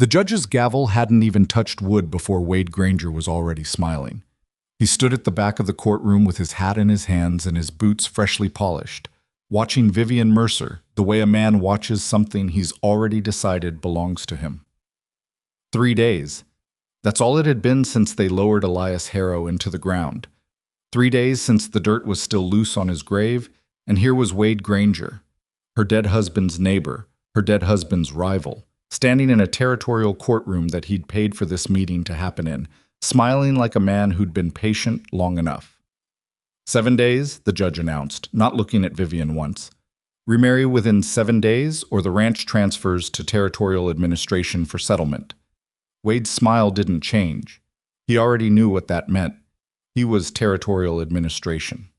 The judge's gavel hadn't even touched wood before Wade Granger was already smiling. He stood at the back of the courtroom with his hat in his hands and his boots freshly polished, watching Vivian Mercer the way a man watches something he's already decided belongs to him. 3 days. That's all it had been since they lowered Elias Harrow into the ground. 3 days since the dirt was still loose on his grave, and here was Wade Granger, her dead husband's neighbor, her dead husband's rival, standing in a territorial courtroom that he'd paid for this meeting to happen in, smiling like a man who'd been patient long enough. 7 days, the judge announced, not looking at Vivian once. Remarry within 7 days, or the ranch transfers to territorial administration for settlement. Wade's smile didn't change. He already knew what that meant. He was territorial administration.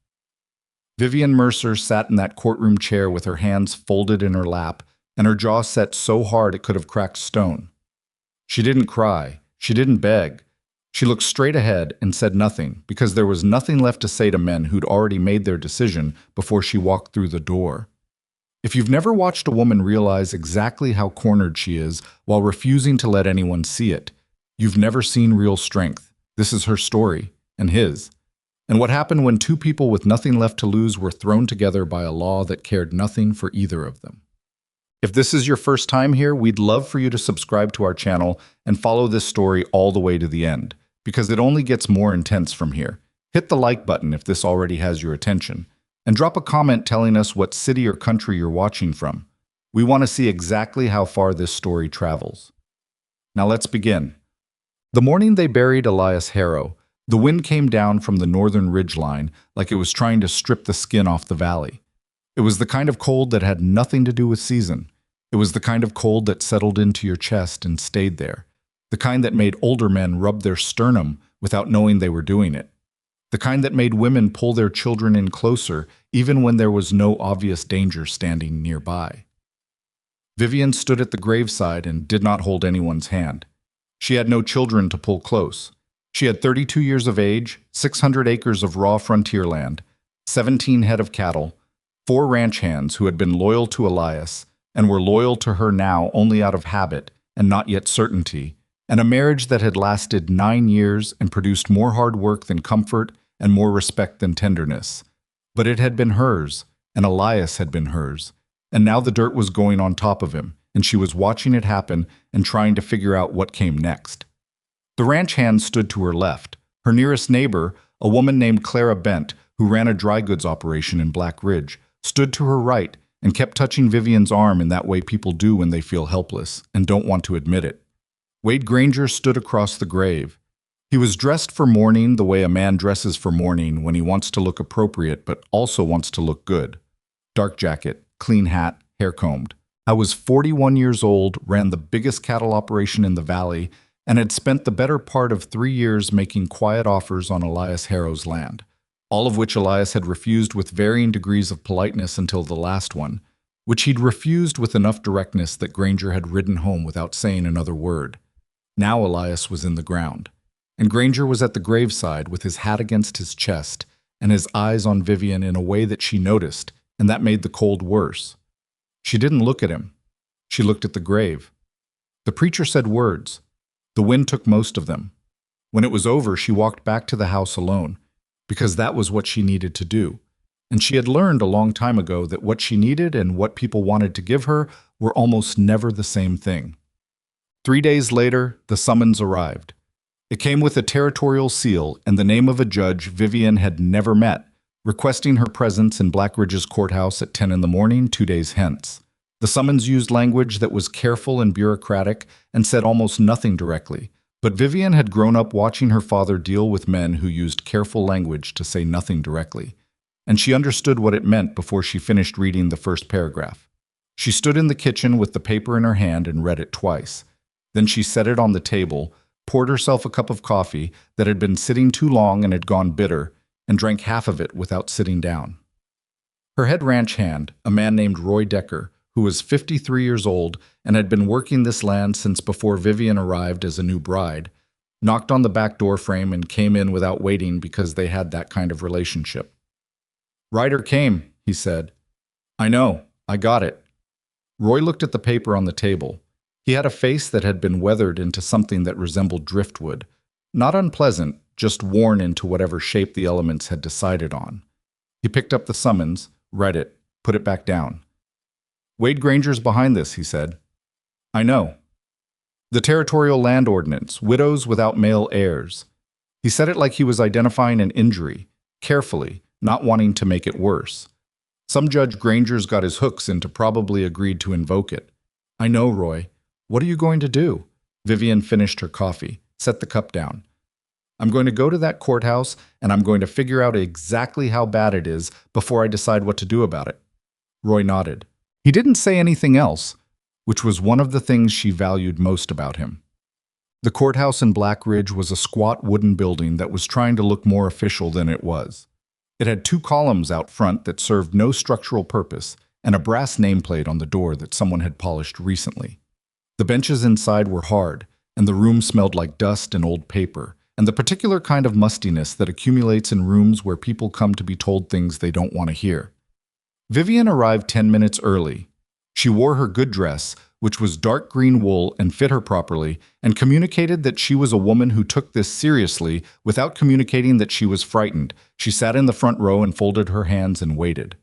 Vivian Mercer sat in that courtroom chair with her hands folded in her lap and her jaw set so hard it could have cracked stone. She didn't cry. She didn't beg. She looked straight ahead and said nothing because there was nothing left to say to men who'd already made their decision before she walked through the door. If you've never watched a woman realize exactly how cornered she is while refusing to let anyone see it, you've never seen real strength. This is her story, and his. And what happened when two people with nothing left to lose were thrown together by a law that cared nothing for either of them. If this is your first time here, we'd love for you to subscribe to our channel and follow this story all the way to the end, because it only gets more intense from here. Hit the like button if this already has your attention. And drop a comment telling us what city or country you're watching from. We want to see exactly how far this story travels. Now let's begin. The morning they buried Elias Harrow, the wind came down from the northern ridgeline like it was trying to strip the skin off the valley. It was the kind of cold that had nothing to do with season. It was the kind of cold that settled into your chest and stayed there. The kind that made older men rub their sternum without knowing they were doing it. The kind that made women pull their children in closer, even when there was no obvious danger standing nearby. Vivian stood at the graveside and did not hold anyone's hand. She had no children to pull close. She had 32 years of age, 600 acres of raw frontier land, 17 head of cattle, 4 ranch hands who had been loyal to Elias and were loyal to her now only out of habit and not yet certainty, and a marriage that had lasted 9 years and produced more hard work than comfort and more respect than tenderness. But it had been hers, and Elias had been hers, and now the dirt was going on top of him, and she was watching it happen and trying to figure out what came next. The ranch hand stood to her left. Her nearest neighbor, a woman named Clara Bent, who ran a dry goods operation in Black Ridge, stood to her right and kept touching Vivian's arm in that way people do when they feel helpless and don't want to admit it. Wade Granger stood across the grave. He was dressed for mourning the way a man dresses for mourning when he wants to look appropriate but also wants to look good. Dark jacket, clean hat, hair combed. I was 41 years old, ran the biggest cattle operation in the valley, and had spent the better part of 3 years making quiet offers on Elias Harrow's land, all of which Elias had refused with varying degrees of politeness until the last one, which he'd refused with enough directness that Granger had ridden home without saying another word. Now Elias was in the ground, and Granger was at the graveside with his hat against his chest and his eyes on Vivian in a way that she noticed, and that made the cold worse. She didn't look at him. She looked at the grave. The preacher said words. The wind took most of them. When it was over, she walked back to the house alone, because that was what she needed to do. And she had learned a long time ago that what she needed and what people wanted to give her were almost never the same thing. 3 days later, the summons arrived. It came with a territorial seal and the name of a judge Vivian had never met, requesting her presence in Black Ridge's courthouse at 10 in the morning 2 days hence. The summons used language that was careful and bureaucratic and said almost nothing directly, but Vivian had grown up watching her father deal with men who used careful language to say nothing directly, and she understood what it meant before she finished reading the first paragraph. She stood in the kitchen with the paper in her hand and read it twice. Then she set it on the table, poured herself a cup of coffee that had been sitting too long and had gone bitter, and drank half of it without sitting down. Her head ranch hand, a man named Roy Decker, who was 53 years old and had been working this land since before Vivian arrived as a new bride, knocked on the back door frame and came in without waiting because they had that kind of relationship. "Ryder came," he said. "I know. I got it." Roy looked at the paper on the table. He had a face that had been weathered into something that resembled driftwood. Not unpleasant, just worn into whatever shape the elements had decided on. He picked up the summons, read it, put it back down. "Wade Granger's behind this," he said. "I know. The Territorial Land Ordinance, widows without male heirs." He said it like he was identifying an injury, carefully, not wanting to make it worse. Some Judge Granger's got his hooks into probably agreed to invoke it. "I know, Roy. What are you going to do?" Vivian finished her coffee, set the cup down. "I'm going to go to that courthouse, and I'm going to figure out exactly how bad it is before I decide what to do about it." Roy nodded. He didn't say anything else, which was one of the things she valued most about him. The courthouse in Black Ridge was a squat wooden building that was trying to look more official than it was. It had 2 columns out front that served no structural purpose, and a brass nameplate on the door that someone had polished recently. The benches inside were hard, and the room smelled like dust and old paper, and the particular kind of mustiness that accumulates in rooms where people come to be told things they don't want to hear. Vivian arrived 10 minutes early. She wore her good dress, which was dark green wool and fit her properly, and communicated that she was a woman who took this seriously without communicating that she was frightened. She sat in the front row and folded her hands and waited.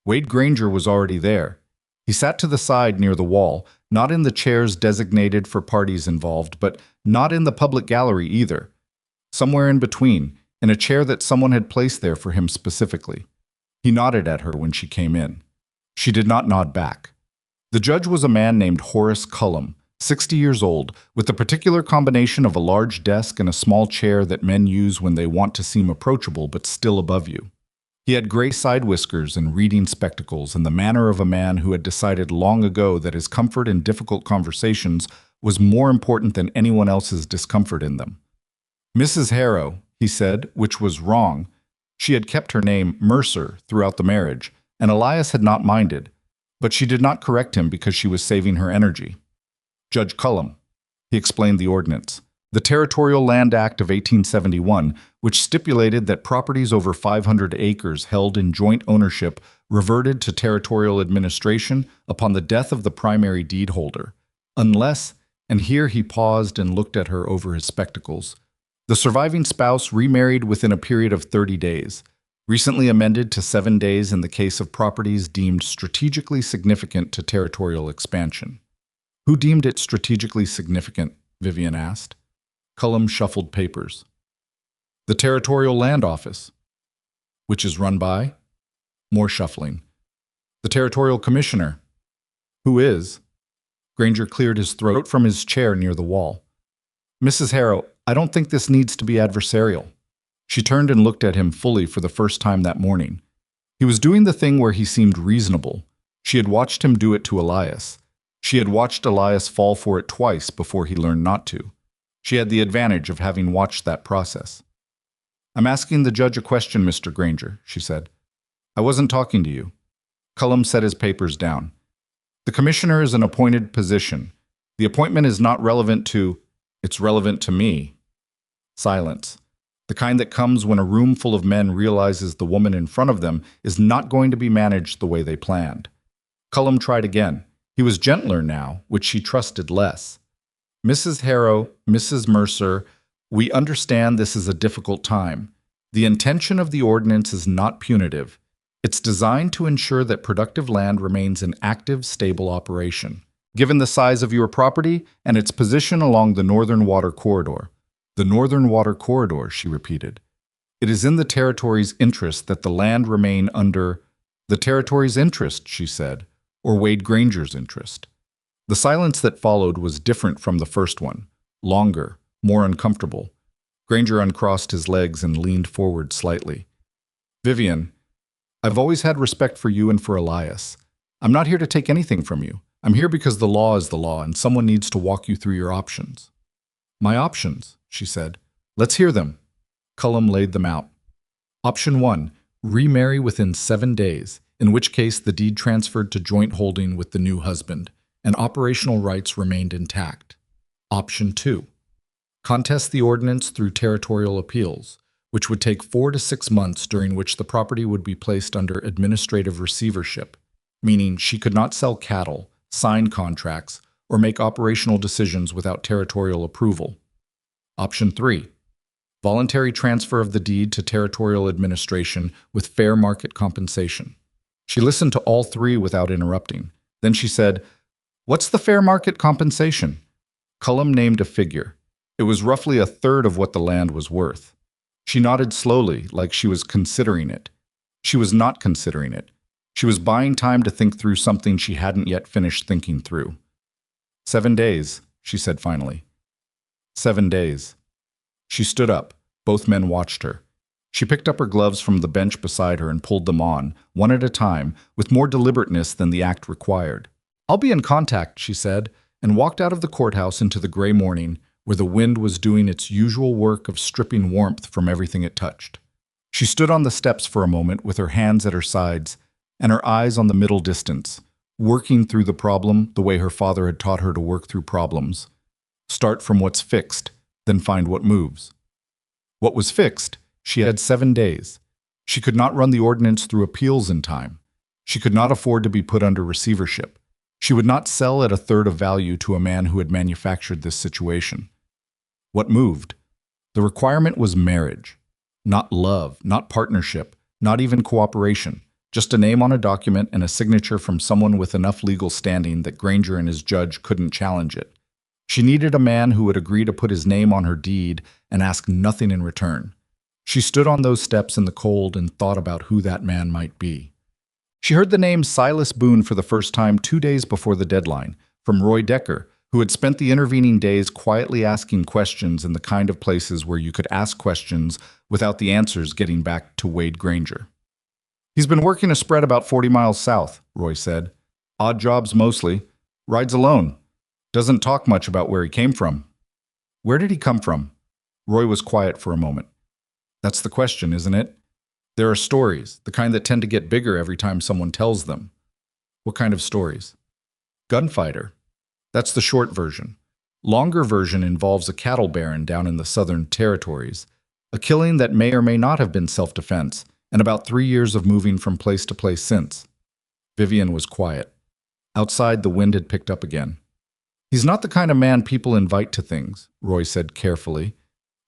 Wade Granger was already there. He sat to the side near the wall, not in the chairs designated for parties involved, but not in the public gallery either. Somewhere in between, in a chair that someone had placed there for him specifically. He nodded at her when she came in. She did not nod back. The judge was a man named Horace Cullum, 60 years old, with the particular combination of a large desk and a small chair that men use when they want to seem approachable but still above you. He had gray side whiskers and reading spectacles and the manner of a man who had decided long ago that his comfort in difficult conversations was more important than anyone else's discomfort in them. "Mrs. Harrow," he said, which was wrong. She had kept her name Mercer throughout the marriage, and Elias had not minded, but she did not correct him because she was saving her energy. "Judge Cullum," he explained the ordinance. The Territorial Land Act of 1871, which stipulated that properties over 500 acres held in joint ownership reverted to territorial administration upon the death of the primary deed holder, unless, and here he paused and looked at her over his spectacles, the surviving spouse remarried within a period of 30 days, recently amended to 7 days in the case of properties deemed strategically significant to territorial expansion. "Who deemed it strategically significant?" Vivian asked. Cullum shuffled papers. "The Territorial Land Office." "Which is run by?" More shuffling. "The Territorial Commissioner." "Who is?" Granger cleared his throat from his chair near the wall. "Mrs. Harrow, I don't think this needs to be adversarial." She turned and looked at him fully for the first time that morning. He was doing the thing where he seemed reasonable. She had watched him do it to Elias. She had watched Elias fall for it twice before he learned not to. She had the advantage of having watched that process. "I'm asking the judge a question, Mr. Granger," she said. "I wasn't talking to you." Cullum set his papers down. "The commissioner is an appointed position. The appointment is not relevant to— it's relevant to me." Silence. The kind that comes when a room full of men realizes the woman in front of them is not going to be managed the way they planned. Cullum tried again. He was gentler now, which she trusted less. "Mrs. Harrow, Mrs. Mercer, we understand this is a difficult time. The intention of the ordinance is not punitive. It's designed to ensure that productive land remains in active, stable operation, given the size of your property and its position along the Northern Water Corridor." "The Northern Water Corridor," she repeated. "It is in the territory's interest that the land remain under—" "The territory's interest," she said, "or Wade Granger's interest." The silence that followed was different from the first one, longer, more uncomfortable. Granger uncrossed his legs and leaned forward slightly. "Vivian, I've always had respect for you and for Elias. I'm not here to take anything from you. I'm here because the law is the law and someone needs to walk you through your options." "My options," she said. "Let's hear them." Cullum laid them out. Option 1, remarry within 7 days, in which case the deed transferred to joint holding with the new husband, and operational rights remained intact. Option 2, contest the ordinance through territorial appeals, which would take 4 to 6 months, during which the property would be placed under administrative receivership, meaning she could not sell cattle, sign contracts, or make operational decisions without territorial approval. Option 3. Voluntary transfer of the deed to territorial administration with fair market compensation. She listened to all three without interrupting. Then she said, "What's the fair market compensation?" Cullum named a figure. It was roughly a third of what the land was worth. She nodded slowly, like she was considering it. She was not considering it. She was buying time to think through something she hadn't yet finished thinking through. 7 days, she said finally. 7 days. She stood up. Both men watched her. She picked up her gloves from the bench beside her and pulled them on, one at a time, with more deliberateness than the act required. "I'll be in contact," she said, and walked out of the courthouse into the gray morning, where the wind was doing its usual work of stripping warmth from everything it touched. She stood on the steps for a moment with her hands at her sides and her eyes on the middle distance, working through the problem the way her father had taught her to work through problems. Start from what's fixed, then find what moves. What was fixed? She had 7 days. She could not run the ordinance through appeals in time. She could not afford to be put under receivership. She would not sell at a third of value to a man who had manufactured this situation. What moved? The requirement was marriage. Not love, not partnership, not even cooperation. Just a name on a document and a signature from someone with enough legal standing that Granger and his judge couldn't challenge it. She needed a man who would agree to put his name on her deed and ask nothing in return. She stood on those steps in the cold and thought about who that man might be. She heard the name Silas Boone for the first time 2 days before the deadline, from Roy Decker, who had spent the intervening days quietly asking questions in the kind of places where you could ask questions without the answers getting back to Wade Granger. "He's been working a spread about 40 miles south," Roy said. "Odd jobs mostly. Rides alone. Doesn't talk much about where he came from." "Where did he come from?" Roy was quiet for a moment. "That's the question, isn't it? There are stories, the kind that tend to get bigger every time someone tells them." "What kind of stories?" "Gunfighter. That's the short version. Longer version involves a cattle baron down in the Southern Territories, a killing that may or may not have been self-defense, and about 3 years of moving from place to place since." Vivian was quiet. Outside, the wind had picked up again. "He's not the kind of man people invite to things," Roy said carefully.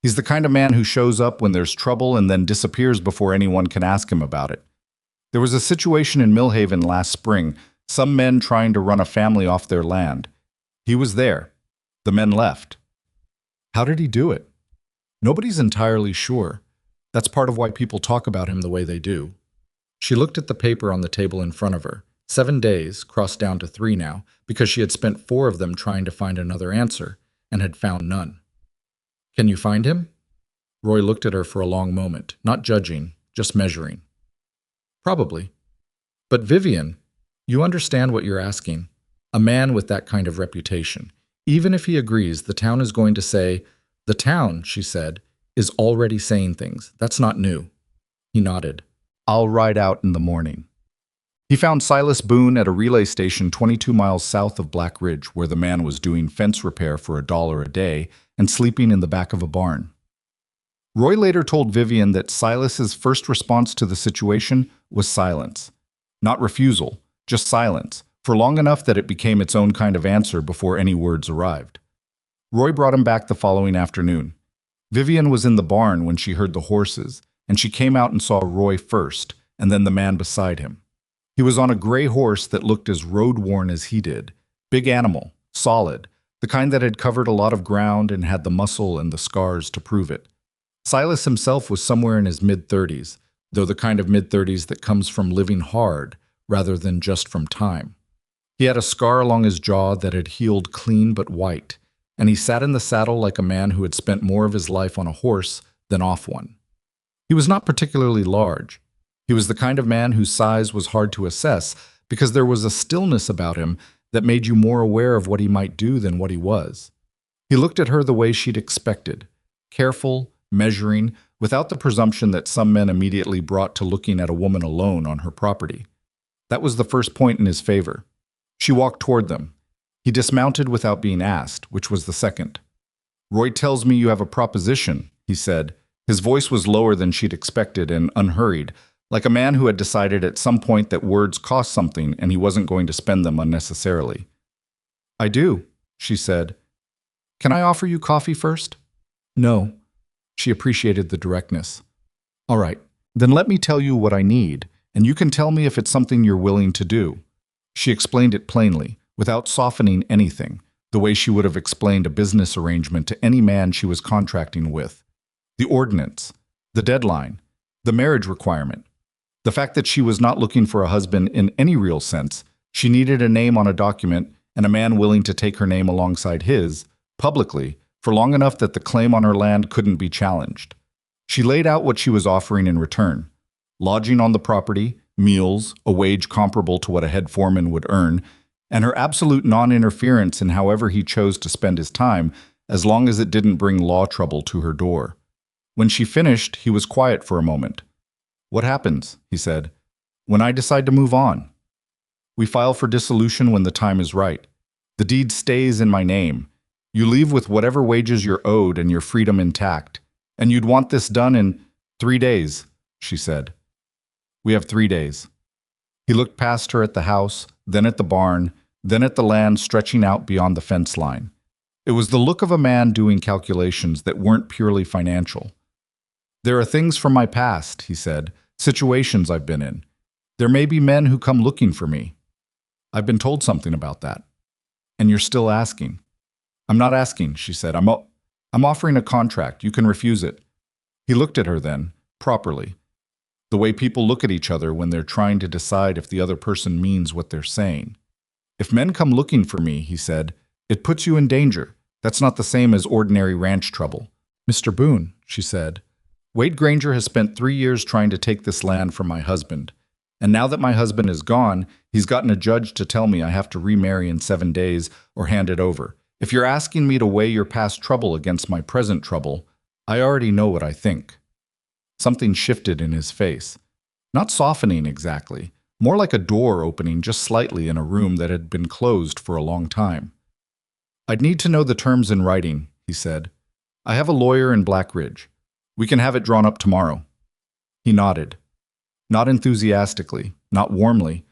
"He's the kind of man who shows up when there's trouble and then disappears before anyone can ask him about it. There was a situation in Millhaven last spring, some men trying to run a family off their land. He was there. The men left." "How did he do it?" "Nobody's entirely sure. That's part of why people talk about him the way they do." She looked at the paper on the table in front of her. 7 days, crossed down to 3 now, because she had spent 4 of them trying to find another answer, and had found none. "Can you find him?" Roy looked at her for a long moment, not judging, just measuring. "Probably. But Vivian, you understand what you're asking. A man with that kind of reputation. Even if he agrees, the town is going to say, 'The town,' she said, 'is already saying things. That's not new.'" He nodded. "I'll ride out in the morning." He found Silas Boone at a relay station 22 miles south of Black Ridge, where the man was doing fence repair for $1 a day and sleeping in the back of a barn. Roy later told Vivian that Silas's first response to the situation was silence. Not refusal, just silence, for long enough that it became its own kind of answer before any words arrived. Roy brought him back the following afternoon. Vivian was in the barn when she heard the horses, and she came out and saw Roy first, and then the man beside him. He was on a gray horse that looked as road-worn as he did. Big animal, solid, the kind that had covered a lot of ground and had the muscle and the scars to prove it. Silas himself was somewhere in his mid-30s, though the kind of mid-30s that comes from living hard rather than just from time. He had a scar along his jaw that had healed clean but white, and he sat in the saddle like a man who had spent more of his life on a horse than off one. He was not particularly large. He was the kind of man whose size was hard to assess because there was a stillness about him that made you more aware of what he might do than what he was. He looked at her the way she'd expected, careful, measuring, without the presumption that some men immediately brought to looking at a woman alone on her property. That was the first point in his favor. She walked toward them. He dismounted without being asked, which was the second. "Roy tells me you have a proposition," he said. His voice was lower than she'd expected and unhurried, like a man who had decided at some point that words cost something and he wasn't going to spend them unnecessarily. "I do," she said. Can I offer you coffee first? No. She appreciated the directness. All right, then let me tell you what I need, and you can tell me if it's something you're willing to do. She explained it plainly, without softening anything, the way she would have explained a business arrangement to any man she was contracting with. The ordinance, the deadline, the marriage requirement, the fact that she was not looking for a husband in any real sense. She needed a name on a document and a man willing to take her name alongside his, publicly, for long enough that the claim on her land couldn't be challenged. She laid out what she was offering in return: lodging on the property, meals, a wage comparable to what a head foreman would earn, and her absolute non-interference in however he chose to spend his time, as long as it didn't bring law trouble to her door. When she finished, he was quiet for a moment. What happens, he said, when I decide to move on? We file for dissolution when the time is right. The deed stays in my name. You leave with whatever wages you're owed and your freedom intact. And you'd want this done in 3 days, she said. We have 3 days. He looked past her at the house, then at the barn, then at the land stretching out beyond the fence line. It was the look of a man doing calculations that weren't purely financial. There are things from my past, he said, situations I've been in. There may be men who come looking for me. I've been told something about that. And you're still asking. I'm not asking, she said. I'm offering a contract. You can refuse it. He looked at her then, properly. The way people look at each other when they're trying to decide if the other person means what they're saying. If men come looking for me, he said, it puts you in danger. That's not the same as ordinary ranch trouble. Mr. Boone, she said, Wade Granger has spent 3 years trying to take this land from my husband. And now that my husband is gone, he's gotten a judge to tell me I have to remarry in 7 days or hand it over. If you're asking me to weigh your past trouble against my present trouble, I already know what I think. Something shifted in his face. Not softening exactly, more like a door opening just slightly in a room that had been closed for a long time. I'd need to know the terms in writing, he said. I have a lawyer in Black Ridge. We can have it drawn up tomorrow. He nodded. Not enthusiastically, not warmly,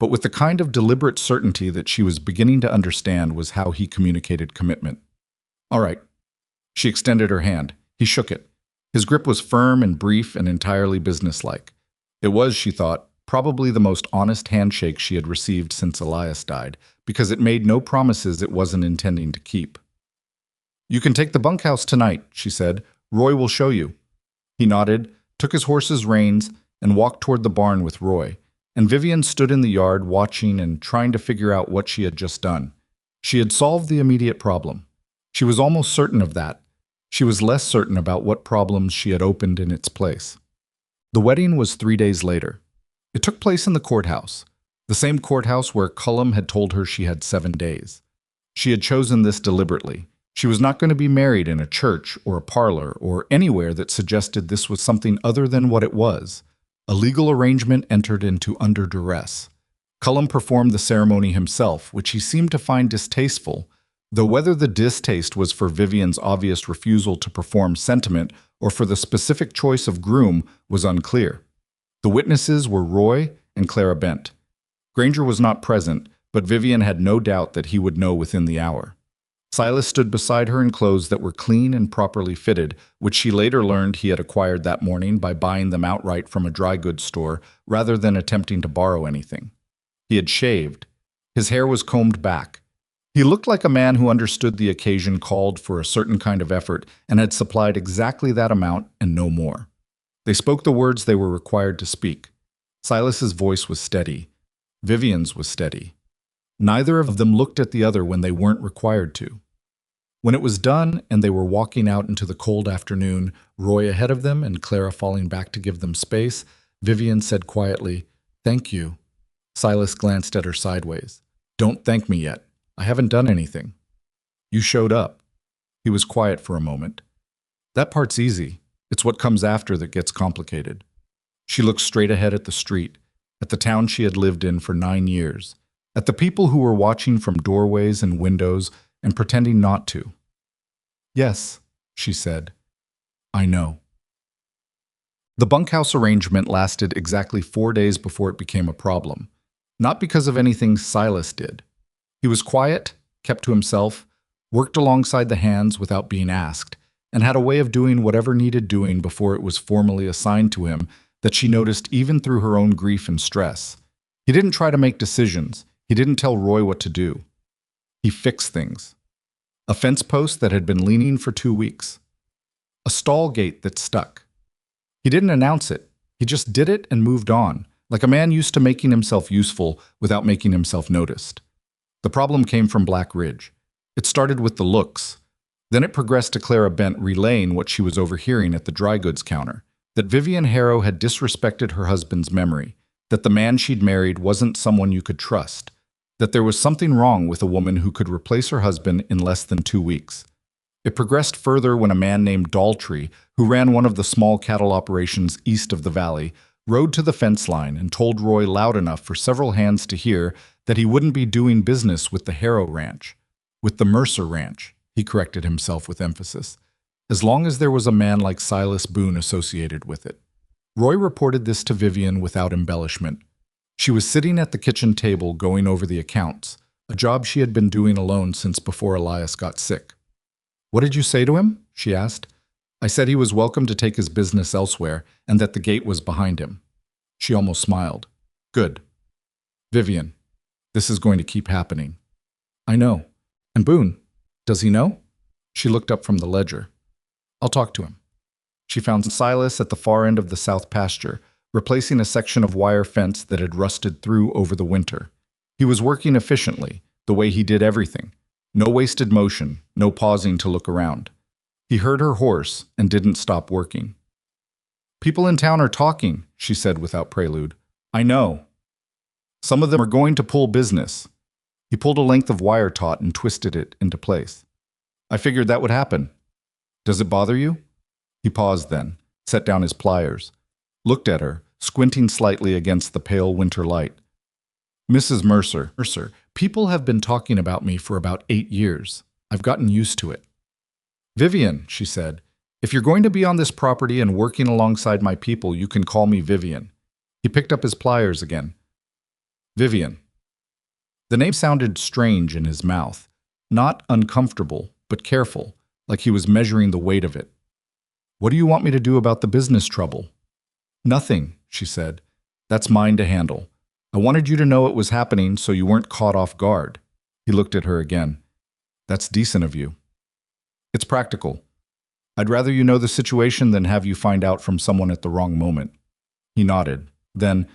but with the kind of deliberate certainty that she was beginning to understand was how he communicated commitment. All right. She extended her hand. He shook it. His grip was firm and brief and entirely businesslike. It was, she thought, probably the most honest handshake she had received since Elias died, because it made no promises it wasn't intending to keep. You can take the bunkhouse tonight, she said. Roy will show you. He nodded, took his horse's reins, and walked toward the barn with Roy, and Vivian stood in the yard watching and trying to figure out what she had just done. She had solved the immediate problem. She was almost certain of that. She was less certain about what problems she had opened in its place. The wedding was 3 days later. It took place in the courthouse, the same courthouse where Cullum had told her she had 7 days. She had chosen this deliberately. She was not going to be married in a church or a parlor or anywhere that suggested this was something other than what it was. A legal arrangement entered into under duress. Cullum performed the ceremony himself, which he seemed to find distasteful, though whether the distaste was for Vivian's obvious refusal to perform sentiment or for the specific choice of groom was unclear. The witnesses were Roy and Clara Bent. Granger was not present, but Vivian had no doubt that he would know within the hour. Silas stood beside her in clothes that were clean and properly fitted, which she later learned he had acquired that morning by buying them outright from a dry goods store rather than attempting to borrow anything. He had shaved. His hair was combed back. He looked like a man who understood the occasion called for a certain kind of effort and had supplied exactly that amount and no more. They spoke the words they were required to speak. Silas's voice was steady. Vivian's was steady. Neither of them looked at the other when they weren't required to. When it was done and they were walking out into the cold afternoon, Roy ahead of them and Clara falling back to give them space, Vivian said quietly, "Thank you." Silas glanced at her sideways. "Don't thank me yet. I haven't done anything." "You showed up." He was quiet for a moment. "That part's easy. It's what comes after that gets complicated." She looked straight ahead at the street, at the town she had lived in for 9 years, at the people who were watching from doorways and windows and pretending not to. "Yes," she said. "I know." The bunkhouse arrangement lasted exactly 4 days before it became a problem, not because of anything Silas did. He was quiet, kept to himself, worked alongside the hands without being asked, and had a way of doing whatever needed doing before it was formally assigned to him that she noticed even through her own grief and stress. He didn't try to make decisions. He didn't tell Roy what to do. He fixed things. A fence post that had been leaning for 2 weeks. A stall gate that stuck. He didn't announce it. He just did it and moved on, like a man used to making himself useful without making himself noticed. The problem came from Black Ridge. It started with the looks. Then it progressed to Clara Bent relaying what she was overhearing at the dry goods counter, that Vivian Harrow had disrespected her husband's memory, that the man she'd married wasn't someone you could trust, that there was something wrong with a woman who could replace her husband in less than 2 weeks. It progressed further when a man named Daltrey, who ran one of the small cattle operations east of the valley, rode to the fence line and told Roy loud enough for several hands to hear that he wouldn't be doing business with the Harrow Ranch. With the Mercer Ranch, he corrected himself with emphasis, as long as there was a man like Silas Boone associated with it. Roy reported this to Vivian without embellishment. She was sitting at the kitchen table going over the accounts, a job she had been doing alone since before Elias got sick. "What did you say to him?" she asked. "I said he was welcome to take his business elsewhere and that the gate was behind him." She almost smiled. "Good. Vivian, this is going to keep happening." "I know. And Boone, does he know?" She looked up from the ledger. "I'll talk to him." She found Silas at the far end of the south pasture, replacing a section of wire fence that had rusted through over the winter. He was working efficiently, the way he did everything. No wasted motion, no pausing to look around. He heard her horse and didn't stop working. "People in town are talking," she said without prelude. "I know. Some of them are going to pull business." He pulled a length of wire taut and twisted it into place. "I figured that would happen. Does it bother you?" He paused then, set down his pliers, looked at her, squinting slightly against the pale winter light. "Mrs. Mercer, people have been talking about me for about 8 years. I've gotten used to it." "Vivian," she said, "if you're going to be on this property and working alongside my people, you can call me Vivian." He picked up his pliers again. "Vivian." The name sounded strange in his mouth, not uncomfortable, but careful, like he was measuring the weight of it. "What do you want me to do about the business trouble?" "Nothing," she said. "That's mine to handle. I wanted you to know it was happening so you weren't caught off guard." He looked at her again. "That's decent of you." "It's practical. I'd rather you know the situation than have you find out from someone at the wrong moment." He nodded. Then,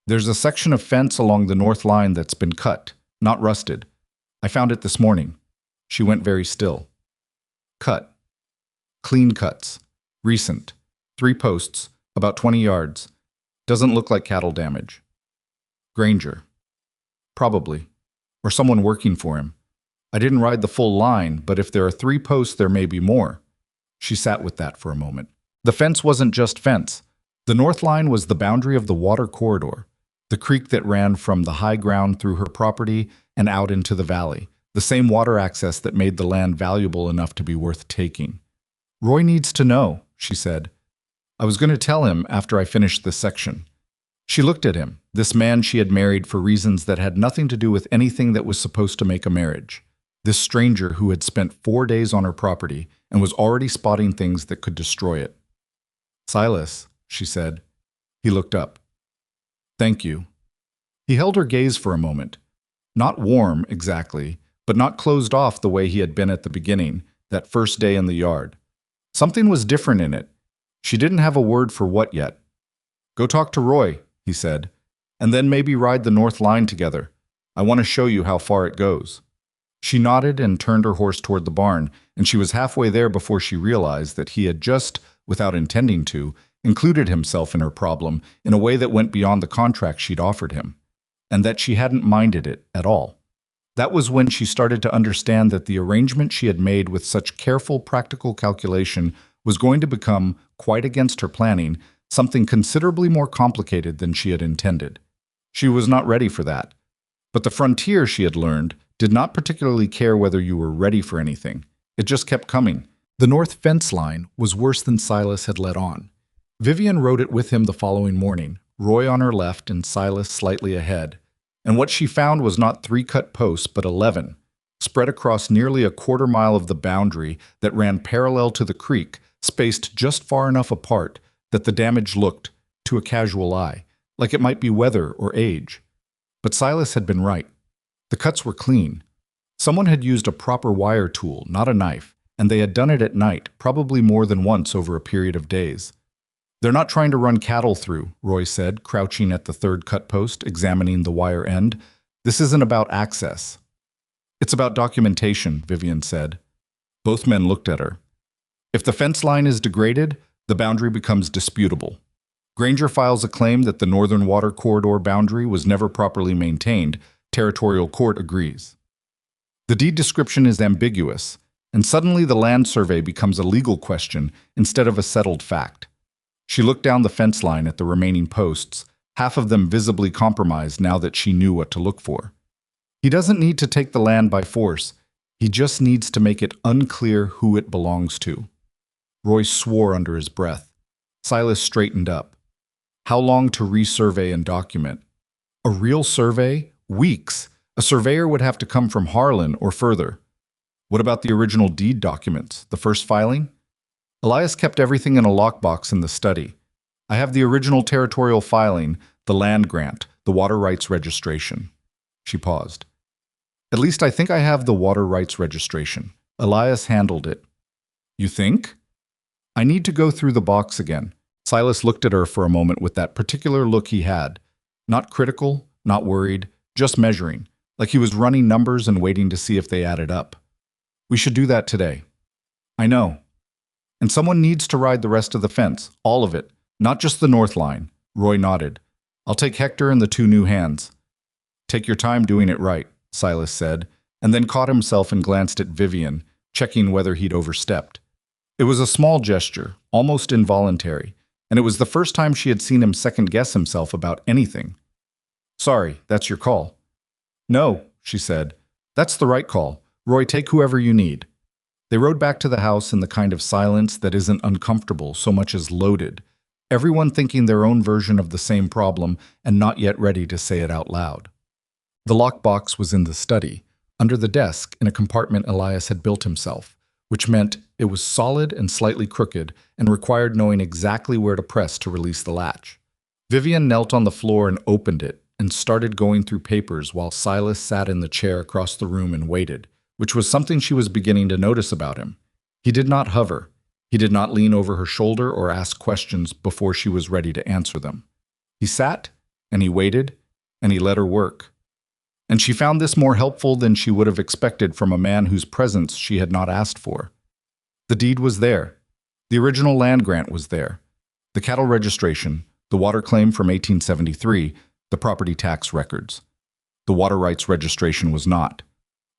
"There's a section of fence along the north line that's been cut, not rusted. I found it this morning." She went very still. "Cut. Clean cuts. Recent. 3 posts, about 20 yards. Doesn't look like cattle damage." "Granger." "Probably. Or someone working for him. I didn't ride the full line, but if there are 3 posts, there may be more." She sat with that for a moment. The fence wasn't just fence. The north line was the boundary of the water corridor, the creek that ran from the high ground through her property and out into the valley, the same water access that made the land valuable enough to be worth taking. "Roy needs to know," she said. "I was going to tell him after I finished this section." She looked at him, this man she had married for reasons that had nothing to do with anything that was supposed to make a marriage. This stranger who had spent 4 days on her property and was already spotting things that could destroy it. "Silas," she said. He looked up. "Thank you." He held her gaze for a moment. Not warm, exactly, but not closed off the way he had been at the beginning, that first day in the yard. Something was different in it. She didn't have a word for what yet. "Go talk to Roy," he said, "and then maybe ride the north line together. I want to show you how far it goes." She nodded and turned her horse toward the barn, and she was halfway there before she realized that he had just, without intending to, included himself in her problem in a way that went beyond the contract she'd offered him, and that she hadn't minded it at all. That was when she started to understand that the arrangement she had made with such careful, practical calculation was going to become, quite against her planning, something considerably more complicated than she had intended. She was not ready for that. But the frontier, she had learned, did not particularly care whether you were ready for anything. It just kept coming. The north fence line was worse than Silas had let on. Vivian rode it with him the following morning, Roy on her left and Silas slightly ahead. And what she found was not 3 cut posts, but 11. spread across nearly a quarter-mile of the boundary that ran parallel to the creek, spaced just far enough apart that the damage looked, to a casual eye, like it might be weather or age. But Silas had been right. The cuts were clean. Someone had used a proper wire tool, not a knife, and they had done it at night, probably more than once over a period of days. "They're not trying to run cattle through," Roy said, crouching at the third cut post, examining the wire end. "This isn't about access." "It's about documentation," Vivian said. Both men looked at her. "If the fence line is degraded, the boundary becomes disputable. Granger files a claim that the Northern Water Corridor boundary was never properly maintained. Territorial court agrees. The deed description is ambiguous, and suddenly the land survey becomes a legal question instead of a settled fact." She looked down the fence line at the remaining posts, half of them visibly compromised now that she knew what to look for. "He doesn't need to take the land by force. He just needs to make it unclear who it belongs to." Roy swore under his breath. Silas straightened up. How long to resurvey and document? A real survey? Weeks. A surveyor would have to come from Harlan or further. What about the original deed documents, the first filing? Elias kept everything in a lockbox in the study. "I have the original territorial filing, the land grant, the water rights registration." She paused. "At least I think I have the water rights registration. Elias handled it." "You think?" "I need to go through the box again." Silas looked at her for a moment with that particular look he had. Not critical, not worried, just measuring, like he was running numbers and waiting to see if they added up. "We should do that today." "I know. And someone needs to ride the rest of the fence, all of it, not just the north line." Roy nodded. "I'll take Hector and the two new hands." "Take your time doing it right," Silas said, and then caught himself and glanced at Vivian, checking whether he'd overstepped. It was a small gesture, almost involuntary, and it was the first time she had seen him second-guess himself about anything. "Sorry, that's your call." "No," she said. "That's the right call. Roy, take whoever you need." They rode back to the house in the kind of silence that isn't uncomfortable so much as loaded, everyone thinking their own version of the same problem and not yet ready to say it out loud. The lockbox was in the study, under the desk in a compartment Elias had built himself, which meant it was solid and slightly crooked and required knowing exactly where to press to release the latch. Vivian knelt on the floor and opened it and started going through papers while Silas sat in the chair across the room and waited, which was something she was beginning to notice about him. He did not hover. He did not lean over her shoulder or ask questions before she was ready to answer them. He sat, and he waited, and he let her work. And she found this more helpful than she would have expected from a man whose presence she had not asked for. The deed was there. The original land grant was there. The cattle registration, the water claim from 1873, the property tax records. The water rights registration was not.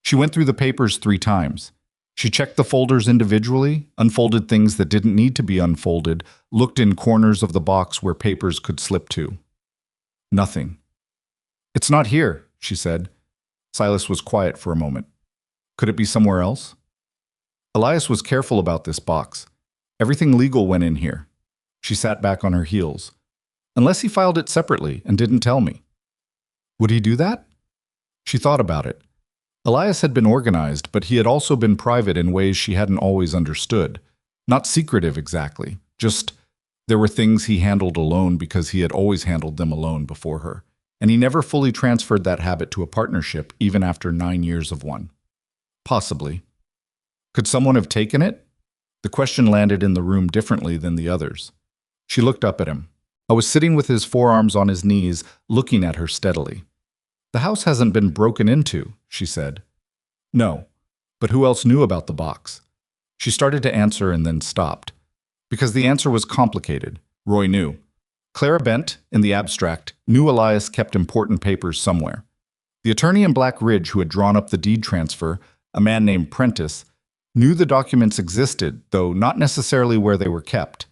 She went through the papers 3 times. She checked the folders individually, unfolded things that didn't need to be unfolded, looked in corners of the box where papers could slip to. Nothing. "It's not here," she said. Silas was quiet for a moment. Could it be somewhere else? Elias was careful about this box. Everything legal went in here. She sat back on her heels. Unless he filed it separately and didn't tell me. Would he do that? She thought about it. Elias had been organized, but he had also been private in ways she hadn't always understood. Not secretive exactly, just there were things he handled alone because he had always handled them alone before her, and he never fully transferred that habit to a partnership even after 9 years of one. Possibly. Could someone have taken it? The question landed in the room differently than the others. She looked up at him. I was sitting with his forearms on his knees, looking at her steadily. "The house hasn't been broken into," she said. "No, but who else knew about the box?" She started to answer and then stopped. Because the answer was complicated, Roy knew. Clara Bent, in the abstract, knew Elias kept important papers somewhere. The attorney in Black Ridge who had drawn up the deed transfer, a man named Prentice, knew the documents existed, though not necessarily where they were kept.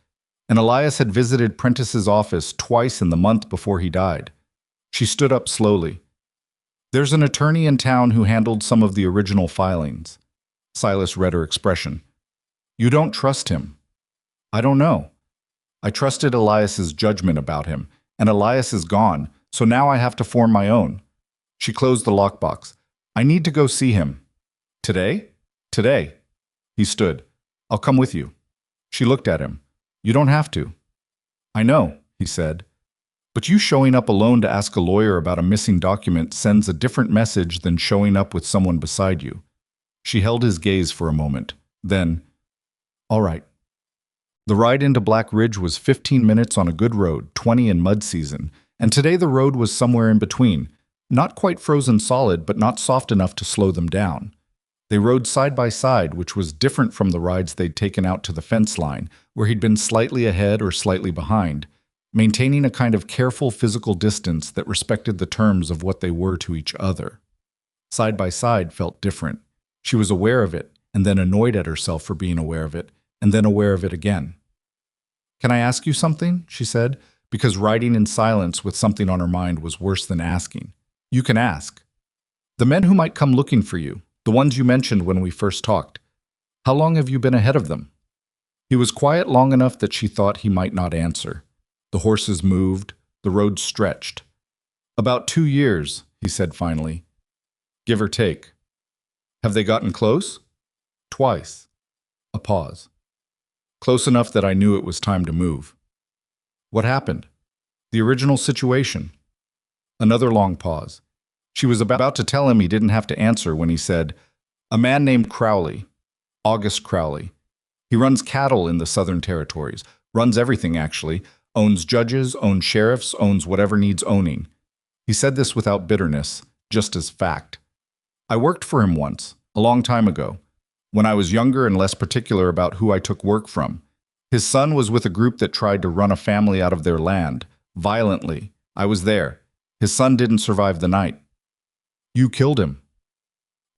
And Elias had visited Prentice's office twice in the month before he died. She stood up slowly. "There's an attorney in town who handled some of the original filings." Silas read her expression. "You don't trust him." "I don't know. I trusted Elias's judgment about him, and Elias is gone, so now I have to form my own." She closed the lockbox. "I need to go see him." Today? Today. He stood. I'll come with you. She looked at him. You don't have to. I know, he said. But you showing up alone to ask a lawyer about a missing document sends a different message than showing up with someone beside you. She held his gaze for a moment. Then, all right. The ride into Black Ridge was 15 minutes on a good road, 20 in mud season, and today the road was somewhere in between. Not quite frozen solid, but not soft enough to slow them down. They rode side by side, which was different from the rides they'd taken out to the fence line, where he'd been slightly ahead or slightly behind, maintaining a kind of careful physical distance that respected the terms of what they were to each other. Side by side felt different. She was aware of it, and then annoyed at herself for being aware of it, and then aware of it again. Can I ask you something? She said, because riding in silence with something on her mind was worse than asking. You can ask. The men who might come looking for you, the ones you mentioned when we first talked, how long have you been ahead of them? He was quiet long enough that she thought he might not answer. The horses moved, the road stretched. About 2 years, he said finally. Give or take. Have they gotten close? Twice. A pause. Close enough that I knew it was time to move. What happened? The original situation. Another long pause. She was about to tell him he didn't have to answer when he said, a man named Crowley, August Crowley. He runs cattle in the Southern Territories, runs everything actually, owns judges, owns sheriffs, owns whatever needs owning. He said this without bitterness, just as fact. I worked for him once, a long time ago, when I was younger and less particular about who I took work from. His son was with a group that tried to run a family out of their land, violently. I was there. His son didn't survive the night. You killed him.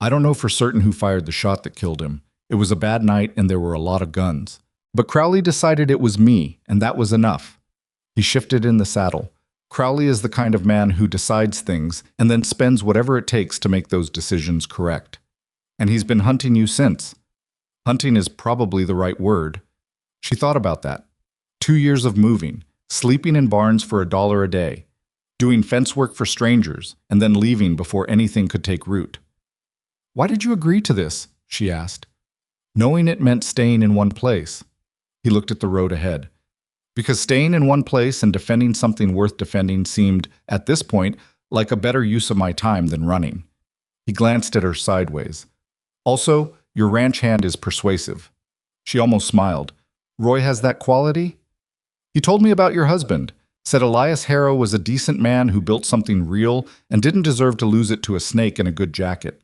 I don't know for certain who fired the shot that killed him. It was a bad night and there were a lot of guns. But Crowley decided it was me, and that was enough. He shifted in the saddle. Crowley is the kind of man who decides things and then spends whatever it takes to make those decisions correct. And he's been hunting you since. Hunting is probably the right word. She thought about that. 2 years of moving, sleeping in barns for $1 a day, doing fence work for strangers, and then leaving before anything could take root. Why did you agree to this? She asked. Knowing it meant staying in one place. He looked at the road ahead. Because staying in one place and defending something worth defending seemed, at this point, like a better use of my time than running. He glanced at her sideways. Also, your ranch hand is persuasive. She almost smiled. Roy has that quality? He told me about your husband. Said Elias Harrow was a decent man who built something real and didn't deserve to lose it to a snake in a good jacket.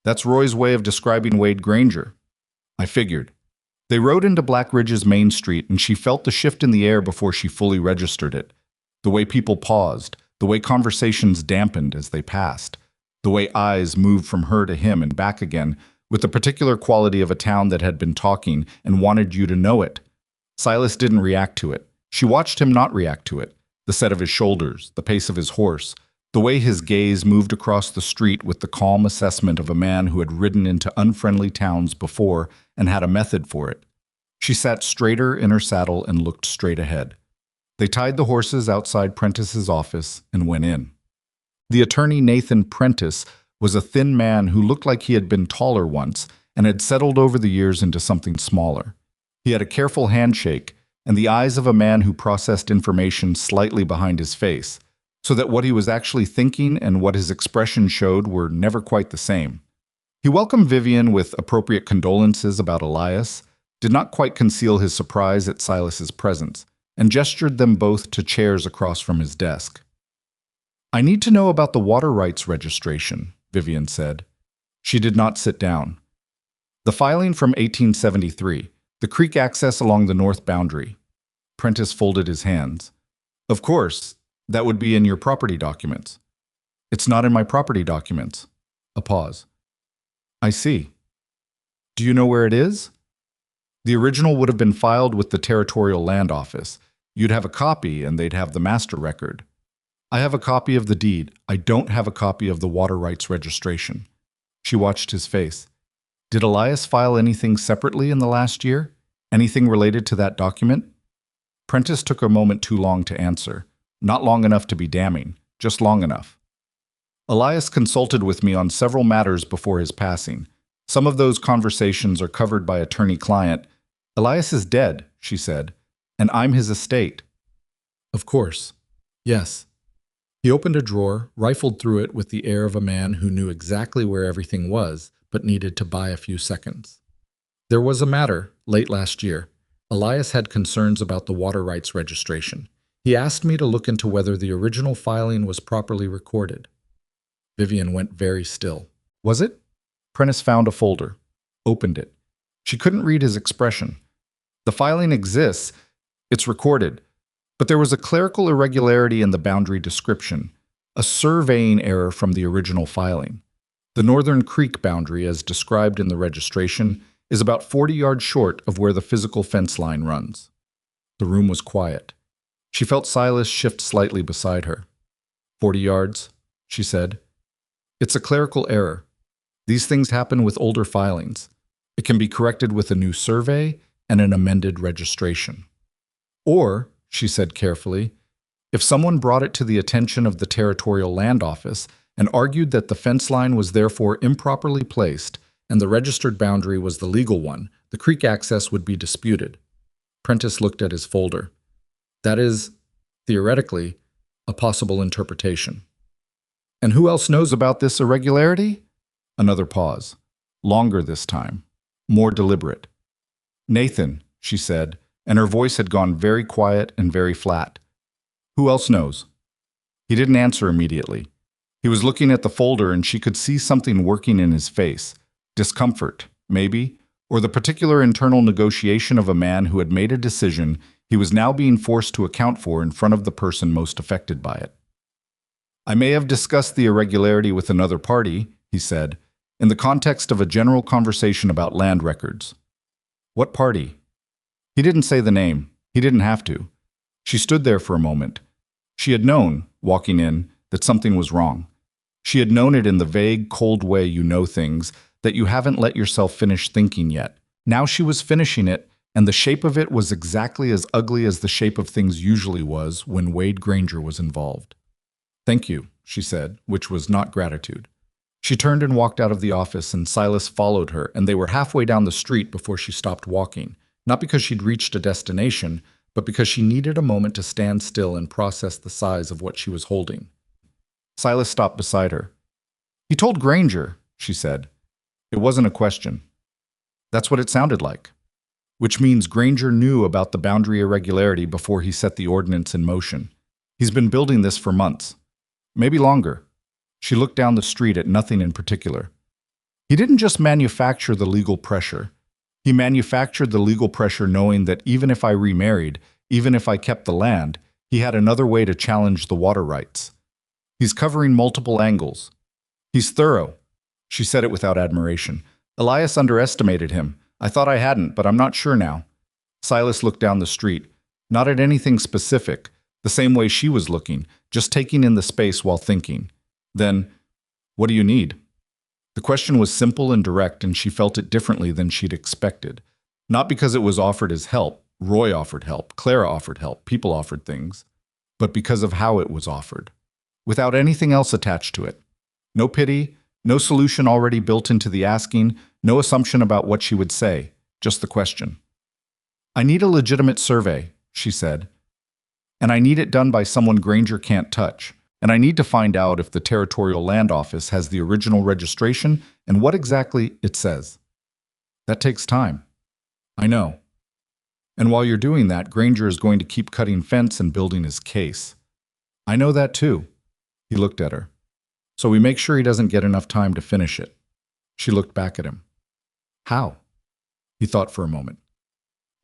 That's Roy's way of describing Wade Granger. I figured. They rode into Black Ridge's main street, and she felt the shift in the air before she fully registered it. The way people paused, the way conversations dampened as they passed, the way eyes moved from her to him and back again, with the particular quality of a town that had been talking and wanted you to know it. Silas didn't react to it. She watched him not react to it. The set of his shoulders, the pace of his horse, the way his gaze moved across the street with the calm assessment of a man who had ridden into unfriendly towns before and had a method for it. She sat straighter in her saddle and looked straight ahead. They tied the horses outside Prentice's office and went in. The attorney Nathan Prentice was a thin man who looked like he had been taller once and had settled over the years into something smaller. He had a careful handshake and the eyes of a man who processed information slightly behind his face, so that what he was actually thinking and what his expression showed were never quite the same. He welcomed Vivian with appropriate condolences about Elias, did not quite conceal his surprise at Silas's presence, and gestured them both to chairs across from his desk. I need to know about the water rights registration, Vivian said. She did not sit down. The filing from 1873, the creek access along the north boundary. Prentice folded his hands. Of course, that would be in your property documents. It's not in my property documents. A pause. I see. Do you know where it is? The original would have been filed with the Territorial Land Office. You'd have a copy and they'd have the master record. I have a copy of the deed. I don't have a copy of the water rights registration. She watched his face. Did Elias file anything separately in the last year? Anything related to that document? Prentice took a moment too long to answer. Not long enough to be damning, just long enough. Elias consulted with me on several matters before his passing. Some of those conversations are covered by attorney-client. Elias is dead, she said, and I'm his estate. Of course. Yes. He opened a drawer, rifled through it with the air of a man who knew exactly where everything was, but needed to buy a few seconds. There was a matter, late last year. Elias had concerns about the water rights registration. He asked me to look into whether the original filing was properly recorded. Vivian went very still. Was it? Prentice found a folder, opened it. She couldn't read his expression. The filing exists. It's recorded. But there was a clerical irregularity in the boundary description, a surveying error from the original filing. The Northern Creek boundary, as described in the registration, is about 40 yards short of where the physical fence line runs. The room was quiet. She felt Silas shift slightly beside her. 40 yards, she said. It's a clerical error. These things happen with older filings. It can be corrected with a new survey and an amended registration. Or, she said carefully, if someone brought it to the attention of the Territorial Land Office and argued that the fence line was therefore improperly placed and the registered boundary was the legal one, the creek access would be disputed. Prentice looked at his folder. That is, theoretically, a possible interpretation. And who else knows about this irregularity? Another pause. Longer this time. More deliberate. Nathan, she said, and her voice had gone very quiet and very flat. Who else knows? He didn't answer immediately. He was looking at the folder and she could see something working in his face. Discomfort, maybe, or the particular internal negotiation of a man who had made a decision he was now being forced to account for in front of the person most affected by it. I may have discussed the irregularity with another party, he said, in the context of a general conversation about land records. What party? He didn't say the name. He didn't have to. She stood there for a moment. She had known, walking in, that something was wrong. She had known it in the vague, cold way you know things, that you haven't let yourself finish thinking yet. Now she was finishing it, and the shape of it was exactly as ugly as the shape of things usually was when Wade Granger was involved. Thank you, she said, which was not gratitude. She turned and walked out of the office, and Silas followed her, and they were halfway down the street before she stopped walking, not because she'd reached a destination, but because she needed a moment to stand still and process the size of what she was holding. Silas stopped beside her. He told Granger, she said. It wasn't a question. That's what it sounded like. Which means Granger knew about the boundary irregularity before he set the ordinance in motion. He's been building this for months. Maybe longer. She looked down the street at nothing in particular. He didn't just manufacture the legal pressure. He manufactured the legal pressure knowing that even if I remarried, even if I kept the land, he had another way to challenge the water rights. He's covering multiple angles. He's thorough. She said it without admiration. Elias underestimated him. I thought I hadn't, but I'm not sure now. Silas looked down the street, not at anything specific, the same way she was looking, just taking in the space while thinking. Then, what do you need? The question was simple and direct, and she felt it differently than she'd expected. Not because it was offered as help. Roy offered help, Clara offered help, people offered things, but because of how it was offered. Without anything else attached to it. No pity, no solution already built into the asking, no assumption about what she would say, just the question. I need a legitimate survey, she said. And I need it done by someone Granger can't touch. And I need to find out if the Territorial Land Office has the original registration and what exactly it says. That takes time. I know. And while you're doing that, Granger is going to keep cutting fence and building his case. I know that too. He looked at her. So we make sure he doesn't get enough time to finish it. She looked back at him. How? He thought for a moment.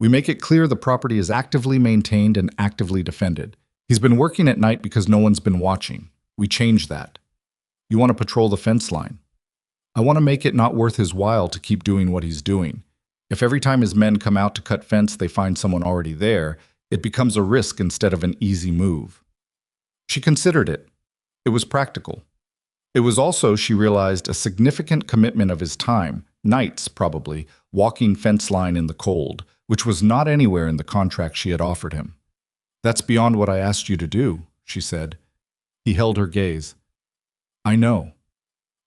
We make it clear the property is actively maintained and actively defended. He's been working at night because no one's been watching. We change that. You want to patrol the fence line. I want to make it not worth his while to keep doing what he's doing. If every time his men come out to cut fence they find someone already there, it becomes a risk instead of an easy move. She considered it. It was practical. It was also, she realized, a significant commitment of his time, nights probably, walking fence line in the cold, which was not anywhere in the contract she had offered him. That's beyond what I asked you to do, she said. He held her gaze. I know.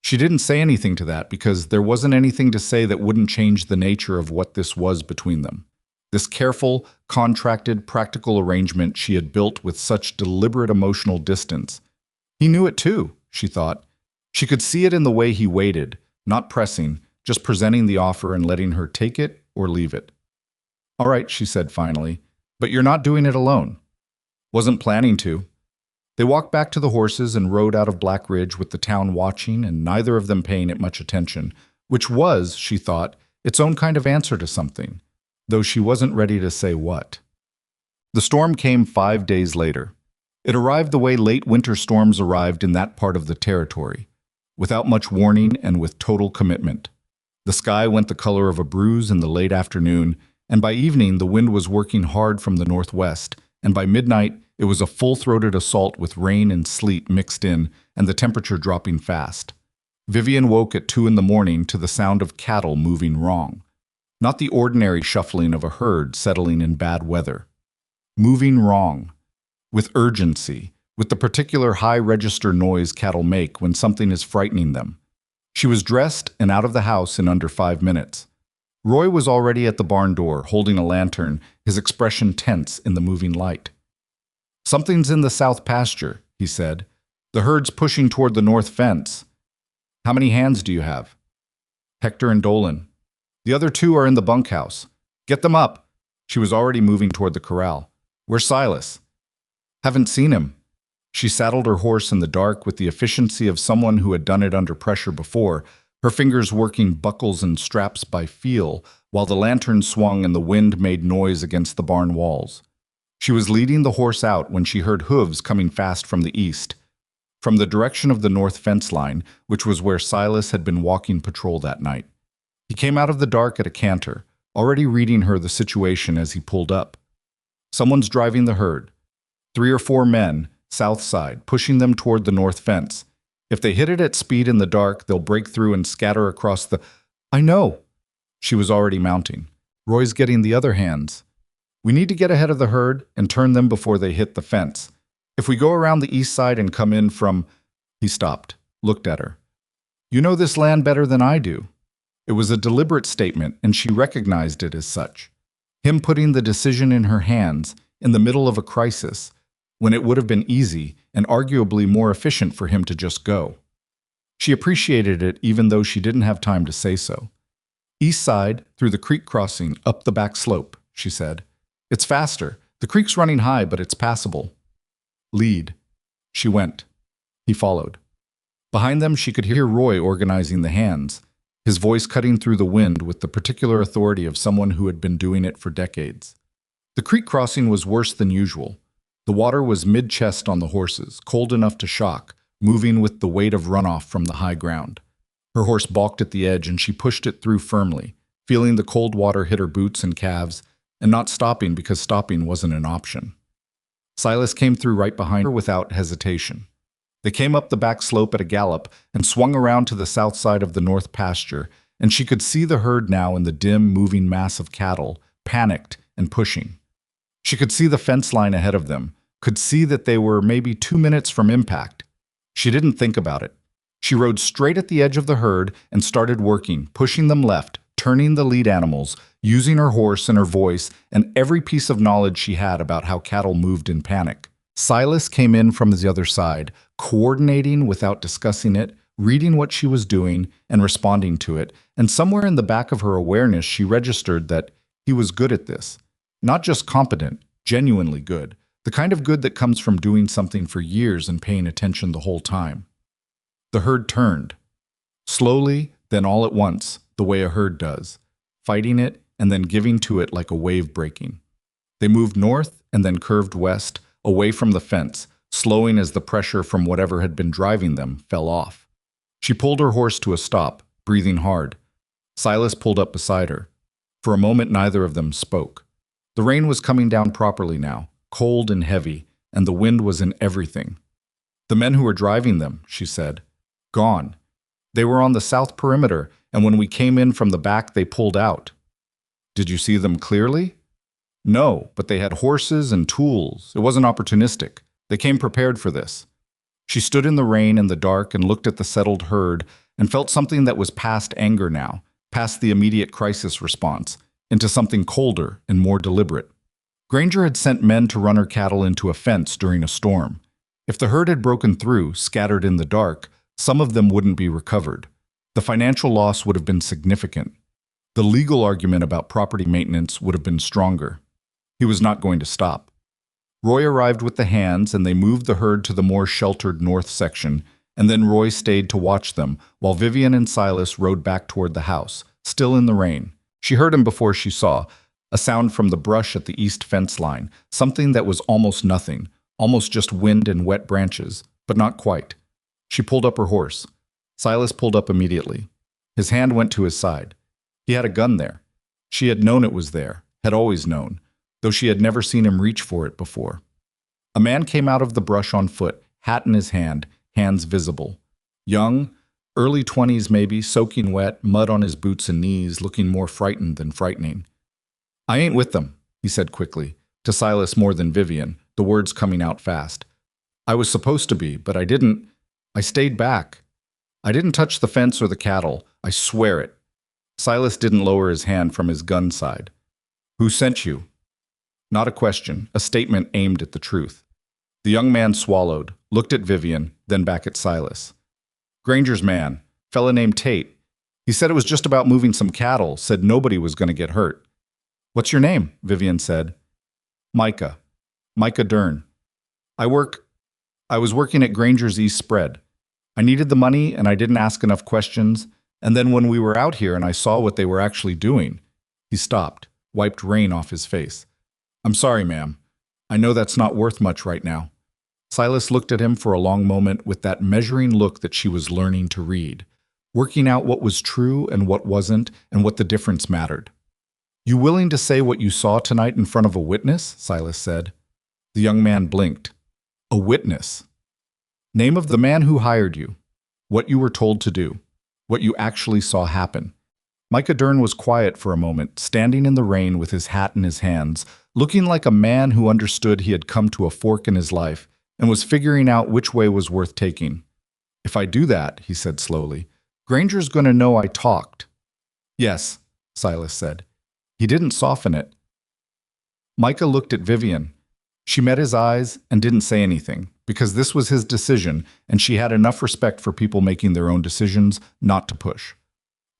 She didn't say anything to that because there wasn't anything to say that wouldn't change the nature of what this was between them. This careful, contracted, practical arrangement she had built with such deliberate emotional distance. He knew it too, she thought. She could see it in the way he waited, not pressing, just presenting the offer and letting her take it or leave it. "All right," she said finally, "but you're not doing it alone." "Wasn't planning to." They walked back to the horses and rode out of Black Ridge with the town watching and neither of them paying it much attention, which was, she thought, its own kind of answer to something, though she wasn't ready to say what. The storm came 5 days later. It arrived the way late winter storms arrived in that part of the territory, without much warning and with total commitment. The sky went the color of a bruise in the late afternoon, and by evening the wind was working hard from the northwest, and by midnight it was a full-throated assault with rain and sleet mixed in and the temperature dropping fast. Vivian woke at 2 in the morning to the sound of cattle moving wrong. Not the ordinary shuffling of a herd settling in bad weather. Moving wrong. With urgency, with the particular high-register noise cattle make when something is frightening them. She was dressed and out of the house in under 5 minutes. Roy was already at the barn door, holding a lantern, his expression tense in the moving light. "Something's in the south pasture," he said. "The herd's pushing toward the north fence." "How many hands do you have?" "Hector and Dolan. The other 2 are in the bunkhouse. Get them up." She was already moving toward the corral. "Where's Silas?" "Haven't seen him." She saddled her horse in the dark with the efficiency of someone who had done it under pressure before, her fingers working buckles and straps by feel, while the lantern swung and the wind made noise against the barn walls. She was leading the horse out when she heard hooves coming fast from the east, from the direction of the north fence line, which was where Silas had been walking patrol that night. He came out of the dark at a canter, already reading her the situation as he pulled up. "Someone's driving the herd. 3 or 4 men, south side, pushing them toward the north fence. If they hit it at speed in the dark, they'll break through and scatter across the—" "I know." She was already mounting. "Roy's getting the other hands. We need to get ahead of the herd and turn them before they hit the fence. If we go around the east side and come in from—" He stopped, looked at her. "You know this land better than I do." It was a deliberate statement, and she recognized it as such. Him putting the decision in her hands, in the middle of a crisis, when it would have been easy and arguably more efficient for him to just go. She appreciated it even though she didn't have time to say so. "East side, through the creek crossing, up the back slope," she said. "It's faster. The creek's running high, but it's passable." "Lead." She went. He followed. Behind them she could hear Roy organizing the hands, his voice cutting through the wind with the particular authority of someone who had been doing it for decades. The creek crossing was worse than usual. The water was mid-chest on the horses, cold enough to shock, moving with the weight of runoff from the high ground. Her horse balked at the edge and she pushed it through firmly, feeling the cold water hit her boots and calves, and not stopping because stopping wasn't an option. Silas came through right behind her without hesitation. They came up the back slope at a gallop and swung around to the south side of the north pasture, and she could see the herd now in the dim, moving mass of cattle, panicked and pushing. She could see the fence line ahead of them, could see that they were maybe 2 minutes from impact. She didn't think about it. She rode straight at the edge of the herd and started working, pushing them left, turning the lead animals, using her horse and her voice and every piece of knowledge she had about how cattle moved in panic. Silas came in from the other side, coordinating without discussing it, reading what she was doing and responding to it, and somewhere in the back of her awareness she registered that he was good at this. Not just competent, genuinely good. The kind of good that comes from doing something for years and paying attention the whole time. The herd turned. Slowly, then all at once, the way a herd does, fighting it and then giving to it like a wave breaking. They moved north and then curved west, away from the fence, slowing as the pressure from whatever had been driving them fell off. She pulled her horse to a stop, breathing hard. Silas pulled up beside her. For a moment neither of them spoke. The rain was coming down properly now, cold and heavy, and the wind was in everything. "The men who were driving them," she said. "Gone. They were on the south perimeter, and when we came in from the back they pulled out." "Did you see them clearly?" "No, but they had horses and tools. It wasn't opportunistic. They came prepared for this." She stood in the rain and the dark and looked at the settled herd, and felt something that was past anger now, past the immediate crisis response, into something colder and more deliberate. Granger had sent men to run her cattle into a fence during a storm. If the herd had broken through, scattered in the dark, some of them wouldn't be recovered. The financial loss would have been significant. The legal argument about property maintenance would have been stronger. He was not going to stop. Roy arrived with the hands, and they moved the herd to the more sheltered north section, and then Roy stayed to watch them while Vivian and Silas rode back toward the house, still in the rain. She heard him before she saw, a sound from the brush at the east fence line, something that was almost nothing, almost just wind and wet branches, but not quite. She pulled up her horse. Silas pulled up immediately. His hand went to his side. He had a gun there. She had known it was there, had always known, though she had never seen him reach for it before. A man came out of the brush on foot, hat in his hand, hands visible. Young, early 20s maybe, soaking wet, mud on his boots and knees, looking more frightened than frightening. "I ain't with them," he said quickly, to Silas more than Vivian, the words coming out fast. "I was supposed to be, but I didn't. I stayed back. I didn't touch the fence or the cattle. I swear it." Silas didn't lower his hand from his gun side. "Who sent you?" Not a question, a statement aimed at the truth. The young man swallowed, looked at Vivian, then back at Silas. "Granger's man, fella named Tate. He said it was just about moving some cattle, said nobody was going to get hurt." "What's your name?" Vivian said. "Micah. Micah Dern. I was working at Granger's East Spread. I needed the money and I didn't ask enough questions, and then when we were out here and I saw what they were actually doing." He stopped, wiped rain off his face. "I'm sorry, ma'am. I know that's not worth much right now." Silas looked at him for a long moment with that measuring look that she was learning to read, working out what was true and what wasn't, and what the difference mattered. "You willing to say what you saw tonight in front of a witness?" Silas said. The young man blinked. "A witness? Name of the man who hired you. What you were told to do. What you actually saw happen." Micah Dern was quiet for a moment, standing in the rain with his hat in his hands, looking like a man who understood he had come to a fork in his life and was figuring out which way was worth taking. "If I do that," he said slowly, "Granger's going to know I talked." "Yes," Silas said. He didn't soften it. Micah looked at Vivian. She met his eyes and didn't say anything, because this was his decision, and she had enough respect for people making their own decisions not to push.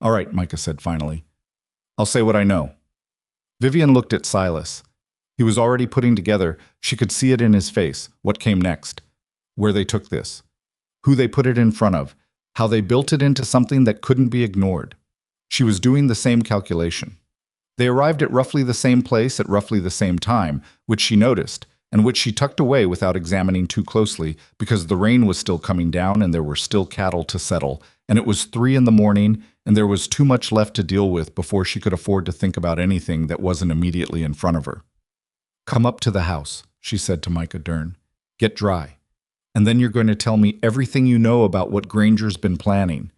"All right," Micah said finally. "I'll say what I know." Vivian looked at Silas. He was already putting together, she could see it in his face, what came next, where they took this, who they put it in front of, how they built it into something that couldn't be ignored. She was doing the same calculation. They arrived at roughly the same place at roughly the same time, which she noticed, and which she tucked away without examining too closely, because the rain was still coming down and there were still cattle to settle, and it was 3 in the morning, and there was too much left to deal with before she could afford to think about anything that wasn't immediately in front of her. "Come up to the house," she said to Micah Dern. "Get dry. And then you're going to tell me everything you know about what Granger's been planning."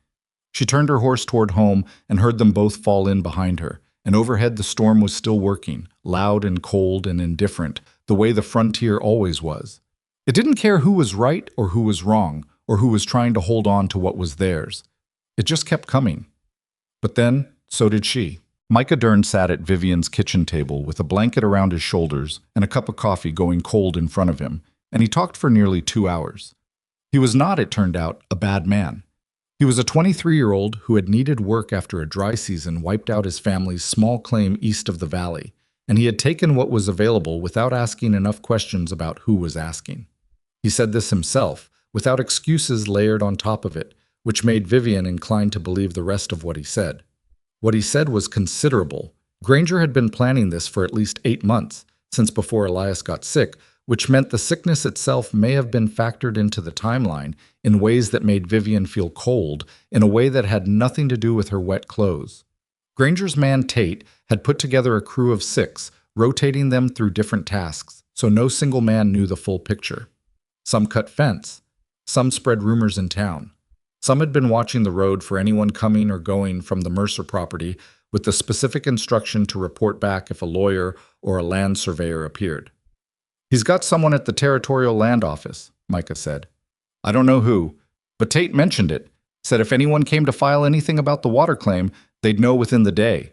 She turned her horse toward home and heard them both fall in behind her, and overhead the storm was still working, loud and cold and indifferent, the way the frontier always was. It didn't care who was right or who was wrong, or who was trying to hold on to what was theirs. It just kept coming. But then, so did she. Micah Dern sat at Vivian's kitchen table with a blanket around his shoulders and a cup of coffee going cold in front of him, and he talked for nearly 2 hours. He was not, it turned out, a bad man. He was a 23-year-old who had needed work after a dry season wiped out his family's small claim east of the valley, and he had taken what was available without asking enough questions about who was asking. He said this himself, without excuses layered on top of it, which made Vivian inclined to believe the rest of what he said. What he said was considerable. Granger had been planning this for at least 8 months, since before Elias got sick, which meant the sickness itself may have been factored into the timeline in ways that made Vivian feel cold, in a way that had nothing to do with her wet clothes. Granger's man Tate had put together a crew of 6, rotating them through different tasks, so no single man knew the full picture. Some cut fence. Some spread rumors in town. Some had been watching the road for anyone coming or going from the Mercer property, with the specific instruction to report back if a lawyer or a land surveyor appeared. "He's got someone at the Territorial Land Office," Micah said. "I don't know who, but Tate mentioned it. Said if anyone came to file anything about the water claim, they'd know within the day.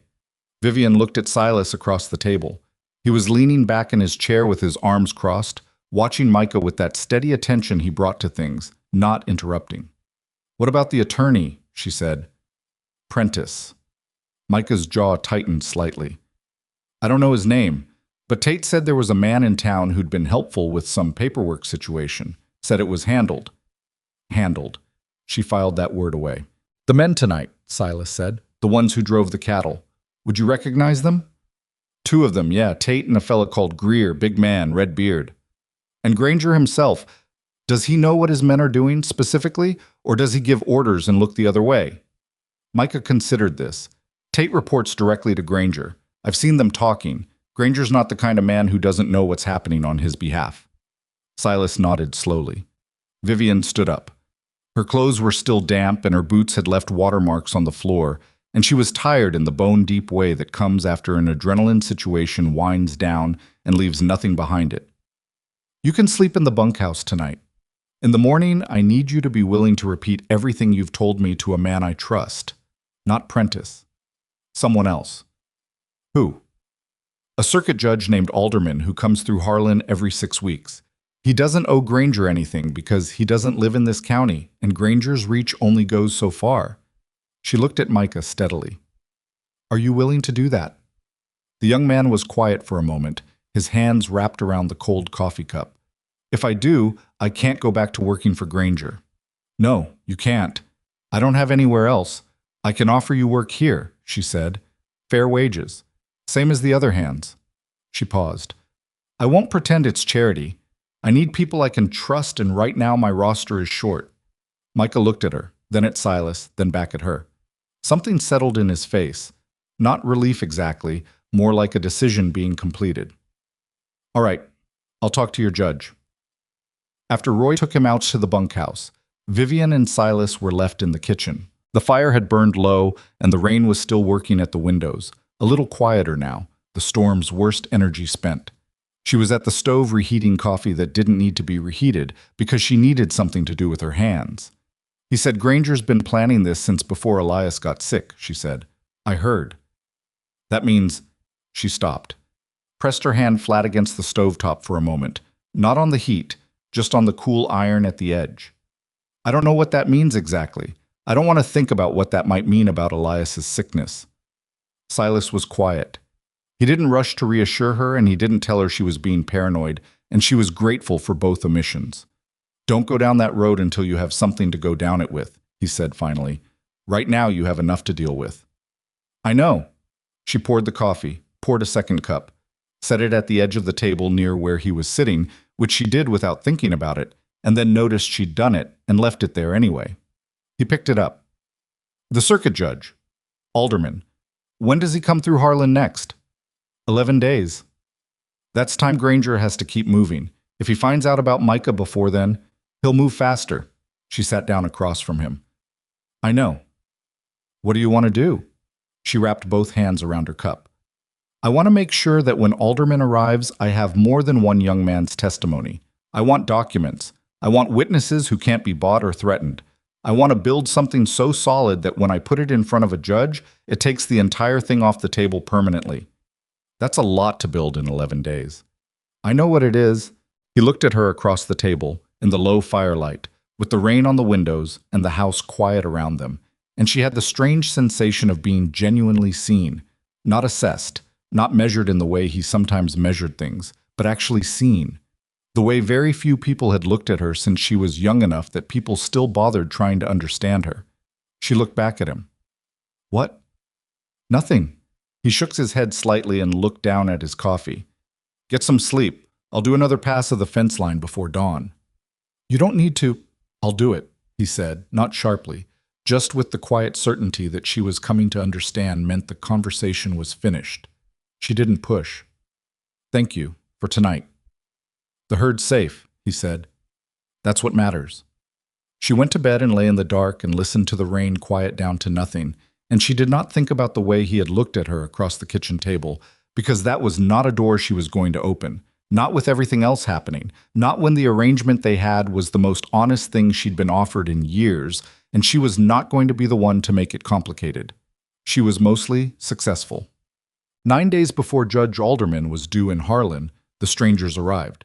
Vivian looked at Silas across the table. He was leaning back in his chair with his arms crossed, watching Micah with that steady attention he brought to things, not interrupting. What about the attorney? She said. Prentice. Micah's jaw tightened slightly. I don't know his name, but Tate said there was a man in town who'd been helpful with some paperwork situation. Said it was handled. Handled. She filed that word away. The men tonight, Silas said. The ones who drove the cattle. Would you recognize them? Two of them, yeah. Tate and a fella called Greer, big man, red beard. And Granger himself. Does he know what his men are doing specifically, or does he give orders and look the other way? Micah considered this. Tate reports directly to Granger. I've seen them talking. Granger's not the kind of man who doesn't know what's happening on his behalf. Silas nodded slowly. Vivian stood up. Her clothes were still damp and her boots had left watermarks on the floor, and she was tired in the bone-deep way that comes after an adrenaline situation winds down and leaves nothing behind it. You can sleep in the bunkhouse tonight. In the morning, I need you to be willing to repeat everything you've told me to a man I trust. Not Prentice. Someone else. Who? A circuit judge named Alderman who comes through Harlan every 6 weeks. He doesn't owe Granger anything because he doesn't live in this county, and Granger's reach only goes so far. She looked at Micah steadily. Are you willing to do that? The young man was quiet for a moment, his hands wrapped around the cold coffee cup. If I do, I can't go back to working for Granger. No, you can't. I don't have anywhere else. I can offer you work here, she said. Fair wages. Same as the other hands. She paused. I won't pretend it's charity. I need people I can trust, and right now my roster is short. Micah looked at her, then at Silas, then back at her. Something settled in his face. Not relief exactly, more like a decision being completed. All right, I'll talk to your judge. After Roy took him out to the bunkhouse, Vivian and Silas were left in the kitchen. The fire had burned low, and the rain was still working at the windows, a little quieter now, the storm's worst energy spent. She was at the stove reheating coffee that didn't need to be reheated because she needed something to do with her hands. He said Granger's been planning this since before Elias got sick, she said. I heard. That means... She stopped. Pressed her hand flat against the stovetop for a moment, not on the heat, just on the cool iron at the edge. I don't know what that means exactly. I don't want to think about what that might mean about Elias's sickness. Silas was quiet. He didn't rush to reassure her, and he didn't tell her she was being paranoid, and she was grateful for both omissions. Don't go down that road until you have something to go down it with, he said finally. Right now you have enough to deal with. I know. She poured the coffee, poured a second cup, set it at the edge of the table near where he was sitting, which she did without thinking about it, and then noticed she'd done it and left it there anyway. He picked it up. The circuit judge. Alderman. When does he come through Harlan next? 11 days. That's time Granger has to keep moving. If he finds out about Micah before then, he'll move faster. She sat down across from him. I know. What do you want to do? She wrapped both hands around her cup. I want to make sure that when Alderman arrives, I have more than one young man's testimony. I want documents. I want witnesses who can't be bought or threatened. I want to build something so solid that when I put it in front of a judge, it takes the entire thing off the table permanently. That's a lot to build in 11 days. I know what it is. He looked at her across the table, in the low firelight, with the rain on the windows and the house quiet around them, and she had the strange sensation of being genuinely seen, not assessed, not measured in the way he sometimes measured things, but actually seen. The way very few people had looked at her since she was young enough that people still bothered trying to understand her. She looked back at him. What? Nothing. He shook his head slightly and looked down at his coffee. Get some sleep. I'll do another pass of the fence line before dawn. You don't need to. I'll do it, he said, not sharply, just with the quiet certainty that she was coming to understand meant the conversation was finished. She didn't push. Thank you, for tonight. The herd's safe, he said. That's what matters. She went to bed and lay in the dark and listened to the rain quiet down to nothing, and she did not think about the way he had looked at her across the kitchen table, because that was not a door she was going to open, not with everything else happening, not when the arrangement they had was the most honest thing she'd been offered in years, and she was not going to be the one to make it complicated. She was mostly successful. 9 days before Judge Alderman was due in Harlan, the strangers arrived.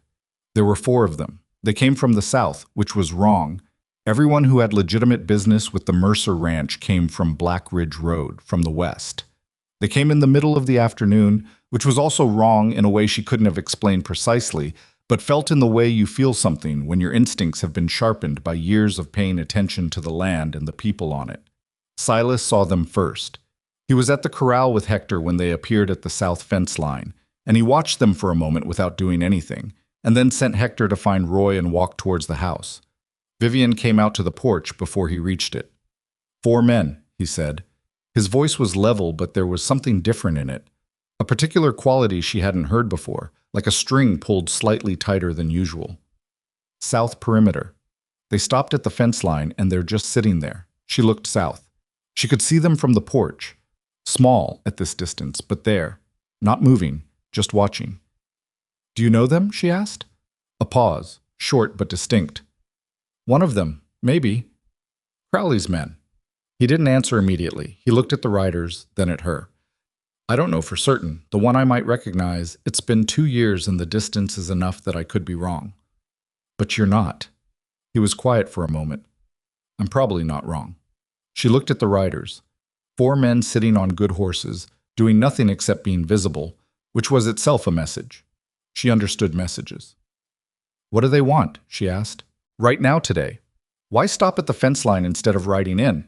There were 4 of them. They came from the south, which was wrong. Everyone who had legitimate business with the Mercer Ranch came from Black Ridge Road, from the west. They came in the middle of the afternoon, which was also wrong in a way she couldn't have explained precisely, but felt in the way you feel something when your instincts have been sharpened by years of paying attention to the land and the people on it. Silas saw them first. He was at the corral with Hector when they appeared at the south fence line, and he watched them for a moment without doing anything, and then sent Hector to find Roy and walk towards the house. Vivian came out to the porch before he reached it. 4 men, he said. His voice was level, but there was something different in it. A particular quality she hadn't heard before, like a string pulled slightly tighter than usual. South perimeter. They stopped at the fence line, and they're just sitting there. She looked south. She could see them from the porch. Small at this distance, but there. Not moving, just watching. Do you know them? She asked. A pause, short but distinct. One of them, maybe. Crowley's men. He didn't answer immediately. He looked at the riders, then at her. I don't know for certain. The one I might recognize, it's been 2 years and the distance is enough that I could be wrong. But you're not. He was quiet for a moment. I'm probably not wrong. She looked at the riders. 4 men sitting on good horses, doing nothing except being visible, which was itself a message. She understood messages. What do they want? She asked. Right now today. Why stop at the fence line instead of riding in?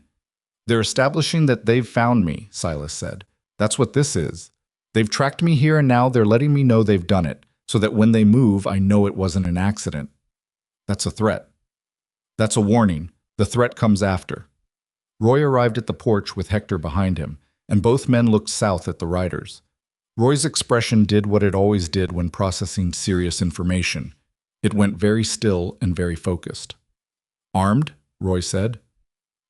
They're establishing that they've found me, Silas said. That's what this is. They've tracked me here and now they're letting me know they've done it, so that when they move, I know it wasn't an accident. That's a threat. That's a warning. The threat comes after. Roy arrived at the porch with Hector behind him, and both men looked south at the riders. Roy's expression did what it always did when processing serious information. It went very still and very focused. Armed? Roy said.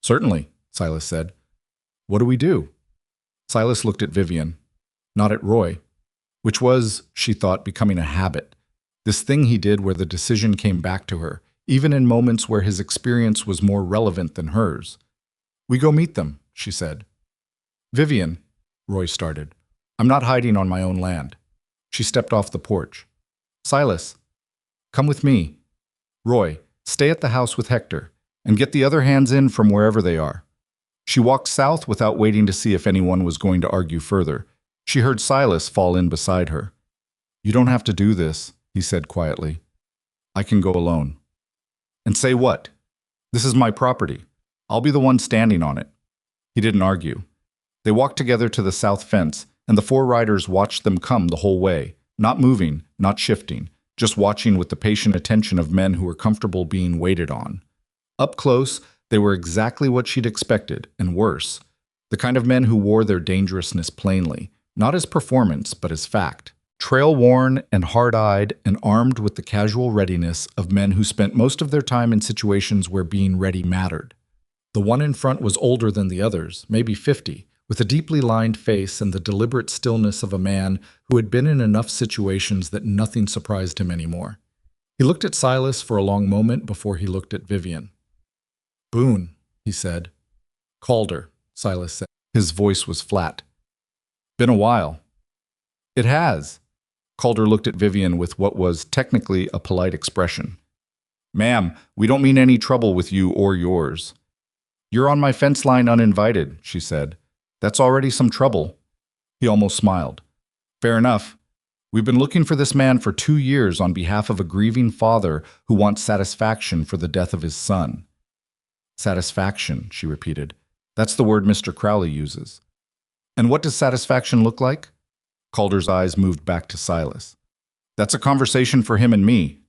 Certainly, Silas said. What do we do? Silas looked at Vivian, not at Roy, which was, she thought, becoming a habit. This thing he did where the decision came back to her, even in moments where his experience was more relevant than hers. We go meet them, she said. Vivian, Roy started. I'm not hiding on my own land. She stepped off the porch. Silas, come with me. Roy, stay at the house with Hector, and get the other hands in from wherever they are. She walked south without waiting to see if anyone was going to argue further. She heard Silas fall in beside her. You don't have to do this, he said quietly. I can go alone. And say what? This is my property. I'll be the one standing on it. He didn't argue. They walked together to the south fence, and the 4 riders watched them come the whole way, not moving, not shifting, just watching with the patient attention of men who were comfortable being waited on. Up close, they were exactly what she'd expected, and worse. The kind of men who wore their dangerousness plainly, not as performance, but as fact. Trail-worn and hard-eyed and armed with the casual readiness of men who spent most of their time in situations where being ready mattered. The one in front was older than the others, maybe 50, with a deeply lined face and the deliberate stillness of a man who had been in enough situations that nothing surprised him anymore. He looked at Silas for a long moment before he looked at Vivian. Boone, he said. Calder, Silas said. His voice was flat. Been a while. It has. Calder looked at Vivian with what was technically a polite expression. Ma'am, we don't mean any trouble with you or yours. You're on my fence line uninvited, she said. That's already some trouble. He almost smiled. Fair enough. We've been looking for this man for 2 years on behalf of a grieving father who wants satisfaction for the death of his son. Satisfaction, she repeated. That's the word Mr. Crowley uses. And what does satisfaction look like? Calder's eyes moved back to Silas. That's a conversation for him and me.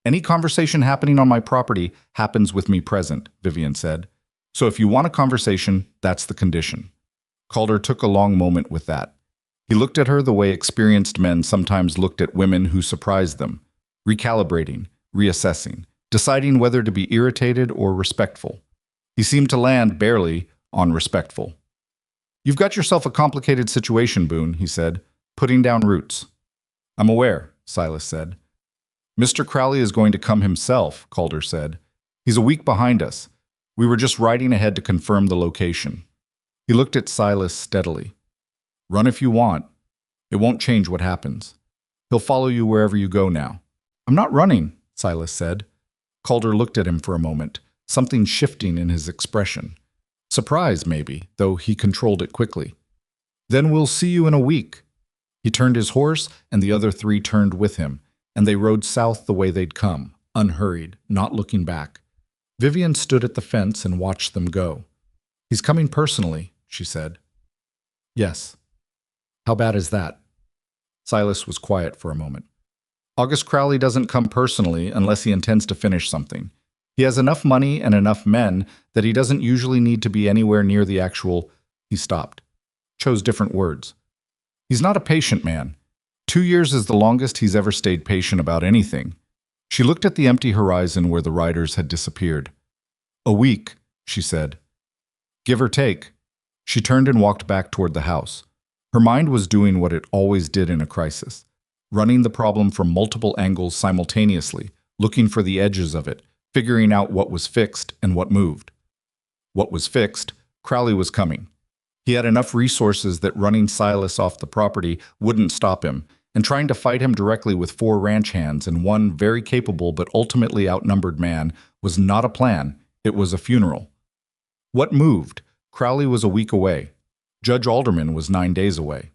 Any conversation happening on my property happens with me present, Vivian said. So if you want a conversation, that's the condition. Calder took a long moment with that. He looked at her the way experienced men sometimes looked at women who surprised them, recalibrating, reassessing, deciding whether to be irritated or respectful. He seemed to land barely on respectful. You've got yourself a complicated situation, Boone, he said, putting down roots. I'm aware, Silas said. Mr. Crowley is going to come himself, Calder said. He's a week behind us. We were just riding ahead to confirm the location. He looked at Silas steadily. Run if you want. It won't change what happens. He'll follow you wherever you go now. I'm not running, Silas said. Calder looked at him for a moment, something shifting in his expression. Surprise, maybe, though he controlled it quickly. Then we'll see you in a week. He turned his horse, and the other three turned with him, and they rode south the way they'd come, unhurried, not looking back. Vivian stood at the fence and watched them go. He's coming personally, she said. Yes. How bad is that? Silas was quiet for a moment. August Crowley doesn't come personally unless he intends to finish something. He has enough money and enough men that he doesn't usually need to be anywhere near the actual... He stopped. Chose different words. He's not a patient man. 2 years is the longest he's ever stayed patient about anything. She looked at the empty horizon where the riders had disappeared. A week, she said. Give or take. She turned and walked back toward the house. Her mind was doing what it always did in a crisis, running the problem from multiple angles simultaneously, looking for the edges of it, figuring out what was fixed and what moved. What was fixed, Crowley was coming. He had enough resources that running Silas off the property wouldn't stop him, and trying to fight him directly with 4 ranch hands and one very capable but ultimately outnumbered man was not a plan, it was a funeral. What moved? Crowley was a week away. Judge Alderman was 9 days away.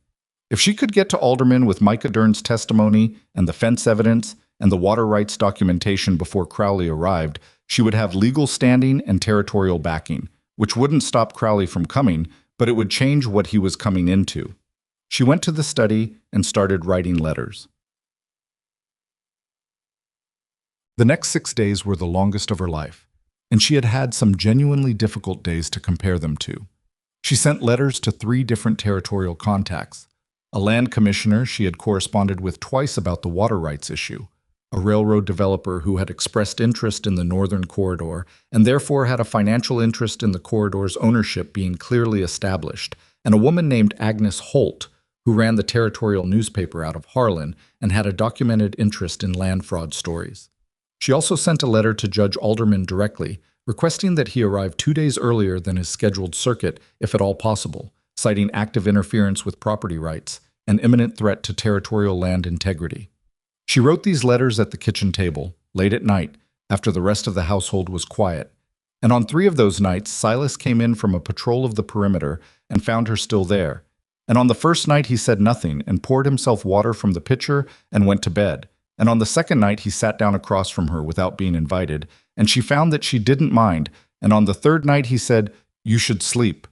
If she could get to Alderman with Micah Dern's testimony and the fence evidence and the water rights documentation before Crowley arrived, she would have legal standing and territorial backing, which wouldn't stop Crowley from coming, but it would change what he was coming into. She went to the study and started writing letters. The next 6 days were the longest of her life, and she had had some genuinely difficult days to compare them to. She sent letters to 3 different territorial contacts, a land commissioner she had corresponded with twice about the water rights issue, a railroad developer who had expressed interest in the northern corridor and therefore had a financial interest in the corridor's ownership being clearly established, and a woman named Agnes Holt, who ran the territorial newspaper out of Harlan and had a documented interest in land fraud stories. She also sent a letter to Judge Alderman directly, requesting that he arrive 2 days earlier than his scheduled circuit, if at all possible, citing active interference with property rights, an imminent threat to territorial land integrity. She wrote these letters at the kitchen table, late at night, after the rest of the household was quiet, and on 3 of those nights Silas came in from a patrol of the perimeter and found her still there, and on the first night he said nothing and poured himself water from the pitcher and went to bed, and on the second night he sat down across from her without being invited, and she found that she didn't mind, and on the third night he said, "You should sleep."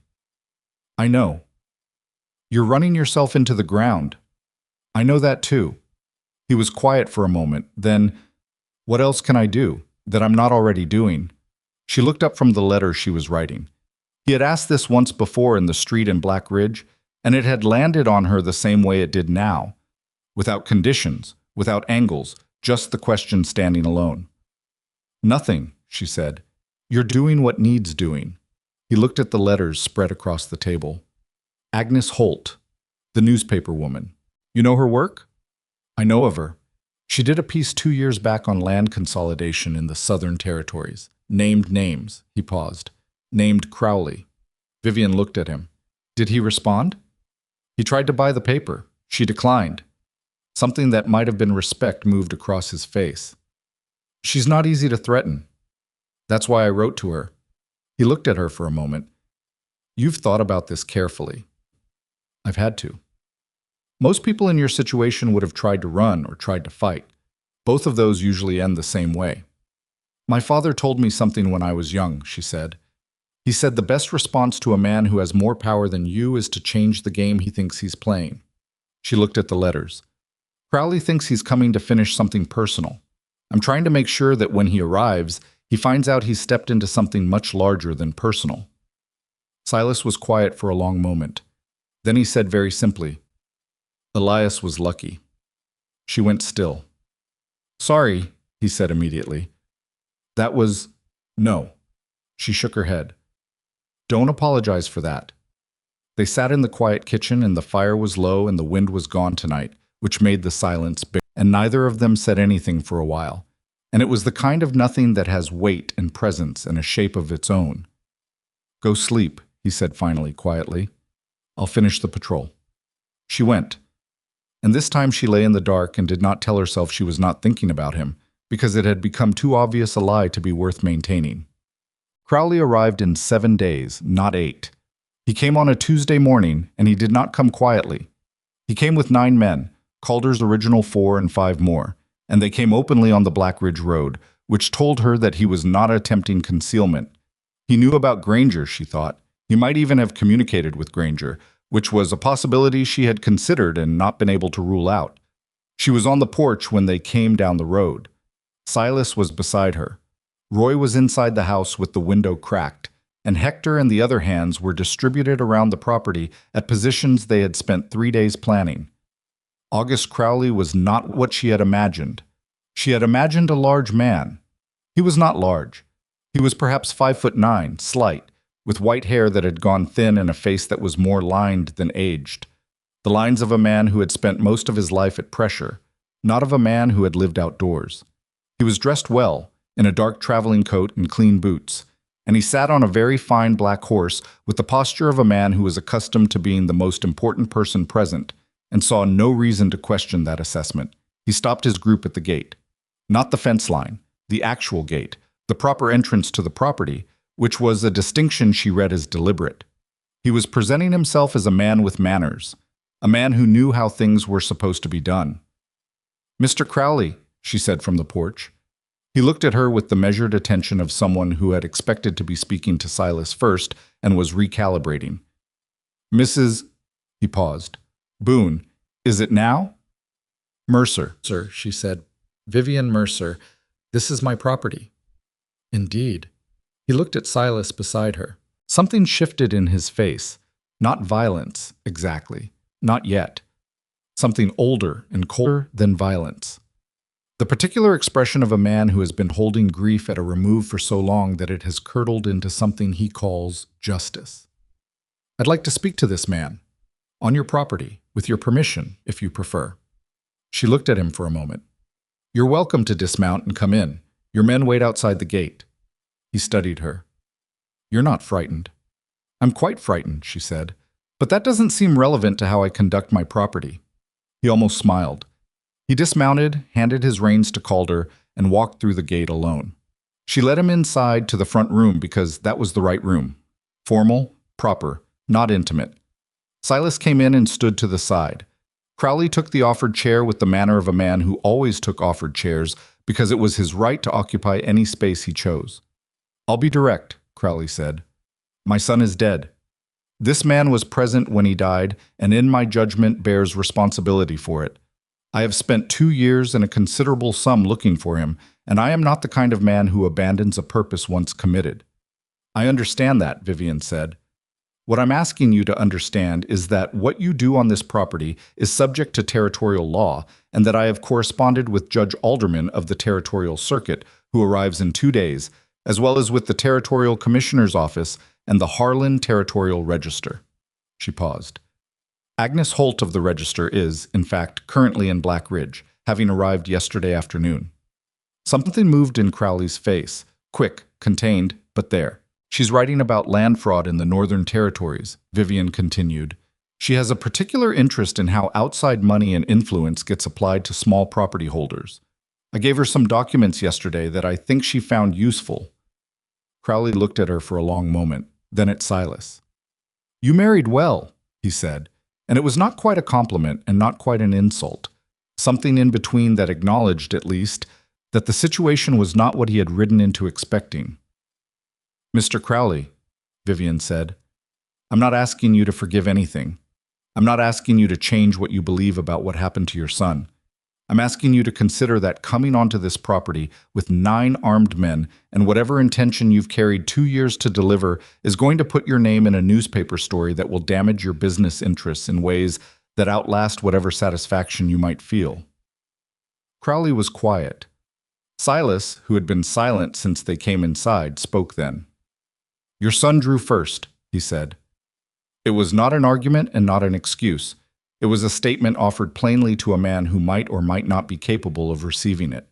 "I know." "You're running yourself into the ground." "I know that too." He was quiet for a moment, then, "What else can I do that I'm not already doing?" She looked up from the letter she was writing. He had asked this once before in the street in Black Ridge, and it had landed on her the same way it did now, without conditions, without angles, just the question standing alone. "Nothing," she said. "You're doing what needs doing." He looked at the letters spread across the table. Agnes Holt, the newspaper woman. "You know her work?" "I know of her. She did a piece 2 years back on land consolidation in the Southern Territories. Named names." He paused. "Named Crowley." Vivian looked at him. "Did he respond?" "He tried to buy the paper. She declined." Something that might have been respect moved across his face. "She's not easy to threaten. That's why I wrote to her." He looked at her for a moment. "You've thought about this carefully." "I've had to." "Most people in your situation would have tried to run or tried to fight. Both of those usually end the same way." "My father told me something when I was young," she said. "He said the best response to a man who has more power than you is to change the game he thinks he's playing." She looked at the letters. "Crowley thinks he's coming to finish something personal. I'm trying to make sure that when he arrives, he finds out he's stepped into something much larger than personal." Silas was quiet for a long moment. Then he said very simply, "Elias was lucky." She went still. "Sorry," he said immediately. "That was... no." She shook her head. "Don't apologize for that." They sat in the quiet kitchen and the fire was low and the wind was gone tonight, which made the silence big, and neither of them said anything for a while. and it was the kind of nothing that has weight and presence and a shape of its own. "Go sleep," he said finally, quietly. "I'll finish the patrol." She went, and this time she lay in the dark and did not tell herself she was not thinking about him, because it had become too obvious a lie to be worth maintaining. Crowley arrived in 7 days, not 8. He came on a Tuesday morning, and he did not come quietly. He came with 9 men, Calder's original 4 and 5 more, and they came openly on the Black Ridge Road, which told her that he was not attempting concealment. He knew about Granger, she thought. He might even have communicated with Granger, which was a possibility she had considered and not been able to rule out. She was on the porch when they came down the road. Silas was beside her. Roy was inside the house with the window cracked, and Hector and the other hands were distributed around the property at positions they had spent 3 days planning. August Crowley was not what she had imagined. She had imagined a large man. He was not large. He was perhaps 5'9", slight, with white hair that had gone thin and a face that was more lined than aged. The lines of a man who had spent most of his life at pressure, not of a man who had lived outdoors. He was dressed well, in a dark traveling coat and clean boots, and he sat on a very fine black horse with the posture of a man who was accustomed to being the most important person present, and saw no reason to question that assessment. He stopped his group at the gate. Not the fence line, the actual gate, the proper entrance to the property, which was a distinction she read as deliberate. He was presenting himself as a man with manners, a man who knew how things were supposed to be done. "Mr. Crowley," she said from the porch. He looked at her with the measured attention of someone who had expected to be speaking to Silas first and was recalibrating. "Mrs. He paused. "Boone, is it now?" "Mercer, sir," she said. "Vivian Mercer. This is my property." "Indeed." He looked at Silas beside her. Something shifted in his face. Not violence, exactly. Not yet. Something older and colder than violence. The particular expression of a man who has been holding grief at a remove for so long that it has curdled into something he calls justice. "I'd like to speak to this man. On your property, with your permission, if you prefer." She looked at him for a moment. "You're welcome to dismount and come in. Your men wait outside the gate." He studied her. "You're not frightened." "I'm quite frightened," she said. "But that doesn't seem relevant to how I conduct my property." He almost smiled. He dismounted, handed his reins to Calder, and walked through the gate alone. She led him inside to the front room because that was the right room. Formal, proper, not intimate. Silas came in and stood to the side. Crowley took the offered chair with the manner of a man who always took offered chairs because it was his right to occupy any space he chose. "I'll be direct," Crowley said. "My son is dead. This man was present when he died, and in my judgment bears responsibility for it. I have spent 2 years and a considerable sum looking for him, and I am not the kind of man who abandons a purpose once committed." "I understand that," Vivian said. "What I'm asking you to understand is that what you do on this property is subject to territorial law, and that I have corresponded with Judge Alderman of the Territorial Circuit, who arrives in 2 days, as well as with the Territorial Commissioner's Office and the Harlan Territorial Register." She paused. Agnes Holt of the Register is, in fact, currently in Black Ridge, having arrived yesterday afternoon. Something moved in Crowley's face, quick, contained, but there. "She's writing about land fraud in the Northern Territories," Vivian continued. "She has a particular interest in how outside money and influence gets applied to small property holders. I gave her some documents yesterday that I think she found useful." Crowley looked at her for a long moment, then at Silas. "You married well," he said, and it was not quite a compliment and not quite an insult. Something in between that acknowledged, at least, that the situation was not what he had ridden into expecting. "Mr. Crowley," Vivian said, "I'm not asking you to forgive anything. I'm not asking you to change what you believe about what happened to your son. I'm asking you to consider that coming onto this property with 9 armed men and whatever intention you've carried 2 years to deliver is going to put your name in a newspaper story that will damage your business interests in ways that outlast whatever satisfaction you might feel." Crowley was quiet. Silas, who had been silent since they came inside, spoke then. "Your son drew first," he said. It was not an argument and not an excuse. It was a statement offered plainly to a man who might or might not be capable of receiving it.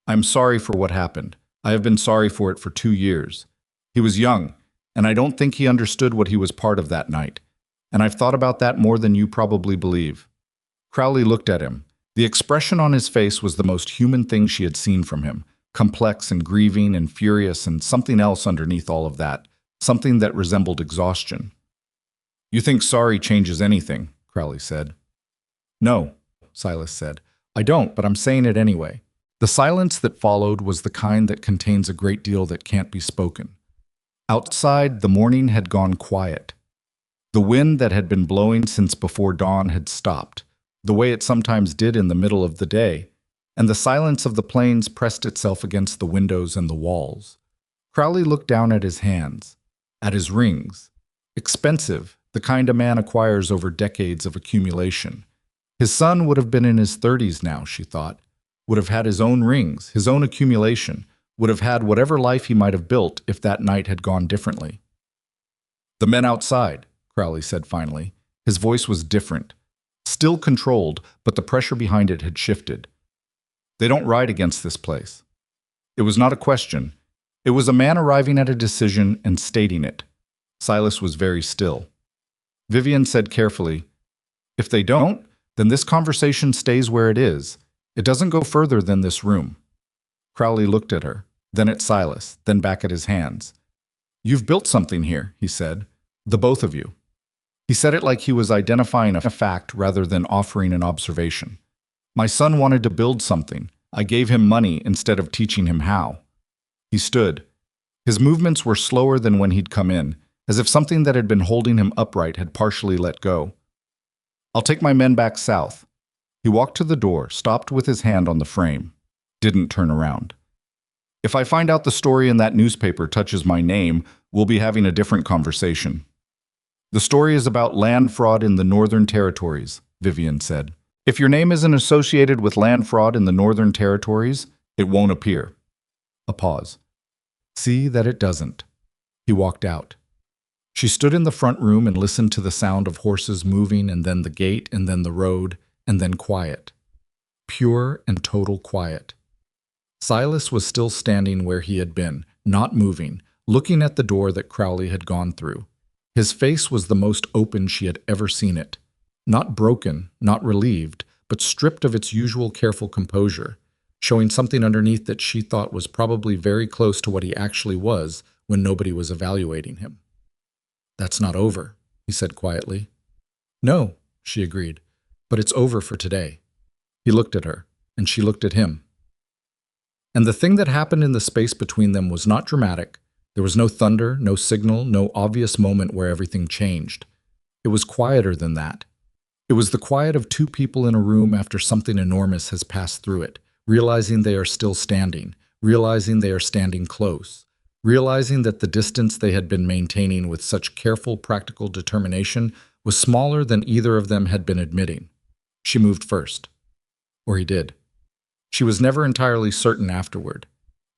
I'm sorry for what happened. I have been sorry for it for 2 years. He was young, and I don't think he understood what he was part of that night. And I've thought about that more than you probably believe. Crowley looked at him. The expression on his face was the most human thing she had seen from him, complex and grieving and furious and something else underneath all of that, something that resembled exhaustion. You think sorry changes anything, Crowley said. No, Silas said. I don't, but I'm saying it anyway. The silence that followed was the kind that contains a great deal that can't be spoken. Outside, the morning had gone quiet. The wind that had been blowing since before dawn had stopped, the way it sometimes did in the middle of the day, and the silence of the plains pressed itself against the windows and the walls. Crowley looked down at his hands, at his rings. Expensive, the kind a man acquires over decades of accumulation. His son would have been in his 30s now, she thought, would have had his own rings, his own accumulation, would have had whatever life he might have built if that night had gone differently. The men outside, Crowley said finally. His voice was different. Still controlled, but the pressure behind it had shifted. They don't ride against this place. It was not a question. It was a man arriving at a decision and stating it. Silas was very still. Vivian said carefully, If they don't, then this conversation stays where it is. It doesn't go further than this room. Crowley looked at her, then at Silas, then back at his hands. You've built something here, he said. The both of you. He said it like he was identifying a fact rather than offering an observation. My son wanted to build something. I gave him money instead of teaching him how. He stood. His movements were slower than when he'd come in, as if something that had been holding him upright had partially let go. I'll take my men back south. He walked to the door, stopped with his hand on the frame, didn't turn around. If I find out the story in that newspaper touches my name, we'll be having a different conversation. The story is about land fraud in the Northern Territories, Vivian said. If your name isn't associated with land fraud in the Northern Territories, it won't appear. A pause. See that it doesn't. He walked out. She stood in the front room and listened to the sound of horses moving and then the gate and then the road and then quiet. Pure and total quiet. Silas was still standing where he had been, not moving, looking at the door that Crowley had gone through. His face was the most open she had ever seen it. Not broken, not relieved, but stripped of its usual careful composure, showing something underneath that she thought was probably very close to what he actually was when nobody was evaluating him. That's not over, he said quietly. No, she agreed, but it's over for today. He looked at her, and she looked at him. And the thing that happened in the space between them was not dramatic. There was no thunder, no signal, no obvious moment where everything changed. It was quieter than that. It was the quiet of two people in a room after something enormous has passed through it, realizing they are still standing, realizing they are standing close, realizing that the distance they had been maintaining with such careful, practical determination was smaller than either of them had been admitting. She moved first. Or he did. She was never entirely certain afterward.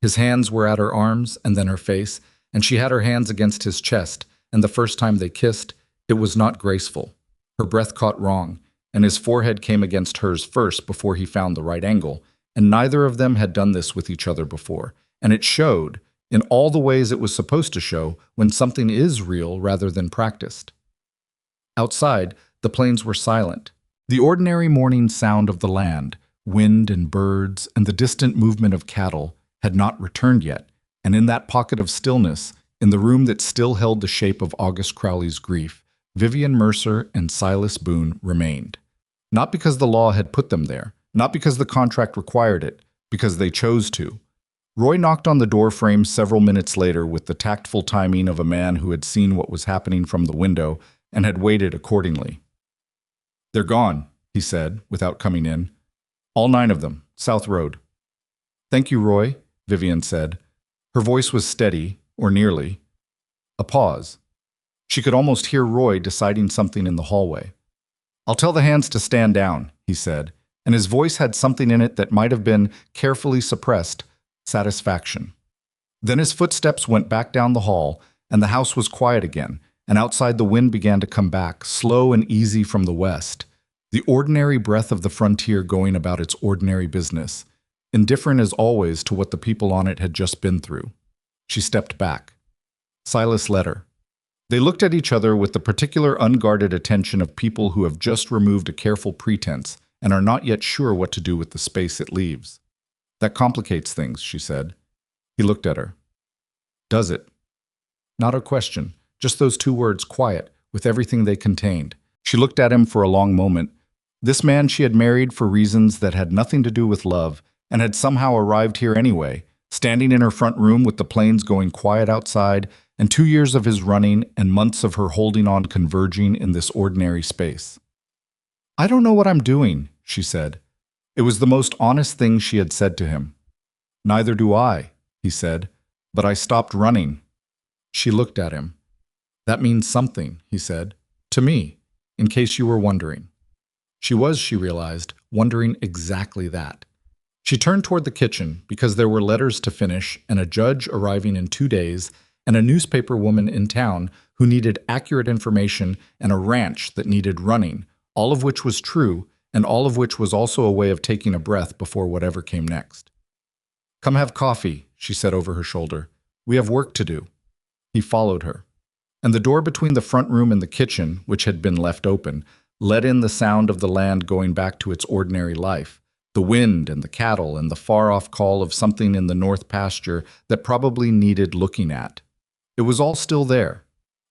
His hands were at her arms and then her face, and she had her hands against his chest, and the first time they kissed, it was not graceful. Her breath caught wrong, and his forehead came against hers first before he found the right angle, and neither of them had done this with each other before, and it showed, in all the ways it was supposed to show, when something is real rather than practiced. Outside, the plains were silent. The ordinary morning sound of the land, wind and birds, and the distant movement of cattle had not returned yet, and in that pocket of stillness, in the room that still held the shape of August Crowley's grief, Vivian Mercer and Silas Boone remained. Not because the law had put them there, not because the contract required it, because they chose to. Roy knocked on the door frame several minutes later with the tactful timing of a man who had seen what was happening from the window and had waited accordingly. They're gone, he said, without coming in. All 9 of them, South Road. Thank you, Roy, Vivian said. Her voice was steady, or nearly. A pause. She could almost hear Roy deciding something in the hallway. I'll tell the hands to stand down, he said, and his voice had something in it that might have been carefully suppressed satisfaction. Then his footsteps went back down the hall, and the house was quiet again, and outside the wind began to come back, slow and easy from the west, the ordinary breath of the frontier going about its ordinary business. indifferent as always to what the people on it had just been through. She stepped back. Silas led her. They looked at each other with the particular unguarded attention of people who have just removed a careful pretense and are not yet sure what to do with the space it leaves. That complicates things, she said. He looked at her. Does it? Not a question, just those two words, quiet, with everything they contained. She looked at him for a long moment. This man she had married for reasons that had nothing to do with love, and had somehow arrived here anyway, standing in her front room with the planes going quiet outside, and 2 years of his running and months of her holding on converging in this ordinary space. I don't know what I'm doing, she said. It was the most honest thing she had said to him. Neither do I, he said, but I stopped running. She looked at him. That means something, he said, to me, in case you were wondering. She was, she realized, wondering exactly that. She turned toward the kitchen because there were letters to finish and a judge arriving in 2 days and a newspaper woman in town who needed accurate information and a ranch that needed running, all of which was true and all of which was also a way of taking a breath before whatever came next. Come have coffee, she said over her shoulder. We have work to do. He followed her. And the door between the front room and the kitchen, which had been left open, let in the sound of the land going back to its ordinary life, the wind and the cattle and the far-off call of something in the north pasture that probably needed looking at. It was all still there,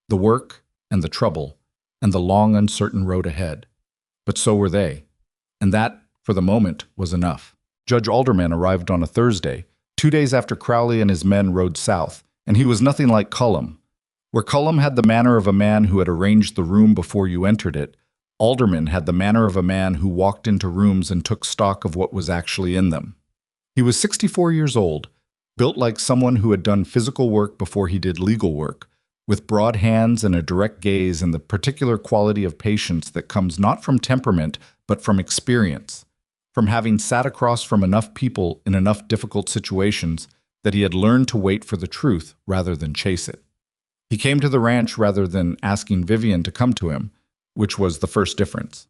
the work and the trouble and the long uncertain road ahead. But so were they, and that, for the moment, was enough. Judge Alderman arrived on a Thursday, 2 days after Crowley and his men rode south, and he was nothing like Cullum. Where Cullum had the manner of a man who had arranged the room before you entered it, Alderman had the manner of a man who walked into rooms and took stock of what was actually in them. He was 64 years old, built like someone who had done physical work before he did legal work, with broad hands and a direct gaze and the particular quality of patience that comes not from temperament but from experience, from having sat across from enough people in enough difficult situations that he had learned to wait for the truth rather than chase it. He came to the ranch rather than asking Vivian to come to him, which was the first difference.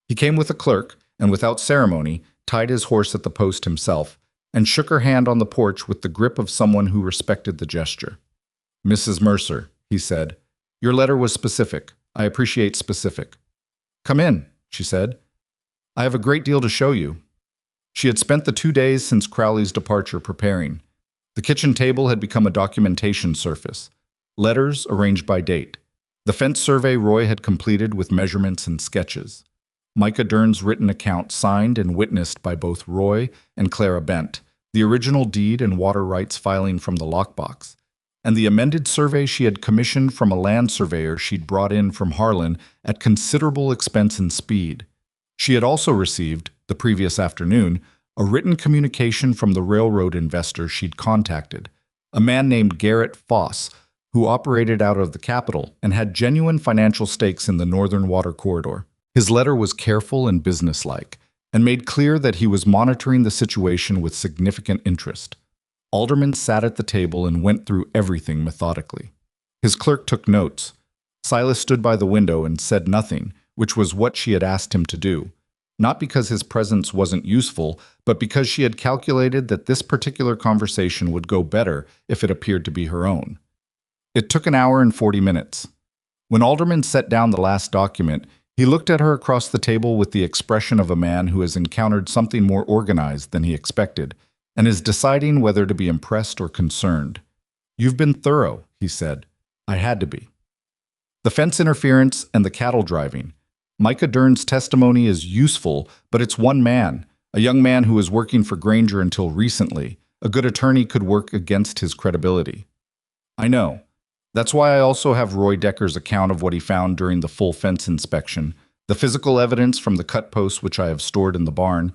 He came with a clerk, and without ceremony, tied his horse at the post himself, and shook her hand on the porch with the grip of someone who respected the gesture. Mrs. Mercer, he said, your letter was specific. I appreciate specific. Come in, she said. I have a great deal to show you. She had spent the 2 days since Crowley's departure preparing. The kitchen table had become a documentation surface. Letters arranged by date. The fence survey Roy had completed with measurements and sketches. Micah Dern's written account signed and witnessed by both Roy and Clara Bent, the original deed and water rights filing from the lockbox, and the amended survey she had commissioned from a land surveyor she'd brought in from Harlan at considerable expense and speed. She had also received, the previous afternoon, a written communication from the railroad investor she'd contacted, a man named Garrett Foss, who operated out of the capital and had genuine financial stakes in the Northern Water Corridor. His letter was careful and businesslike, and made clear that he was monitoring the situation with significant interest. Alderman sat at the table and went through everything methodically. His clerk took notes. Silas stood by the window and said nothing, which was what she had asked him to do, not because his presence wasn't useful, but because she had calculated that this particular conversation would go better if it appeared to be her own. It took an hour and 40 minutes. When Alderman set down the last document, he looked at her across the table with the expression of a man who has encountered something more organized than he expected, and is deciding whether to be impressed or concerned. You've been thorough, he said. I had to be. The fence interference and the cattle driving. Micah Dern's testimony is useful, but it's one man, a young man who was working for Granger until recently. A good attorney could work against his credibility. I know. That's why I also have Roy Decker's account of what he found during the full fence inspection, the physical evidence from the cut posts which I have stored in the barn,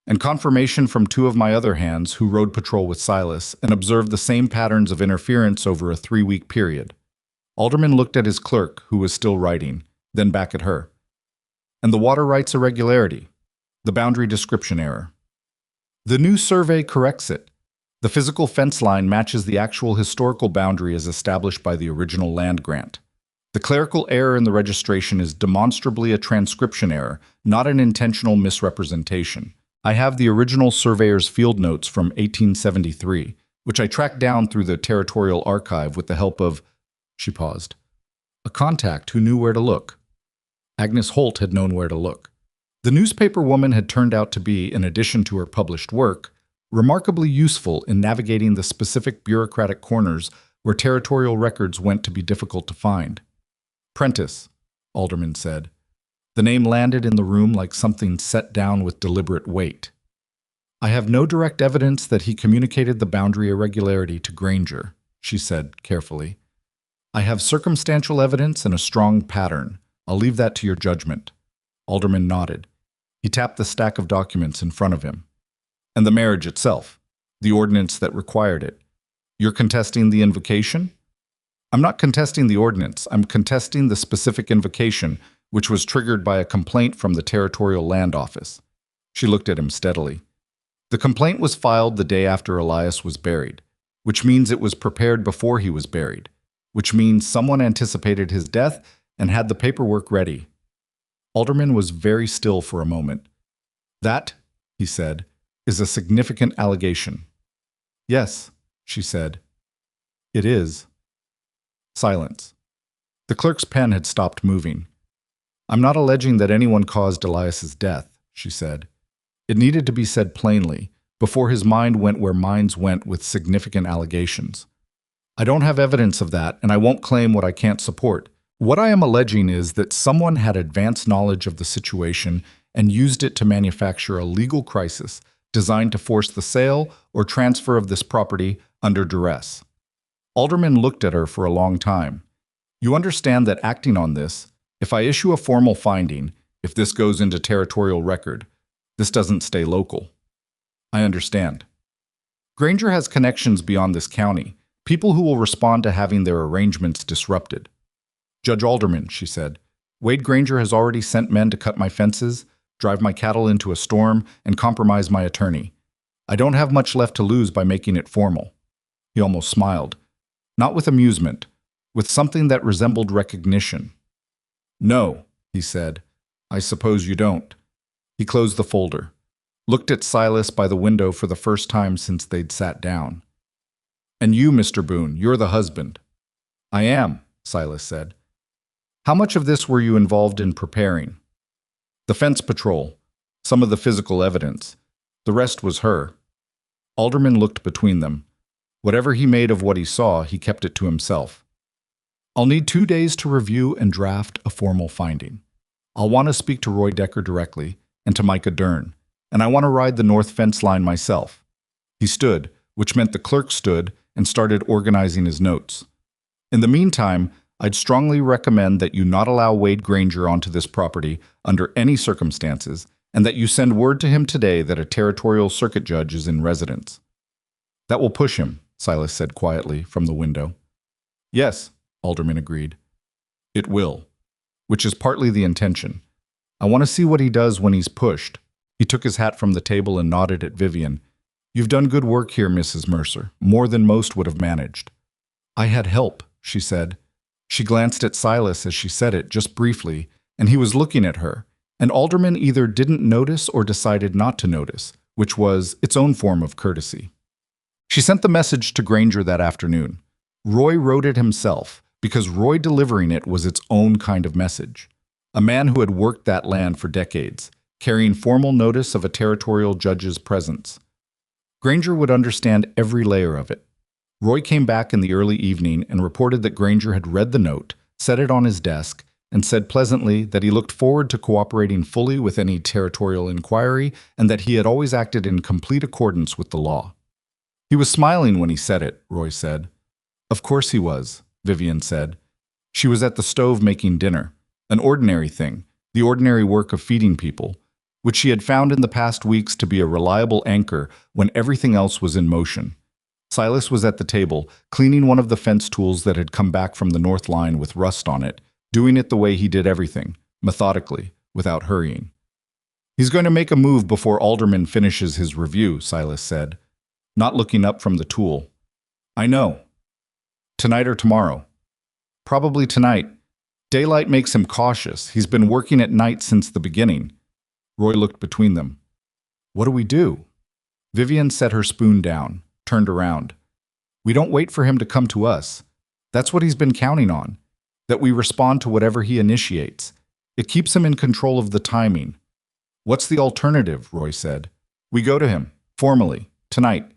and confirmation from 2 of my other hands who rode patrol with Silas and observed the same patterns of interference over a 3-week period. Alderman looked at his clerk, who was still writing, then back at her. And the water rights irregularity, the boundary description error. The new survey corrects it. The physical fence line matches the actual historical boundary as established by the original land grant. The clerical error in the registration is demonstrably a transcription error, not an intentional misrepresentation. I have the original surveyor's field notes from 1873, which I tracked down through the territorial archive with the help of, she paused, a contact who knew where to look. Agnes Holt had known where to look. The newspaper woman had turned out to be, in addition to her published work, remarkably useful in navigating the specific bureaucratic corners where territorial records went to be difficult to find. Prentice, Alderman said. The name landed in the room like something set down with deliberate weight. I have no direct evidence that he communicated the boundary irregularity to Granger, she said carefully. I have circumstantial evidence and a strong pattern. I'll leave that to your judgment. Alderman nodded. He tapped the stack of documents in front of him. And the marriage itself, the ordinance that required it. You're contesting the invocation? I'm not contesting the ordinance. I'm contesting the specific invocation, which was triggered by a complaint from the Territorial Land Office. She looked at him steadily. The complaint was filed the day after Elias was buried, which means it was prepared before he was buried, which means someone anticipated his death and had the paperwork ready. Alderman was very still for a moment. That, he said, is a significant allegation. Yes, she said. It is. Silence. The clerk's pen had stopped moving. I'm not alleging that anyone caused Elias's death, she said. It needed to be said plainly, before his mind went where minds went with significant allegations. I don't have evidence of that, and I won't claim what I can't support. What I am alleging is that someone had advanced knowledge of the situation and used it to manufacture a legal crisis designed to force the sale or transfer of this property under duress. Alderman looked at her for a long time. You understand that acting on this, if I issue a formal finding, if this goes into territorial record, this doesn't stay local. I understand. Granger has connections beyond this county, people who will respond to having their arrangements disrupted. Judge Alderman, she said, Wade Granger has already sent men to cut my fences, drive my cattle into a storm, and compromise my attorney. I don't have much left to lose by making it formal. He almost smiled. Not with amusement, with something that resembled recognition. No, he said. I suppose you don't. He closed the folder, looked at Silas by the window for the first time since they'd sat down. And you, Mr. Boone, you're the husband. I am, Silas said. How much of this were you involved in preparing? The fence patrol, some of the physical evidence. The rest was her. Alderman looked between them. Whatever he made of what he saw, he kept it to himself. I'll need 2 days to review and draft a formal finding. I'll want to speak to Roy Decker directly and to Micah Dern, and I want to ride the north fence line myself. He stood, which meant the clerk stood, and started organizing his notes. In the meantime, I'd strongly recommend that you not allow Wade Granger onto this property under any circumstances, and that you send word to him today that a territorial circuit judge is in residence. That will push him, Silas said quietly from the window. Yes, Alderman agreed. It will, which is partly the intention. I want to see what he does when he's pushed. He took his hat from the table and nodded at Vivian. You've done good work here, Mrs. Mercer, more than most would have managed. I had help, she said. She glanced at Silas as she said it, just briefly, and he was looking at her, and Alderman either didn't notice or decided not to notice, which was its own form of courtesy. She sent the message to Granger that afternoon. Roy wrote it himself, because Roy delivering it was its own kind of message. A man who had worked that land for decades, carrying formal notice of a territorial judge's presence. Granger would understand every layer of it. Roy came back in the early evening and reported that Granger had read the note, set it on his desk, and said pleasantly that he looked forward to cooperating fully with any territorial inquiry and that he had always acted in complete accordance with the law. He was smiling when he said it, Roy said. Of course he was, Vivian said. She was at the stove making dinner, an ordinary thing, the ordinary work of feeding people, which she had found in the past weeks to be a reliable anchor when everything else was in motion. Silas was at the table, cleaning one of the fence tools that had come back from the north line with rust on it, doing it the way he did everything, methodically, without hurrying. He's going to make a move before Alderman finishes his review, Silas said, not looking up from the tool. I know. Tonight or tomorrow. Probably tonight. Daylight makes him cautious. He's been working at night since the beginning. Roy looked between them. What do we do? Vivian set her spoon down, turned around. We don't wait for him to come to us. That's what he's been counting on, that we respond to whatever he initiates. It keeps him in control of the timing. What's the alternative? Roy said. We go to him, formally, tonight.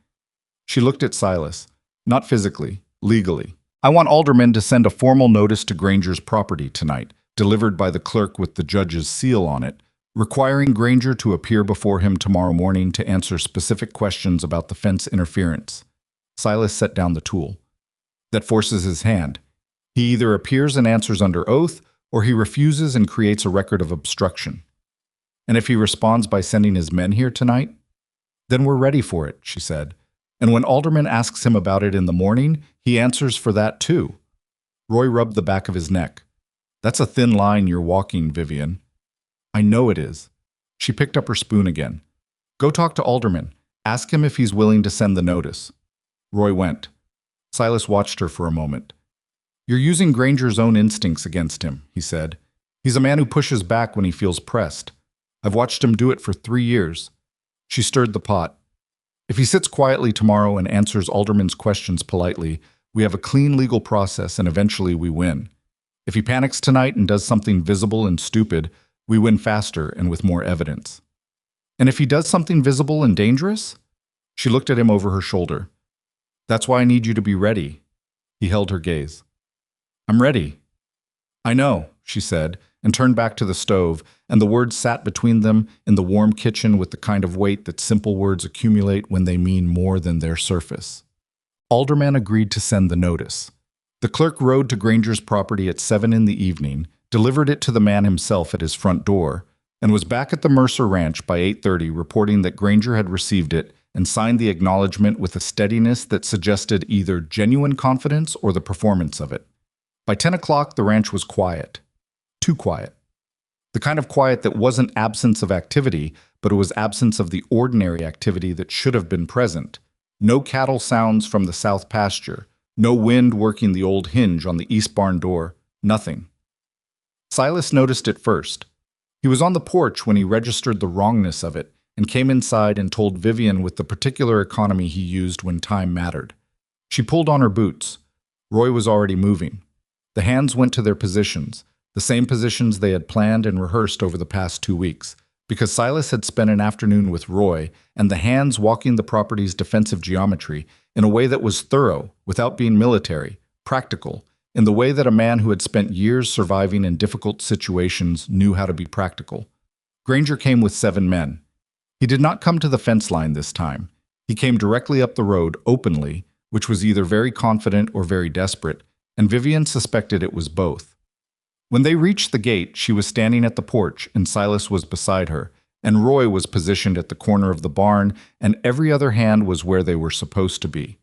She looked at Silas. Not physically, legally. I want Alderman to send a formal notice to Granger's property tonight, delivered by the clerk with the judge's seal on it, requiring Granger to appear before him tomorrow morning to answer specific questions about the fence interference. Silas set down the tool. That forces his hand. He either appears and answers under oath, or he refuses and creates a record of obstruction. And if he responds by sending his men here tonight, then we're ready for it, she said. And when Alderman asks him about it in the morning, he answers for that too. Roy rubbed the back of his neck. That's a thin line you're walking, Vivian. I know it is. She picked up her spoon again. Go talk to Alderman. Ask him if he's willing to send the notice. Roy went. Silas watched her for a moment. You're using Granger's own instincts against him, he said. He's a man who pushes back when he feels pressed. I've watched him do it for 3 years. She stirred the pot. If he sits quietly tomorrow and answers Alderman's questions politely, we have a clean legal process and eventually we win. If he panics tonight and does something visible and stupid, we win faster and with more evidence. And if he does something visible and dangerous? She looked at him over her shoulder. That's why I need you to be ready. He held her gaze. I'm ready. I know, she said, and turned back to the stove, and the words sat between them in the warm kitchen with the kind of weight that simple words accumulate when they mean more than their surface. Alderman agreed to send the notice. The clerk rode to Granger's property at 7 in the evening, delivered it to the man himself at his front door, and was back at the Mercer Ranch by 8:30 reporting that Granger had received it and signed the acknowledgement with a steadiness that suggested either genuine confidence or the performance of it. By 10 o'clock, the ranch was quiet. Too quiet. The kind of quiet that wasn't absence of activity, but it was absence of the ordinary activity that should have been present. No cattle sounds from the south pasture. No wind working the old hinge on the east barn door. Nothing. Silas noticed it first. He was on the porch when he registered the wrongness of it and came inside and told Vivian with the particular economy he used when time mattered. She pulled on her boots. Roy was already moving. The hands went to their positions, the same positions they had planned and rehearsed over the past 2 weeks, because Silas had spent an afternoon with Roy and the hands walking the property's defensive geometry in a way that was thorough, without being military, practical, in the way that a man who had spent years surviving in difficult situations knew how to be practical. Granger came with 7 men. He did not come to the fence line this time. He came directly up the road, openly, which was either very confident or very desperate, and Vivian suspected it was both. When they reached the gate, she was standing at the porch, and Silas was beside her, and Roy was positioned at the corner of the barn, and every other hand was where they were supposed to be.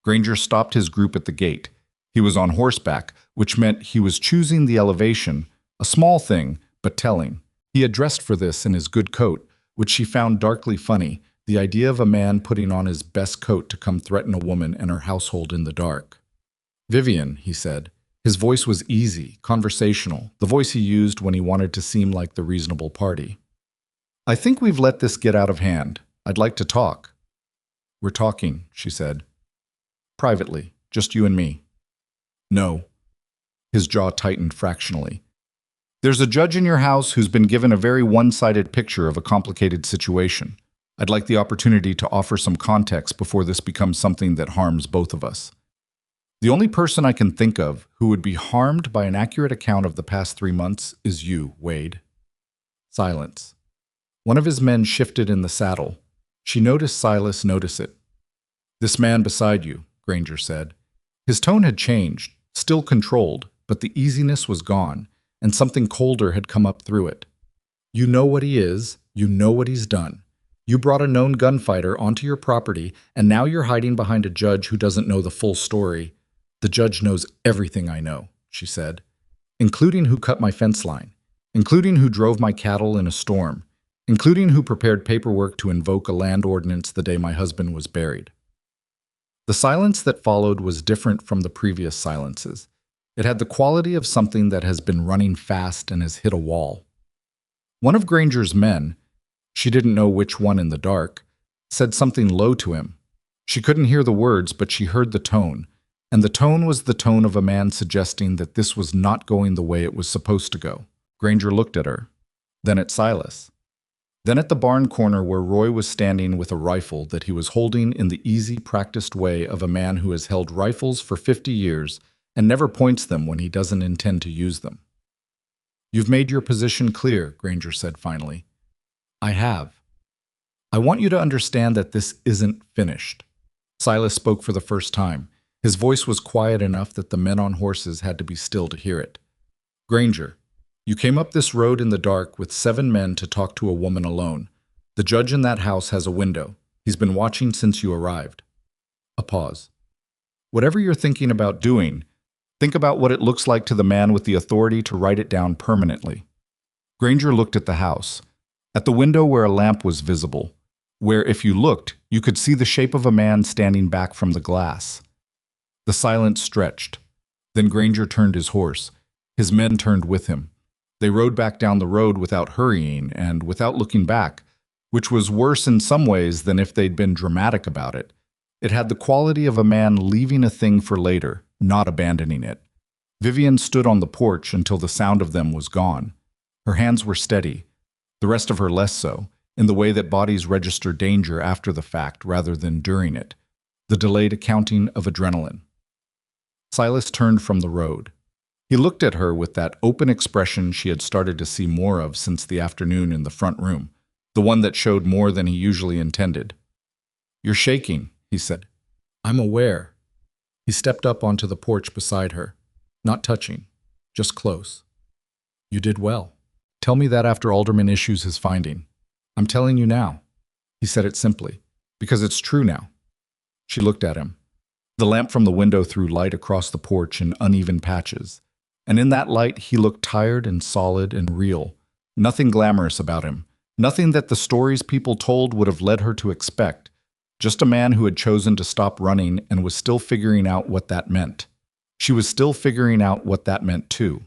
Granger stopped his group at the gate. He was on horseback, which meant he was choosing the elevation, a small thing, but telling. He had dressed for this in his good coat, which she found darkly funny, the idea of a man putting on his best coat to come threaten a woman and her household in the dark. Vivian, he said. His voice was easy, conversational, the voice he used when he wanted to seem like the reasonable party. I think we've let this get out of hand. I'd like to talk. We're talking, she said. Privately, just you and me. No. His jaw tightened fractionally. There's a judge in your house who's been given a very one-sided picture of a complicated situation. I'd like the opportunity to offer some context before this becomes something that harms both of us. The only person I can think of who would be harmed by an accurate account of the past 3 months is you, Wade. Silence. One of his men shifted in the saddle. She noticed Silas notice it. This man beside you, Granger said. His tone had changed, still controlled, but the easiness was gone, and something colder had come up through it. You know what he is, you know what he's done. You brought a known gunfighter onto your property, and now you're hiding behind a judge who doesn't know the full story. The judge knows everything I know, she said, including who cut my fence line, including who drove my cattle in a storm, including who prepared paperwork to invoke a land ordinance the day my husband was buried. The silence that followed was different from the previous silences. It had the quality of something that has been running fast and has hit a wall. One of Granger's men, She didn't know which one in the dark, said something low to him. She couldn't hear the words, but she heard the tone, and the tone was the tone of a man suggesting that this was not going the way it was supposed to go. Granger looked at her, then at Silas. Then at the barn corner where Roy was standing with a rifle that he was holding in the easy, practiced way of a man who has held rifles for 50 years and never points them when he doesn't intend to use them. "You've made your position clear," Granger said finally. "I have. I want you to understand that this isn't finished." Silas spoke for the first time. His voice was quiet enough that the men on horses had to be still to hear it. "Granger, you came up this road in the dark with 7 men to talk to a woman alone. The judge in that house has a window. He's been watching since you arrived." A pause. "Whatever you're thinking about doing, think about what it looks like to the man with the authority to write it down permanently." Granger looked at the house, at the window where a lamp was visible, where if you looked, you could see the shape of a man standing back from the glass. The silence stretched. Then Granger turned his horse. His men turned with him. They rode back down the road without hurrying and without looking back, which was worse in some ways than if they'd been dramatic about it. It had the quality of a man leaving a thing for later, not abandoning it. Vivian stood on the porch until the sound of them was gone. Her hands were steady, the rest of her less so, in the way that bodies register danger after the fact rather than during it, the delayed accounting of adrenaline. Silas turned from the road. He looked at her with that open expression she had started to see more of since the afternoon in the front room, the one that showed more than he usually intended. "You're shaking," he said. "I'm aware." He stepped up onto the porch beside her, not touching, just close. "You did well. Tell me that after Alderman issues his finding." "I'm telling you now." He said it simply, "because it's true now." She looked at him. The lamp from the window threw light across the porch in uneven patches, and in that light he looked tired and solid and real. Nothing glamorous about him, nothing that the stories people told would have led her to expect. Just a man who had chosen to stop running and was still figuring out what that meant. She was still figuring out what that meant too.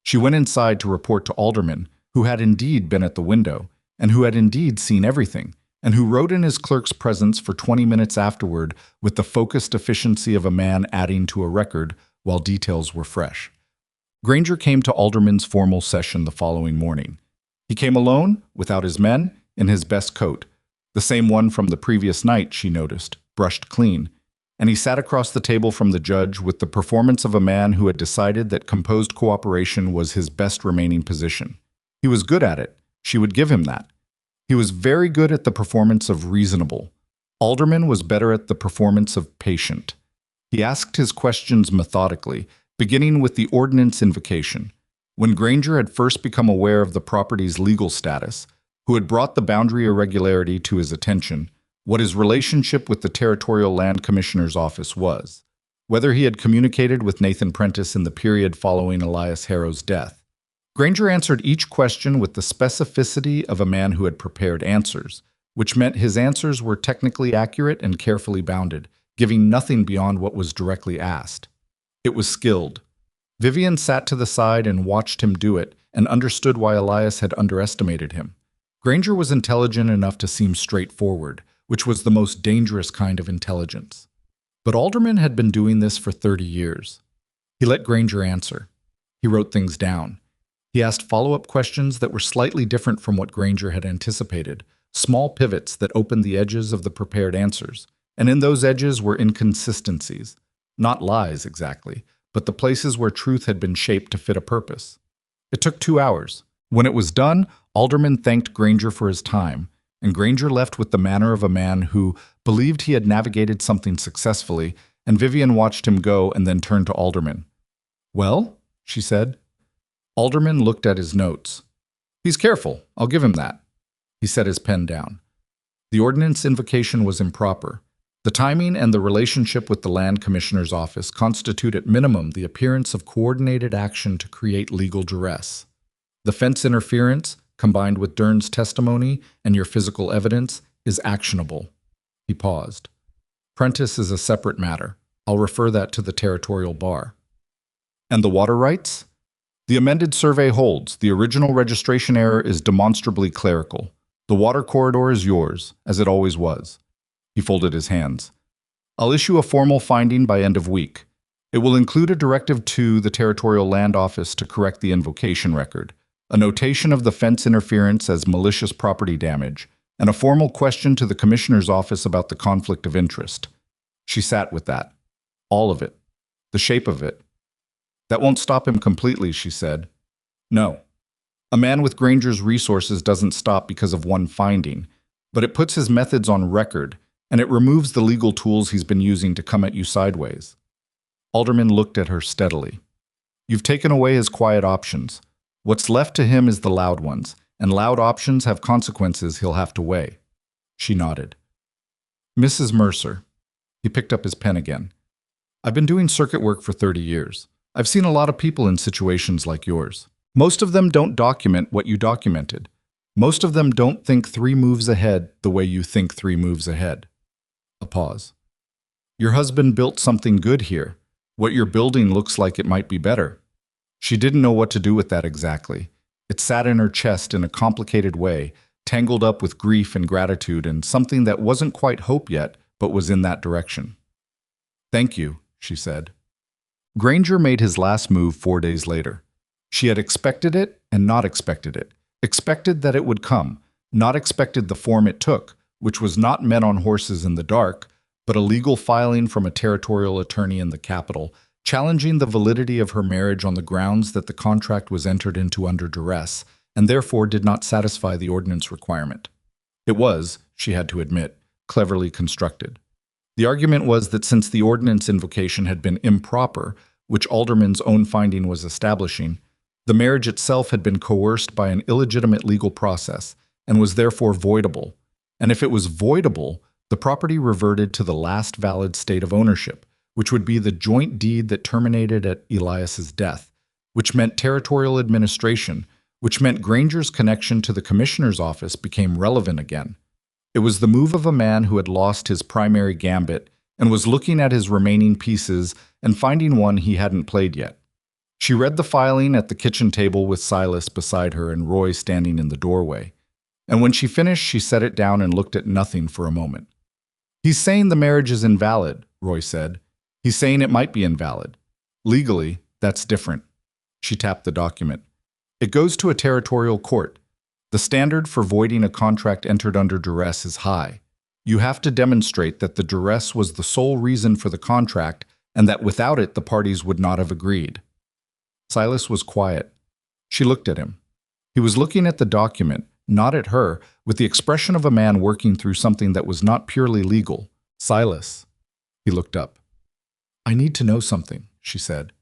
She went inside to report to Alderman, who had indeed been at the window, and who had indeed seen everything, and who wrote in his clerk's presence for 20 minutes afterward with the focused efficiency of a man adding to a record while details were fresh. Granger came to Alderman's formal session the following morning. He came alone, without his men, in his best coat, the same one from the previous night, she noticed, brushed clean, and he sat across the table from the judge with the performance of a man who had decided that composed cooperation was his best remaining position. He was good at it. She would give him that. He was very good at the performance of reasonable. Alderman was better at the performance of patient. He asked his questions methodically, beginning with the ordinance invocation. When Granger had first become aware of the property's legal status, who had brought the boundary irregularity to his attention, what his relationship with the Territorial Land Commissioner's office was, whether he had communicated with Nathan Prentice in the period following Elias Harrow's death. Granger answered each question with the specificity of a man who had prepared answers, which meant his answers were technically accurate and carefully bounded, giving nothing beyond what was directly asked. It was skilled. Vivian sat to the side and watched him do it and understood why Elias had underestimated him. Granger was intelligent enough to seem straightforward, which was the most dangerous kind of intelligence. But Alderman had been doing this for 30 years. He let Granger answer. He wrote things down. He asked follow-up questions that were slightly different from what Granger had anticipated, small pivots that opened the edges of the prepared answers, and in those edges were inconsistencies. Not lies, exactly, but the places where truth had been shaped to fit a purpose. It took 2 hours. When it was done, Alderman thanked Granger for his time, and Granger left with the manner of a man who believed he had navigated something successfully, and Vivian watched him go and then turned to Alderman. "Well?" she said. Alderman looked at his notes. "He's careful, I'll give him that." He set his pen down. The ordinance invocation was improper. The timing and the relationship with the Land Commissioner's office constitute at minimum the appearance of coordinated action to create legal duress. The fence interference, combined with Dern's testimony and your physical evidence, is actionable. He paused. Prentice is a separate matter. I'll refer that to the territorial bar. And the water rights? The amended survey holds. The original registration error is demonstrably clerical. The water corridor is yours, as it always was. He folded his hands. I'll issue a formal finding by end of week. It will include a directive to the Territorial Land Office to correct the invocation record, a notation of the fence interference as malicious property damage, and a formal question to the Commissioner's office about the conflict of interest. She sat with that. All of it. The shape of it. That won't stop him completely, she said. No. A man with Granger's resources doesn't stop because of one finding, but it puts his methods on record, and it removes the legal tools he's been using to come at you sideways. Alderman looked at her steadily. You've taken away his quiet options. What's left to him is the loud ones, and loud options have consequences he'll have to weigh. She nodded. Mrs. Mercer. He picked up his pen again. I've been doing circuit work for 30 years. I've seen a lot of people in situations like yours. Most of them don't document what you documented. Most of them don't think 3 moves ahead the way you think 3 moves ahead. A pause. Your husband built something good here. What you're building looks like it might be better. She didn't know what to do with that exactly. It sat in her chest in a complicated way, tangled up with grief and gratitude and something that wasn't quite hope yet, but was in that direction. Thank you, she said. Granger made his last move 4 days later. She had expected it and not expected it. Expected that it would come, not expected the form it took, which was not men on horses in the dark, but a legal filing from a territorial attorney in the capital, challenging the validity of her marriage on the grounds that the contract was entered into under duress, and therefore did not satisfy the ordinance requirement. It was, she had to admit, cleverly constructed. The argument was that since the ordinance invocation had been improper, which Alderman's own finding was establishing, the marriage itself had been coerced by an illegitimate legal process and was therefore voidable. And if it was voidable, the property reverted to the last valid state of ownership, which would be the joint deed that terminated at Elias's death, which meant territorial administration, which meant Granger's connection to the Commissioner's office became relevant again. It was the move of a man who had lost his primary gambit and was looking at his remaining pieces and finding one he hadn't played yet. She read the filing at the kitchen table with Silas beside her and Roy standing in the doorway. And when she finished, she set it down and looked at nothing for a moment. He's saying the marriage is invalid, Roy said. He's saying it might be invalid. Legally, that's different. She tapped the document. It goes to a territorial court. The standard for voiding a contract entered under duress is high. You have to demonstrate that the duress was the sole reason for the contract and that without it the parties would not have agreed. Silas was quiet. She looked at him. He was looking at the document, not at her, with the expression of a man working through something that was not purely legal. Silas. He looked up. I need to know something, she said,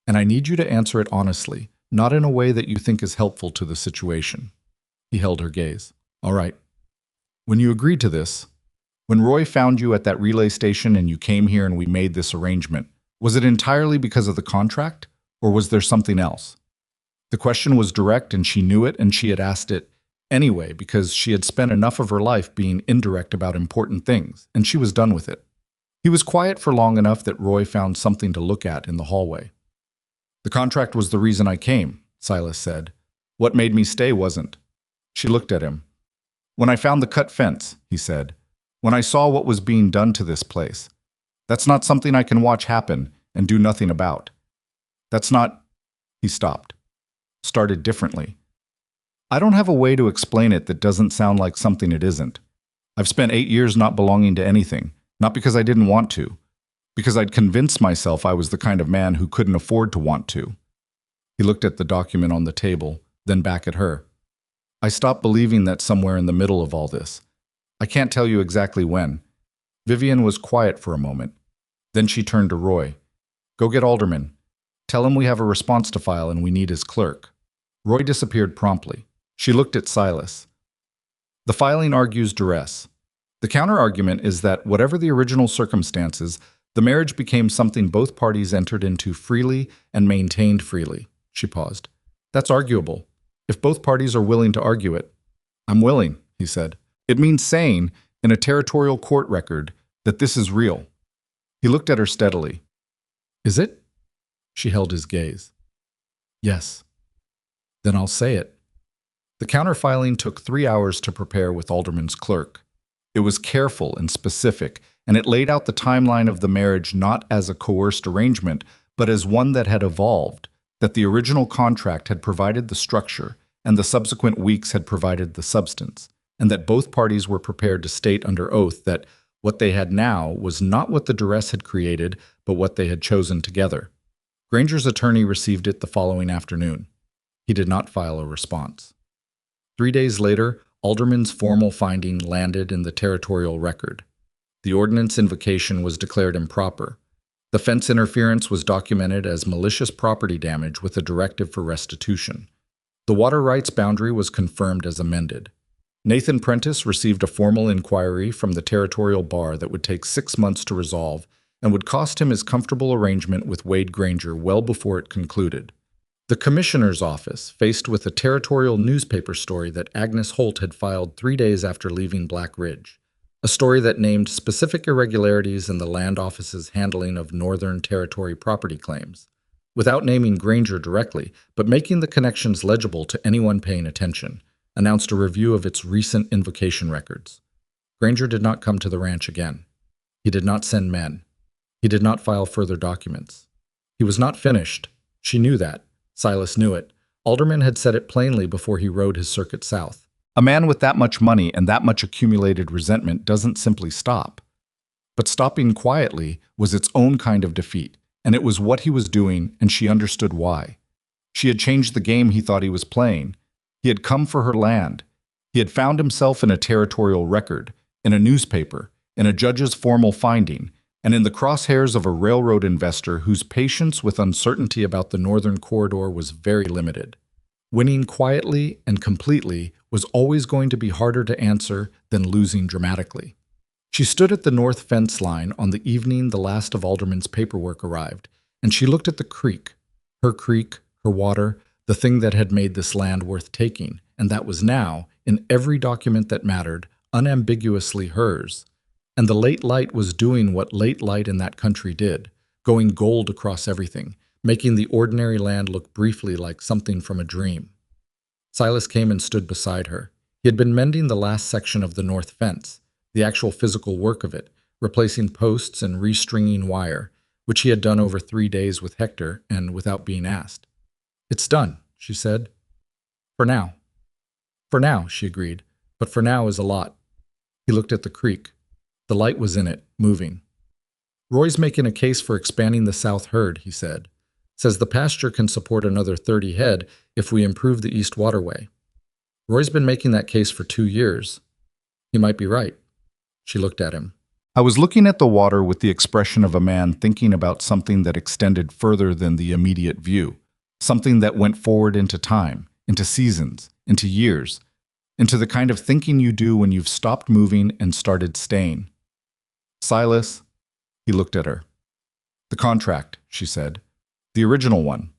and I need you to answer it honestly, not in a way that you think is helpful to the situation. He held her gaze. All right. When you agreed to this, when Roy found you at that relay station and you came here and we made this arrangement, was it entirely because of the contract? Or was there something else? The question was direct and she knew it and she had asked it anyway because she had spent enough of her life being indirect about important things and she was done with it. He was quiet for long enough that Roy found something to look at in the hallway. The contract was the reason I came, Silas said. What made me stay wasn't. She looked at him. When I found the cut fence, he said. When I saw what was being done to this place. That's not something I can watch happen and do nothing about. That's not... He stopped. Started differently. I don't have a way to explain it that doesn't sound like something it isn't. I've spent 8 years not belonging to anything, not because I didn't want to, because I'd convinced myself I was the kind of man who couldn't afford to want to. He looked at the document on the table, then back at her. I stopped believing that somewhere in the middle of all this. I can't tell you exactly when. Vivian was quiet for a moment. Then she turned to Roy. Go get Alderman. Tell him we have a response to file and we need his clerk. Roy disappeared promptly. She looked at Silas. The filing argues duress. The counter-argument is that whatever the original circumstances, the marriage became something both parties entered into freely and maintained freely. She paused. That's arguable. If both parties are willing to argue it. I'm willing, he said. It means saying, in a territorial court record, that this is real. He looked at her steadily. Is it? She held his gaze. Yes. Then I'll say it. The counterfiling took 3 hours to prepare with Alderman's clerk. It was careful and specific, and it laid out the timeline of the marriage not as a coerced arrangement, but as one that had evolved, that the original contract had provided the structure, and the subsequent weeks had provided the substance, and that both parties were prepared to state under oath that what they had now was not what the duress had created, but what they had chosen together. Granger's attorney received it the following afternoon. He did not file a response. 3 days later, Alderman's formal finding landed in the territorial record. The ordinance invocation was declared improper. The fence interference was documented as malicious property damage with a directive for restitution. The water rights boundary was confirmed as amended. Nathan Prentice received a formal inquiry from the territorial bar that would take 6 months to resolve and would cost him his comfortable arrangement with Wade Granger well before it concluded. The commissioner's office, faced with a territorial newspaper story that Agnes Holt had filed 3 days after leaving Black Ridge, a story that named specific irregularities in the land office's handling of Northern Territory property claims, without naming Granger directly, but making the connections legible to anyone paying attention, announced a review of its recent invocation records. Granger did not come to the ranch again. He did not send men. He did not file further documents. He was not finished. She knew that. Silas knew it. Alderman had said it plainly before he rode his circuit south. A man with that much money and that much accumulated resentment doesn't simply stop. But stopping quietly was its own kind of defeat, and it was what he was doing, and she understood why. She had changed the game he thought he was playing. He had come for her land. He had found himself in a territorial record, in a newspaper, in a judge's formal finding, and in the crosshairs of a railroad investor whose patience with uncertainty about the northern corridor was very limited. Winning quietly and completely was always going to be harder to answer than losing dramatically. She stood at the north fence line on the evening the last of Alderman's paperwork arrived, and she looked at the creek, her water, the thing that had made this land worth taking, and that was now, in every document that mattered, unambiguously hers. And the late light was doing what late light in that country did, going gold across everything, making the ordinary land look briefly like something from a dream. Silas came and stood beside her. He had been mending the last section of the north fence, the actual physical work of it, replacing posts and restringing wire, which he had done over 3 days with Hector and without being asked. "It's done," she said. "For now." "For now," she agreed, "but for now is a lot." He looked at the creek. The light was in it, moving. "Roy's making a case for expanding the south herd," he said. "Says the pasture can support another 30 head if we improve the east waterway. Roy's been making that case for 2 years. He might be right." She looked at him. I was looking at the water with the expression of a man thinking about something that extended further than the immediate view, something that went forward into time, into seasons, into years, into the kind of thinking you do when you've stopped moving and started staying. "Silas," he looked at her. "The contract," she said. "The original one.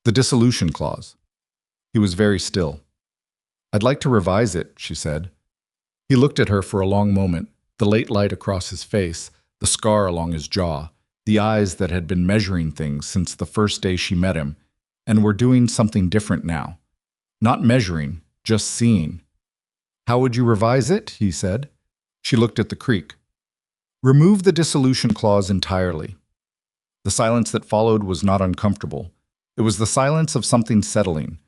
The dissolution clause." He was very still. "I'd like to revise it," she said. He looked at her for a long moment, the late light across his face, the scar along his jaw, the eyes that had been measuring things since the first day she met him, and were doing something different now. Not measuring, just seeing. "How would you revise it?" he said. She looked at the creek. "Remove the dissolution clause entirely." The silence that followed was not uncomfortable. It was the silence of something settling,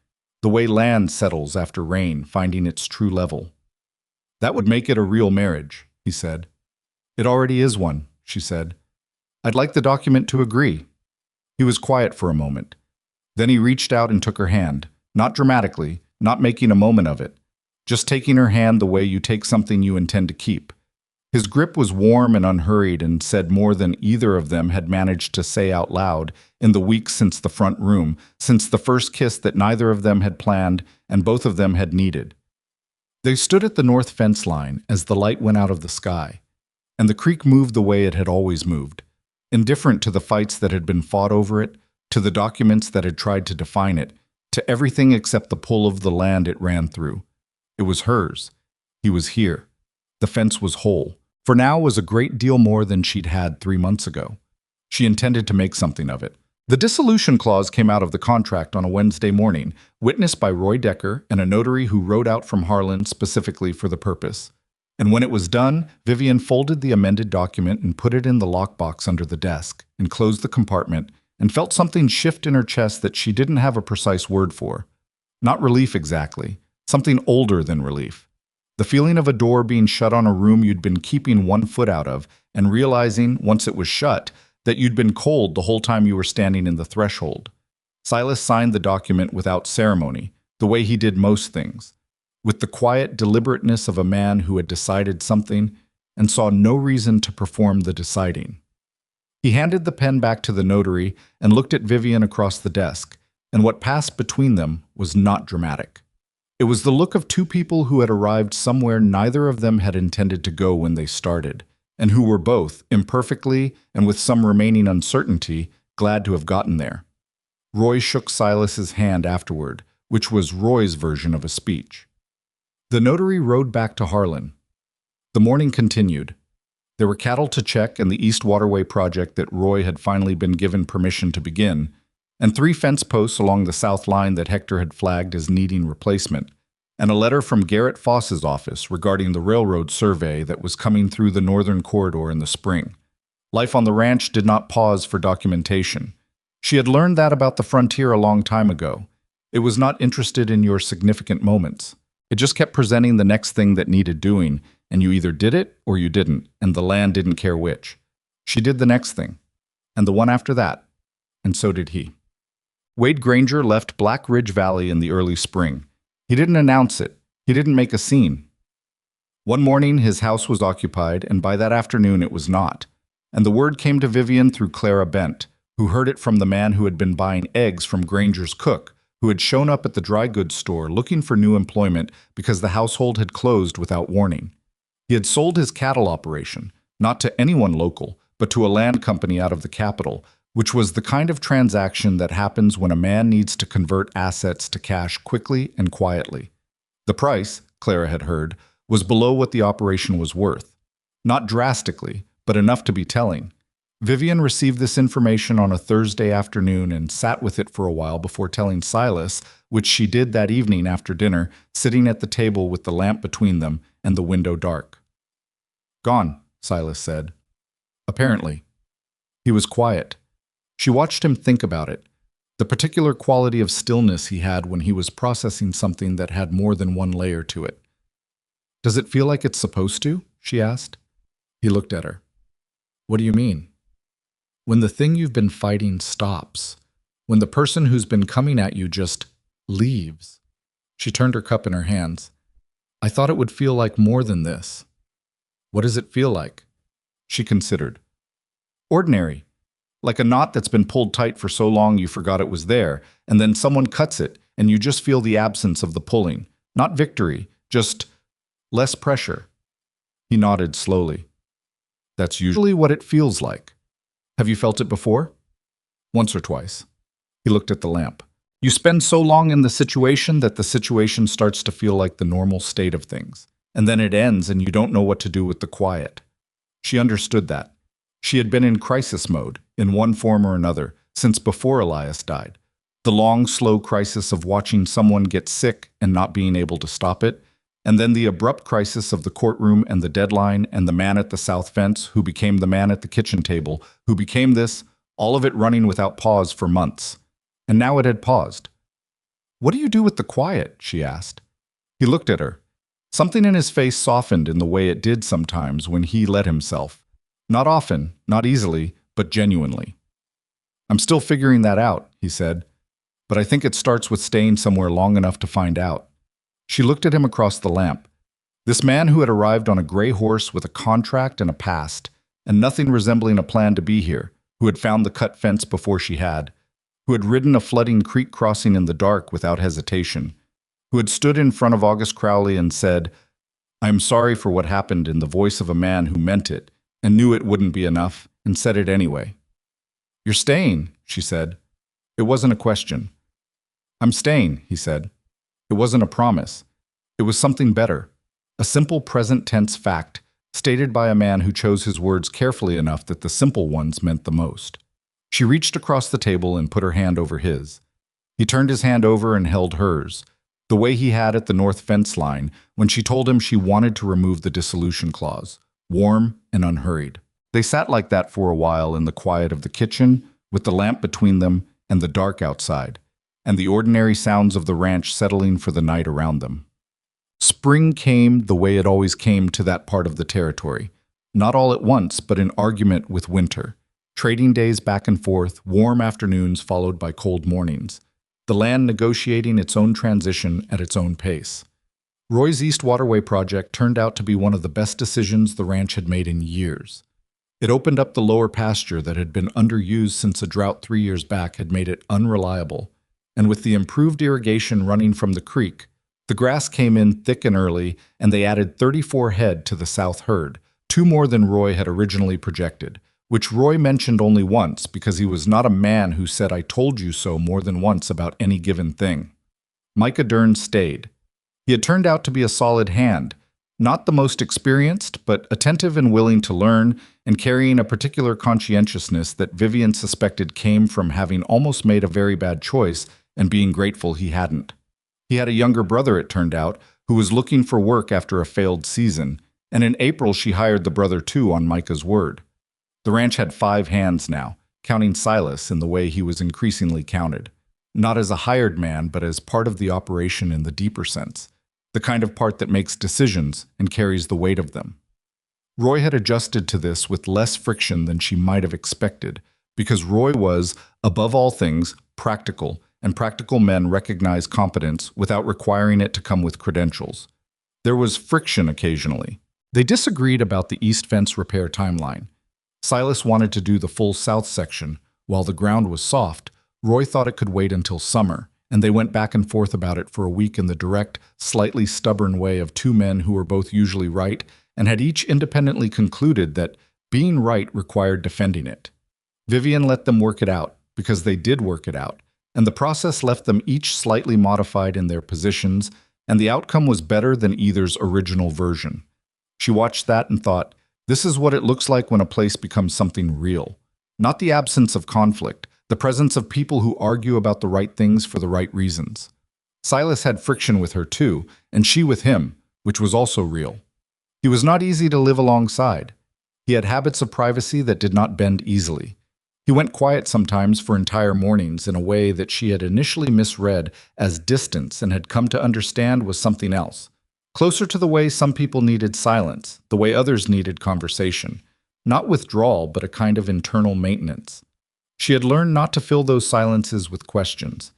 the way land settles after rain, finding its true level. "That would make it a real marriage," he said. "It already is one," she said. "I'd like the document to agree." He was quiet for a moment. Then he reached out and took her hand, not dramatically, not making a moment of it, just taking her hand the way you take something you intend to keep. His grip was warm and unhurried and said more than either of them had managed to say out loud in the weeks since the front room, since the first kiss that neither of them had planned and both of them had needed. They stood at the north fence line as the light went out of the sky, and the creek moved the way it had always moved, indifferent to the fights that had been fought over it, to the documents that had tried to define it, to everything except the pull of the land it ran through. It was hers. He was here. The fence was whole. For now was a great deal more than she'd had 3 months ago. She intended to make something of it, The dissolution clause came out of the contract on a Wednesday morning, witnessed by Roy Decker and a notary who rode out from Harlan specifically for the purpose. And when it was done, Vivian folded the amended document and put it in the lockbox under the desk, and closed the compartment, and felt something shift in her chest that she didn't have a precise word for. Not relief exactly, something older than relief. The feeling of a door being shut on a room you'd been keeping one foot out of, and realizing, once it was shut, that you'd been cold the whole time you were standing in the threshold. Silas signed the document without ceremony, the way he did most things, with the quiet deliberateness of a man who had decided something and saw no reason to perform the deciding. He handed the pen back to the notary and looked at Vivian across the desk, and what passed between them was not dramatic. It was the look of two people who had arrived somewhere neither of them had intended to go when they started, and who were both, imperfectly and with some remaining uncertainty, glad to have gotten there. Roy shook Silas's hand afterward, which was Roy's version of a speech. The notary rode back to Harlan. The morning continued. There were cattle to check and the East Waterway project that Roy had finally been given permission to begin, and 3 fence posts along the south line that Hector had flagged as needing replacement, and a letter from Garrett Foss's office regarding the railroad survey that was coming through the northern corridor in the spring. Life on the ranch did not pause for documentation. She had learned that about the frontier a long time ago. It was not interested in your significant moments. It just kept presenting the next thing that needed doing, and you either did it or you didn't, and the land didn't care which. She did the next thing, and the one after that, and so did he. Wade Granger left Black Ridge Valley in the early spring. He didn't announce it. He didn't make a scene. One morning his house was occupied, and by that afternoon it was not. And the word came to Vivian through Clara Bent, who heard it from the man who had been buying eggs from Granger's cook, who had shown up at the dry goods store looking for new employment because the household had closed without warning. He had sold his cattle operation, not to anyone local, but to a land company out of the capital, which was the kind of transaction that happens when a man needs to convert assets to cash quickly and quietly. The price, Clara had heard, was below what the operation was worth. Not drastically, but enough to be telling. Vivian received this information on a Thursday afternoon and sat with it for a while before telling Silas, which she did that evening after dinner, sitting at the table with the lamp between them and the window dark. "Gone," Silas said. "Apparently." He was quiet. She watched him think about it, the particular quality of stillness he had when he was processing something that had more than one layer to it. "Does it feel like it's supposed to?" she asked. He looked at her. "What do you mean?" "When the thing you've been fighting stops. When the person who's been coming at you just leaves." She turned her cup in her hands. "I thought it would feel like more than this." "What does it feel like?" She considered. "Ordinary. Like a knot that's been pulled tight for so long you forgot it was there, and then someone cuts it, and you just feel the absence of the pulling. Not victory, just less pressure." He nodded slowly. "That's usually what it feels like. Have you felt it before?" "Once or twice." He looked at the lamp. "You spend so long in the situation that the situation starts to feel like the normal state of things, and then it ends and you don't know what to do with the quiet." She understood that. She had been in crisis mode, in one form or another, since before Elias died. The long, slow crisis of watching someone get sick and not being able to stop it, and then the abrupt crisis of the courtroom and the deadline and the man at the south fence who became the man at the kitchen table, who became this, all of it running without pause for months. And now it had paused. "What do you do with the quiet?" she asked. He looked at her. Something in his face softened in the way it did sometimes when he let himself. Not often, not easily, but genuinely. "I'm still figuring that out," he said, "but I think it starts with staying somewhere long enough to find out." She looked at him across the lamp. This man who had arrived on a gray horse with a contract and a past, and nothing resembling a plan to be here, who had found the cut fence before she had, who had ridden a flooding creek crossing in the dark without hesitation, who had stood in front of August Crowley and said, "I am sorry for what happened," in the voice of a man who meant it, and knew it wouldn't be enough, and said it anyway. "You're staying," she said. It wasn't a question. "I'm staying," he said. It wasn't a promise. It was something better. A simple present tense fact, stated by a man who chose his words carefully enough that the simple ones meant the most. She reached across the table and put her hand over his. He turned his hand over and held hers, the way he had at the north fence line when she told him she wanted to remove the dissolution clause, warm and unhurried. They sat like that for a while in the quiet of the kitchen, with the lamp between them and the dark outside, and the ordinary sounds of the ranch settling for the night around them. Spring came the way it always came to that part of the territory, not all at once, but in argument with winter. Trading days back and forth, warm afternoons followed by cold mornings. The land negotiating its own transition at its own pace. Roy's East Waterway project turned out to be one of the best decisions the ranch had made in years. It opened up the lower pasture that had been underused since a drought 3 years back had made it unreliable, and with the improved irrigation running from the creek, the grass came in thick and early, and they added 34 head to the south herd, 2 more than Roy had originally projected, which Roy mentioned only once because he was not a man who said "I told you so" more than once about any given thing. Micah Dern stayed. He had turned out to be a solid hand, not the most experienced, but attentive and willing to learn, and carrying a particular conscientiousness that Vivian suspected came from having almost made a very bad choice and being grateful he hadn't. He had a younger brother, it turned out, who was looking for work after a failed season, and in April she hired the brother too on Micah's word. The ranch had 5 hands now, counting Silas in the way he was increasingly counted. Not as a hired man, but as part of the operation in the deeper sense, the kind of part that makes decisions and carries the weight of them. Roy had adjusted to this with less friction than she might have expected, because Roy was, above all things, practical, and practical men recognize competence without requiring it to come with credentials. There was friction occasionally. They disagreed about the east fence repair timeline. Silas wanted to do the full south section. While the ground was soft, Roy thought it could wait until summer, and they went back and forth about it for a week in the direct, slightly stubborn way of 2 men who were both usually right and had each independently concluded that being right required defending it. Vivian let them work it out, because they did work it out, and the process left them each slightly modified in their positions, and the outcome was better than either's original version. She watched that and thought, this is what it looks like when a place becomes something real. Not the absence of conflict, the presence of people who argue about the right things for the right reasons. Silas had friction with her too, and she with him, which was also real. He was not easy to live alongside. He had habits of privacy that did not bend easily. He went quiet sometimes for entire mornings in a way that she had initially misread as distance and had come to understand was something else. Closer to the way some people needed silence, the way others needed conversation. Not withdrawal, but a kind of internal maintenance. She had learned not to fill those silences with questions.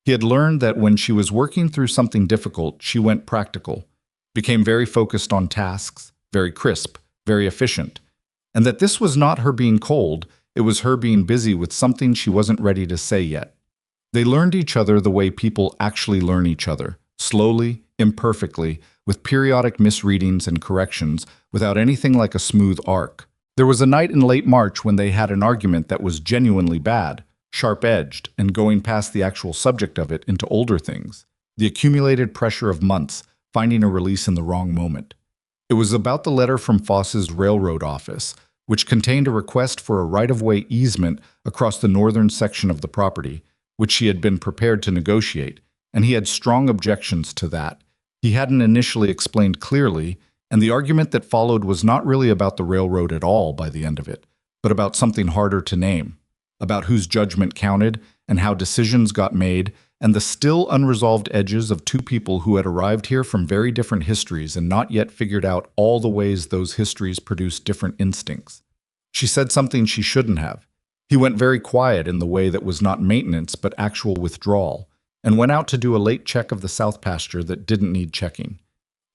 He had learned that when she was working through something difficult, she went practical, became very focused on tasks, very crisp, very efficient, and that this was not her being cold, it was her being busy with something she wasn't ready to say yet. They learned each other the way people actually learn each other, slowly, imperfectly, with periodic misreadings and corrections, without anything like a smooth arc. There was a night in late March when they had an argument that was genuinely bad, sharp-edged, and going past the actual subject of it into older things, the accumulated pressure of months, finding a release in the wrong moment. It was about the letter from Foss's railroad office, which contained a request for a right-of-way easement across the northern section of the property, which she had been prepared to negotiate, and he had strong objections to that. He hadn't initially explained clearly, and the argument that followed was not really about the railroad at all by the end of it, but about something harder to name, about whose judgment counted and how decisions got made, and the still unresolved edges of 2 people who had arrived here from very different histories and not yet figured out all the ways those histories produced different instincts. She said something she shouldn't have. He went very quiet in the way that was not maintenance but actual withdrawal, and went out to do a late check of the south pasture that didn't need checking.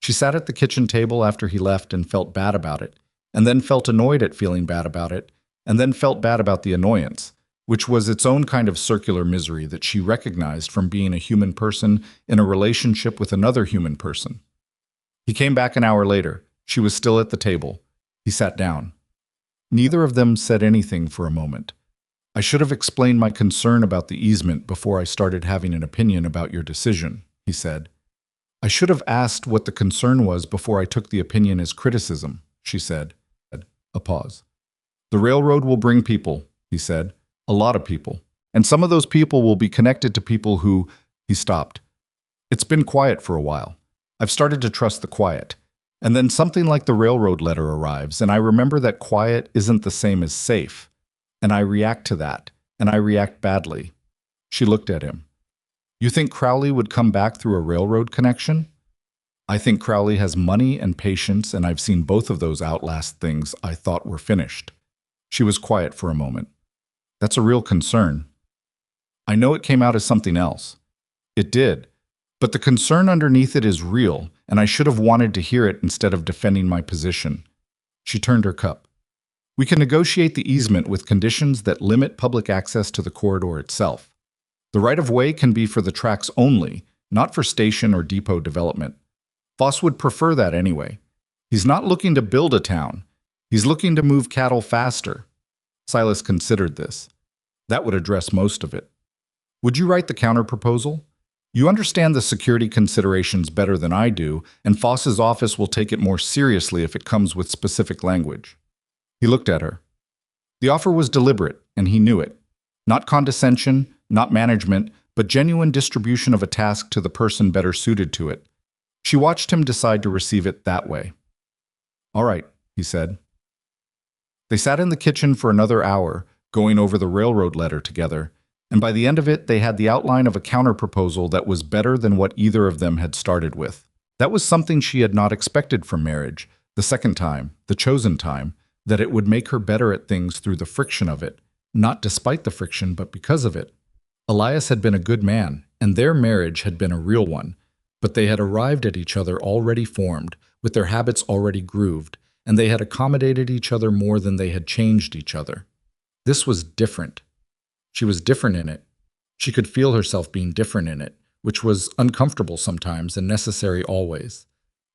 She sat at the kitchen table after he left and felt bad about it, and then felt annoyed at feeling bad about it, and then felt bad about the annoyance, which was its own kind of circular misery that she recognized from being a human person in a relationship with another human person. He came back an hour later. She was still at the table. He sat down. Neither of them said anything for a moment. I should have explained my concern about the easement before I started having an opinion about your decision, he said. I should have asked what the concern was before I took the opinion as criticism, she said. A pause. The railroad will bring people, he said. A lot of people. And some of those people will be connected to people who... He stopped. It's been quiet for a while. I've started to trust the quiet. And then something like the railroad letter arrives, and I remember that quiet isn't the same as safe. And I react to that, and I react badly. She looked at him. You think Crowley would come back through a railroad connection? I think Crowley has money and patience, and I've seen both of those outlast things I thought were finished. She was quiet for a moment. That's a real concern. I know it came out as something else. It did. But the concern underneath it is real, and I should have wanted to hear it instead of defending my position. She turned her cup. We can negotiate the easement with conditions that limit public access to the corridor itself. The right-of-way can be for the tracks only, not for station or depot development. Voss would prefer that anyway. He's not looking to build a town. He's looking to move cattle faster. Silas considered this. That would address most of it. Would you write the counterproposal? You understand the security considerations better than I do, and Voss's office will take it more seriously if it comes with specific language. He looked at her. The offer was deliberate, and he knew it. Not condescension, not management, but genuine distribution of a task to the person better suited to it. She watched him decide to receive it that way. All right, he said. They sat in the kitchen for another hour, going over the railroad letter together, and by the end of it, they had the outline of a counterproposal that was better than what either of them had started with. That was something she had not expected from marriage, the second time, the chosen time, that it would make her better at things through the friction of it, not despite the friction, but because of it. Elias had been a good man, and their marriage had been a real one, but they had arrived at each other already formed, with their habits already grooved, and they had accommodated each other more than they had changed each other. This was different. She was different in it. She could feel herself being different in it, which was uncomfortable sometimes and necessary always.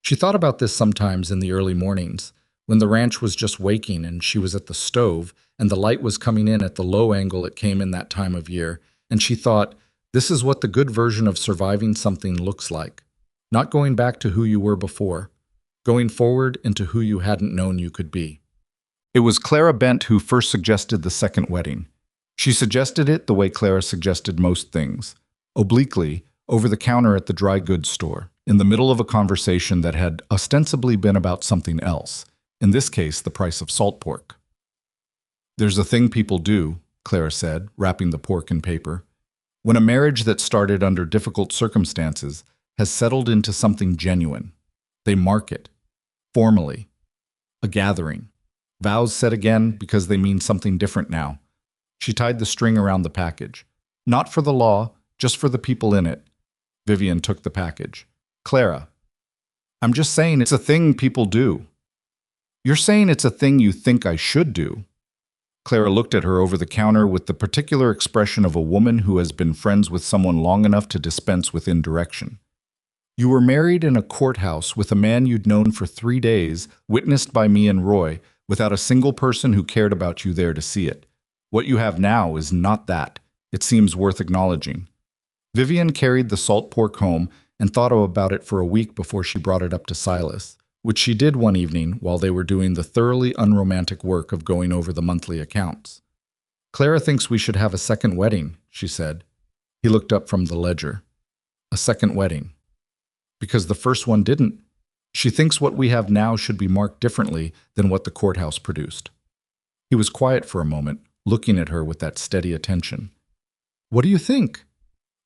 She thought about this sometimes in the early mornings, when the ranch was just waking and she was at the stove, and the light was coming in at the low angle it came in that time of year, and she thought, this is what the good version of surviving something looks like. Not going back to who you were before, going forward into who you hadn't known you could be. It was Clara Bent who first suggested the second wedding. She suggested it the way Clara suggested most things, obliquely, over the counter at the dry goods store, in the middle of a conversation that had ostensibly been about something else, in this case the price of salt pork. There's a thing people do, Clara said, wrapping the pork in paper, when a marriage that started under difficult circumstances has settled into something genuine. They mark it, formally, a gathering. Vows said again because they mean something different now. She tied the string around the package. Not for the law, just for the people in it. Vivian took the package. Clara, I'm just saying it's a thing people do. You're saying it's a thing you think I should do. Clara looked at her over the counter with the particular expression of a woman who has been friends with someone long enough to dispense with indirection. You were married in a courthouse with a man you'd known for 3 days, witnessed by me and Roy, without a single person who cared about you there to see it. What you have now is not that. It seems worth acknowledging. Vivian carried the salt pork home and thought about it for a week before she brought it up to Silas, which she did one evening while they were doing the thoroughly unromantic work of going over the monthly accounts. Clara thinks we should have a second wedding, she said. He looked up from the ledger. A second wedding. Because the first one didn't. She thinks what we have now should be marked differently than what the courthouse produced. He was quiet for a moment, looking at her with that steady attention. What do you think?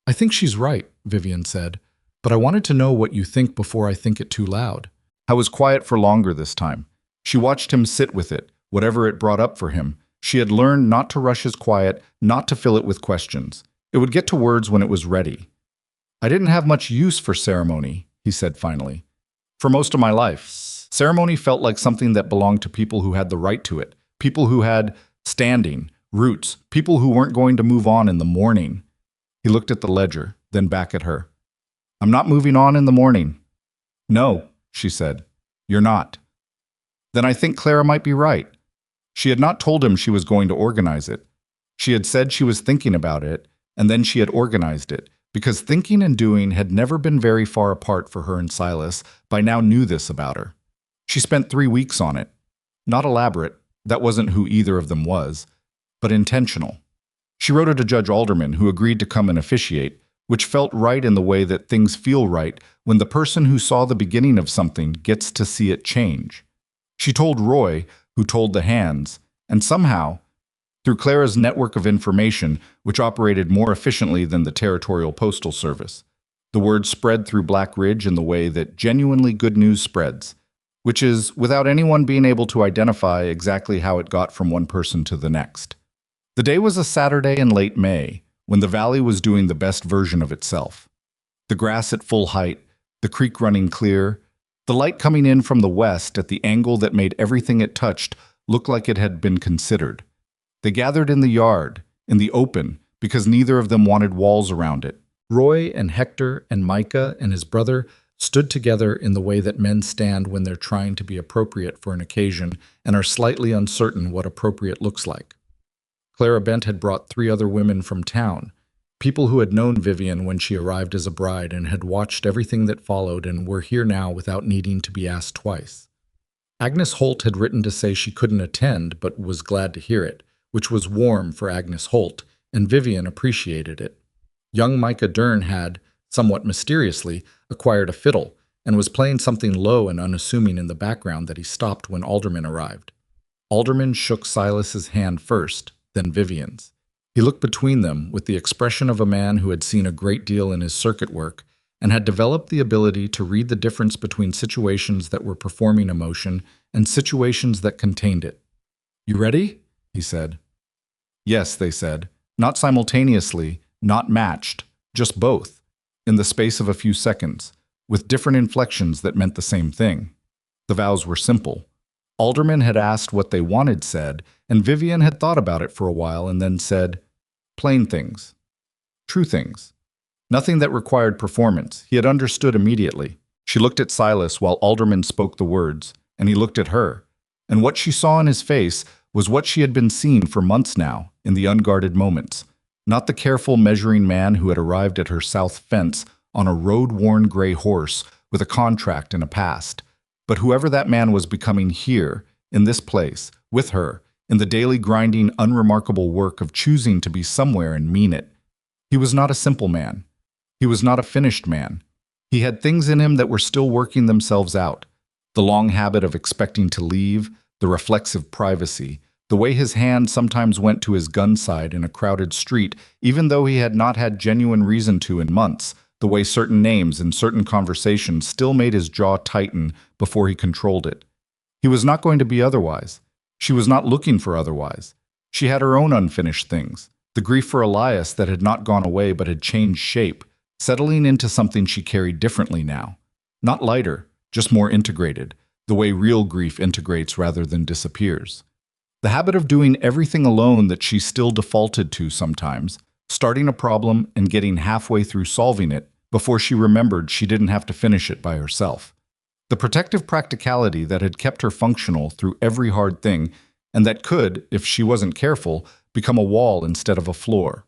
I think she's right, Vivian said, but I wanted to know what you think before I think it too loud. I was quiet for longer this time. She watched him sit with it, whatever it brought up for him. She had learned not to rush his quiet, not to fill it with questions. It would get to words when it was ready. I didn't have much use for ceremony, he said finally. For most of my life, ceremony felt like something that belonged to people who had the right to it, people who had standing, roots, people who weren't going to move on in the morning. He looked at the ledger, then back at her. I'm not moving on in the morning. No, she said. You're not. Then I think Clara might be right. She had not told him she was going to organize it. She had said she was thinking about it, and then she had organized it, because thinking and doing had never been very far apart for her and Silas, by now knew this about her. She spent 3 weeks on it. Not elaborate, that wasn't who either of them was, but intentional. She wrote it to Judge Alderman, who agreed to come and officiate, which felt right in the way that things feel right when the person who saw the beginning of something gets to see it change. She told Roy, who told the hands, and somehow, through Clara's network of information, which operated more efficiently than the Territorial Postal Service, the word spread through Black Ridge in the way that genuinely good news spreads, which is without anyone being able to identify exactly how it got from one person to the next. The day was a Saturday in late May, when the valley was doing the best version of itself. The grass at full height, the creek running clear, the light coming in from the west at the angle that made everything it touched look like it had been considered. They gathered in the yard, in the open, because neither of them wanted walls around it. Roy and Hector and Micah and his brother stood together in the way that men stand when they're trying to be appropriate for an occasion and are slightly uncertain what appropriate looks like. Clara Bent had brought 3 other women from town, people who had known Vivian when she arrived as a bride and had watched everything that followed and were here now without needing to be asked twice. Agnes Holt had written to say she couldn't attend but was glad to hear it, which was warm for Agnes Holt, and Vivian appreciated it. Young Micah Dern had, somewhat mysteriously, acquired a fiddle and was playing something low and unassuming in the background that he stopped when Alderman arrived. Alderman shook Silas's hand first, then Vivian's. He looked between them with the expression of a man who had seen a great deal in his circuit work and had developed the ability to read the difference between situations that were performing emotion and situations that contained it. "You ready?" he said. "Yes," they said, not simultaneously, not matched, just both, in the space of a few seconds, with different inflections that meant the same thing. The vows were simple. Alderman had asked what they wanted said, and Vivian had thought about it for a while and then said, plain things, true things. Nothing that required performance. He had understood immediately. She looked at Silas while Alderman spoke the words, and he looked at her. And what she saw in his face was what she had been seeing for months now, in the unguarded moments. Not the careful measuring man who had arrived at her south fence on a road-worn gray horse with a contract and a past, but whoever that man was becoming here, in this place, with her, in the daily grinding, unremarkable work of choosing to be somewhere and mean it. He was not a simple man. He was not a finished man. He had things in him that were still working themselves out. The long habit of expecting to leave, the reflexive privacy, the way his hand sometimes went to his gun side in a crowded street, even though he had not had genuine reason to in months, the way certain names and certain conversations still made his jaw tighten before he controlled it. He was not going to be otherwise. She was not looking for otherwise. She had her own unfinished things, the grief for Elias that had not gone away but had changed shape, settling into something she carried differently now. Not lighter, just more integrated, the way real grief integrates rather than disappears. The habit of doing everything alone that she still defaulted to sometimes, starting a problem and getting halfway through solving it before she remembered she didn't have to finish it by herself. The protective practicality that had kept her functional through every hard thing and that could, if she wasn't careful, become a wall instead of a floor.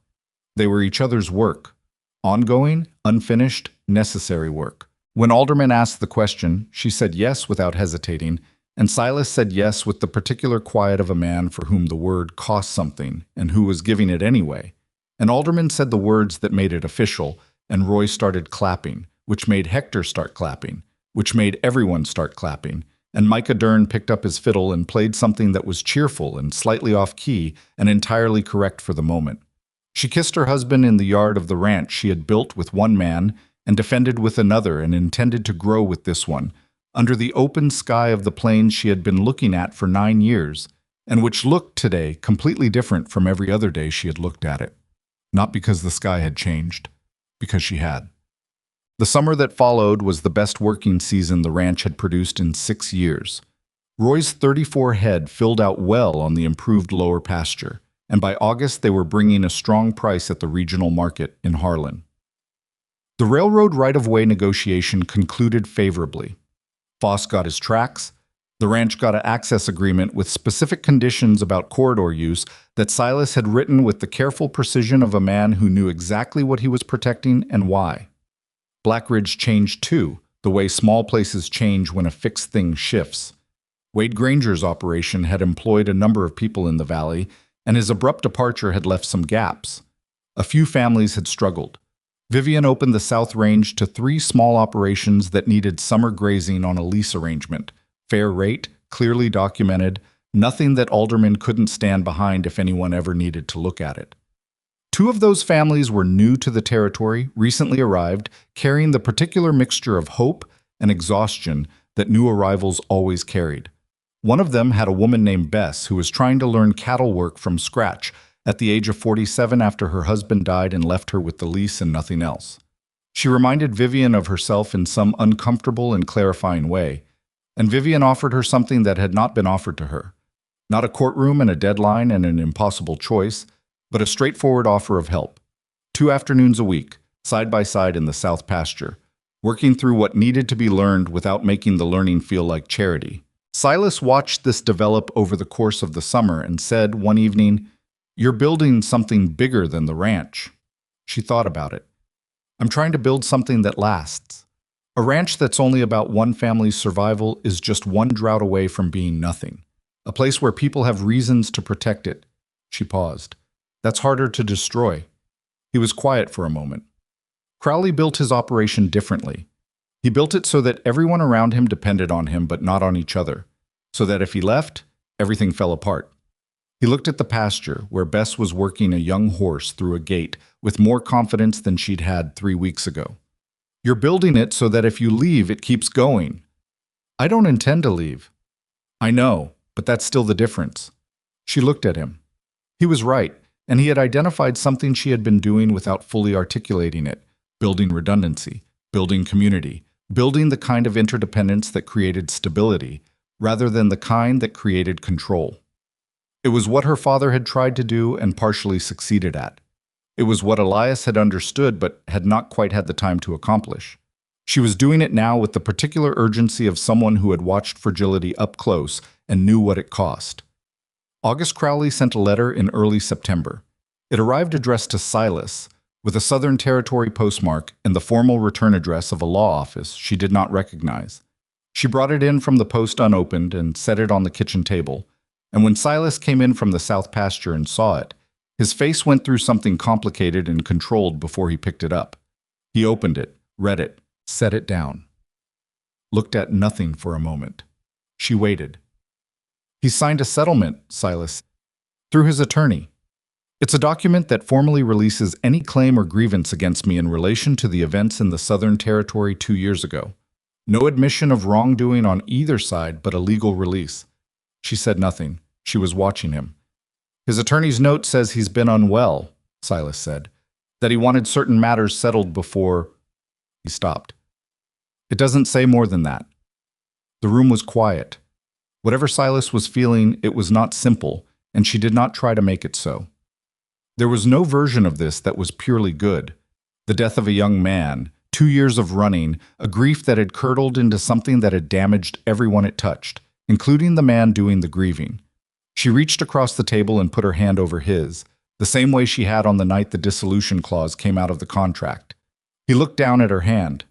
They were each other's work. Ongoing, unfinished, necessary work. When Alderman asked the question, she said yes without hesitating, and Silas said yes with the particular quiet of a man for whom the word cost something and who was giving it anyway. And Alderman said the words that made it official, and Roy started clapping, which made Hector start clapping, which made everyone start clapping, and Micah Dern picked up his fiddle and played something that was cheerful and slightly off-key and entirely correct for the moment. She kissed her husband in the yard of the ranch she had built with one man and defended with another and intended to grow with this one, under the open sky of the plains she had been looking at for 9 years, and which looked today completely different from every other day she had looked at it. Not because the sky had changed, because she had. The summer that followed was the best working season the ranch had produced in 6 years. Roy's 34 head filled out well on the improved lower pasture, and by August they were bringing a strong price at the regional market in Harlan. The railroad right-of-way negotiation concluded favorably. Foss got his tracks. The ranch got an access agreement with specific conditions about corridor use that Silas had written with the careful precision of a man who knew exactly what he was protecting and why. Black Ridge changed too, the way small places change when a fixed thing shifts. Wade Granger's operation had employed a number of people in the valley, and his abrupt departure had left some gaps. A few families had struggled. Vivian opened the South Range to 3 small operations that needed summer grazing on a lease arrangement. Fair rate, clearly documented, nothing that aldermen couldn't stand behind if anyone ever needed to look at it. 2 of those families were new to the territory, recently arrived, carrying the particular mixture of hope and exhaustion that new arrivals always carried. One of them had a woman named Bess who was trying to learn cattle work from scratch at the age of 47 after her husband died and left her with the lease and nothing else. She reminded Vivian of herself in some uncomfortable and clarifying way, and Vivian offered her something that had not been offered to her. Not a courtroom and a deadline and an impossible choice, but a straightforward offer of help. 2 afternoons a week, side by side in the South pasture, working through what needed to be learned without making the learning feel like charity. Silas watched this develop over the course of the summer and said one evening, "You're building something bigger than the ranch." She thought about it. "I'm trying to build something that lasts. A ranch that's only about one family's survival is just one drought away from being nothing. A place where people have reasons to protect it." She paused. "That's harder to destroy." He was quiet for a moment. Crowley built his operation differently. He built it so that everyone around him depended on him but not on each other, so that if he left, everything fell apart. He looked at the pasture, where Bess was working a young horse through a gate with more confidence than she'd had 3 weeks ago. "You're building it so that if you leave, it keeps going." "I don't intend to leave." "I know, but that's still the difference." She looked at him. He was right, and he had identified something she had been doing without fully articulating it: building redundancy, building community, building the kind of interdependence that created stability, rather than the kind that created control. It was what her father had tried to do and partially succeeded at. It was what Elias had understood but had not quite had the time to accomplish. She was doing it now with the particular urgency of someone who had watched fragility up close and knew what it cost. August Crowley sent a letter in early September. It arrived addressed to Silas, with a Southern Territory postmark and the formal return address of a law office she did not recognize. She brought it in from the post unopened and set it on the kitchen table, and when Silas came in from the South pasture and saw it, his face went through something complicated and controlled before he picked it up. He opened it, read it, set it down. Looked at nothing for a moment. She waited. "He signed a settlement," Silas, "through his attorney. It's a document that formally releases any claim or grievance against me in relation to the events in the Southern Territory 2 years ago. No admission of wrongdoing on either side, but a legal release." She said nothing. She was watching him. "His attorney's note says he's been unwell," Silas said, "that he wanted certain matters settled before—" He stopped. "It doesn't say more than that." The room was quiet. Whatever Silas was feeling, it was not simple, and she did not try to make it so. There was no version of this that was purely good. The death of a young man, 2 years of running, a grief that had curdled into something that had damaged everyone it touched, including the man doing the grieving. She reached across the table and put her hand over his, the same way she had on the night the dissolution clause came out of the contract. He looked down at her hand.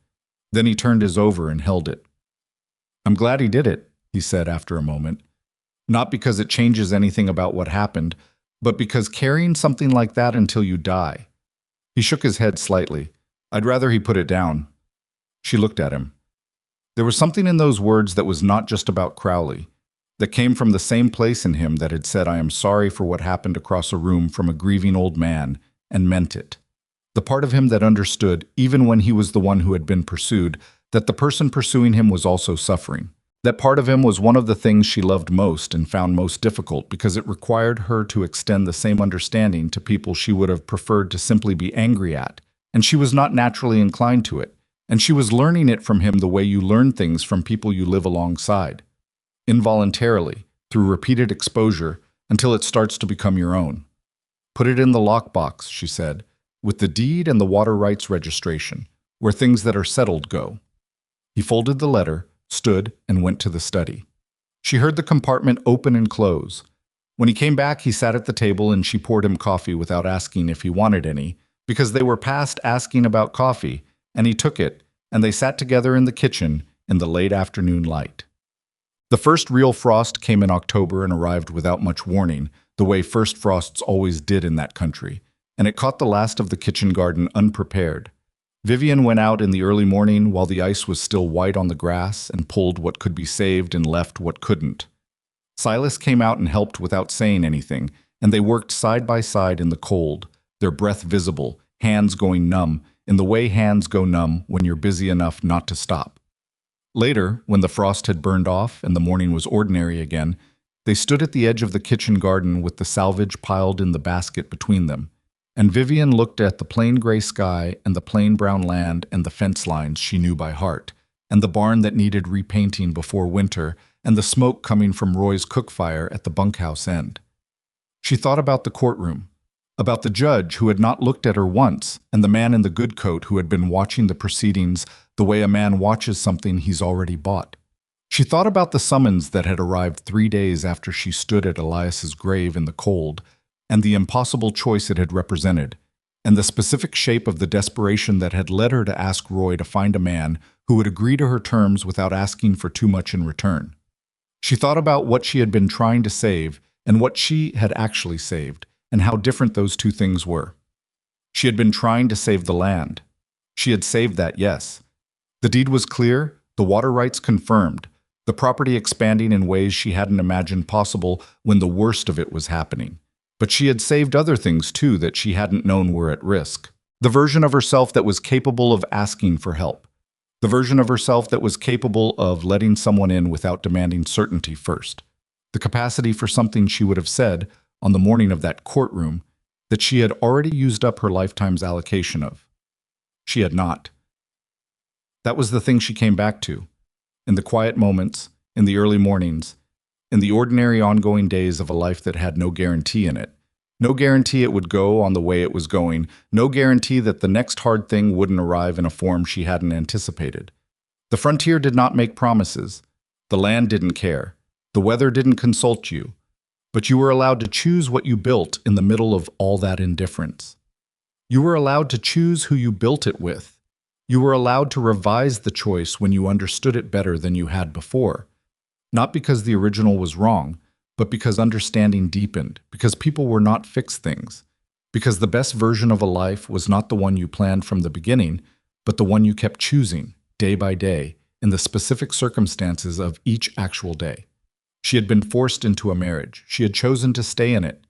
Then he turned his over and held it. "I'm glad he did it," he said after a moment. "Not because it changes anything about what happened, but because carrying something like that until you die." He shook his head slightly. "I'd rather he put it down." She looked at him. There was something in those words that was not just about Crowley, that came from the same place in him that had said, "I am sorry for what happened," across a room from a grieving old man, and meant it. The part of him that understood, even when he was the one who had been pursued, that the person pursuing him was also suffering. That part of him was one of the things she loved most and found most difficult because it required her to extend the same understanding to people she would have preferred to simply be angry at, and she was not naturally inclined to it, and she was learning it from him the way you learn things from people you live alongside. Involuntarily, through repeated exposure, until it starts to become your own. "Put it in the lockbox," she said, "with the deed and the water rights registration, where things that are settled go." He folded the letter, stood, and went to the study. She heard the compartment open and close. When he came back, he sat at the table and she poured him coffee without asking if he wanted any, because they were past asking about coffee, and he took it, and they sat together in the kitchen in the late afternoon light. The first real frost came in October and arrived without much warning, the way first frosts always did in that country, and it caught the last of the kitchen garden unprepared. Vivian went out in the early morning while the ice was still white on the grass and pulled what could be saved and left what couldn't. Silas came out and helped without saying anything, and they worked side by side in the cold, their breath visible, hands going numb, in the way hands go numb when you're busy enough not to stop. Later, when the frost had burned off and the morning was ordinary again, they stood at the edge of the kitchen garden with the salvage piled in the basket between them, and Vivian looked at the plain gray sky and the plain brown land and the fence lines she knew by heart, and the barn that needed repainting before winter, and the smoke coming from Roy's cook fire at the bunkhouse end. She thought about the courtroom, about the judge who had not looked at her once, and the man in the good coat who had been watching the proceedings the way a man watches something he's already bought. She thought about the summons that had arrived 3 days after she stood at Elias's grave in the cold, and the impossible choice it had represented, and the specific shape of the desperation that had led her to ask Roy to find a man who would agree to her terms without asking for too much in return. She thought about what she had been trying to save and what she had actually saved, and how different those two things were. She had been trying to save the land. She had saved that, yes. The deed was clear, the water rights confirmed, the property expanding in ways she hadn't imagined possible when the worst of it was happening. But she had saved other things too that she hadn't known were at risk. The version of herself that was capable of asking for help. The version of herself that was capable of letting someone in without demanding certainty first. The capacity for something she would have said, on the morning of that courtroom, that she had already used up her lifetime's allocation of. She had not. That was the thing she came back to. In the quiet moments, in the early mornings, in the ordinary ongoing days of a life that had no guarantee in it. No guarantee it would go on the way it was going. No guarantee that the next hard thing wouldn't arrive in a form she hadn't anticipated. The frontier did not make promises. The land didn't care. The weather didn't consult you. But you were allowed to choose what you built in the middle of all that indifference. You were allowed to choose who you built it with. You were allowed to revise the choice when you understood it better than you had before. Not because the original was wrong, but because understanding deepened, because people were not fixed things, because the best version of a life was not the one you planned from the beginning, but the one you kept choosing, day by day, in the specific circumstances of each actual day. She had been forced into a marriage. She had chosen to stay in it.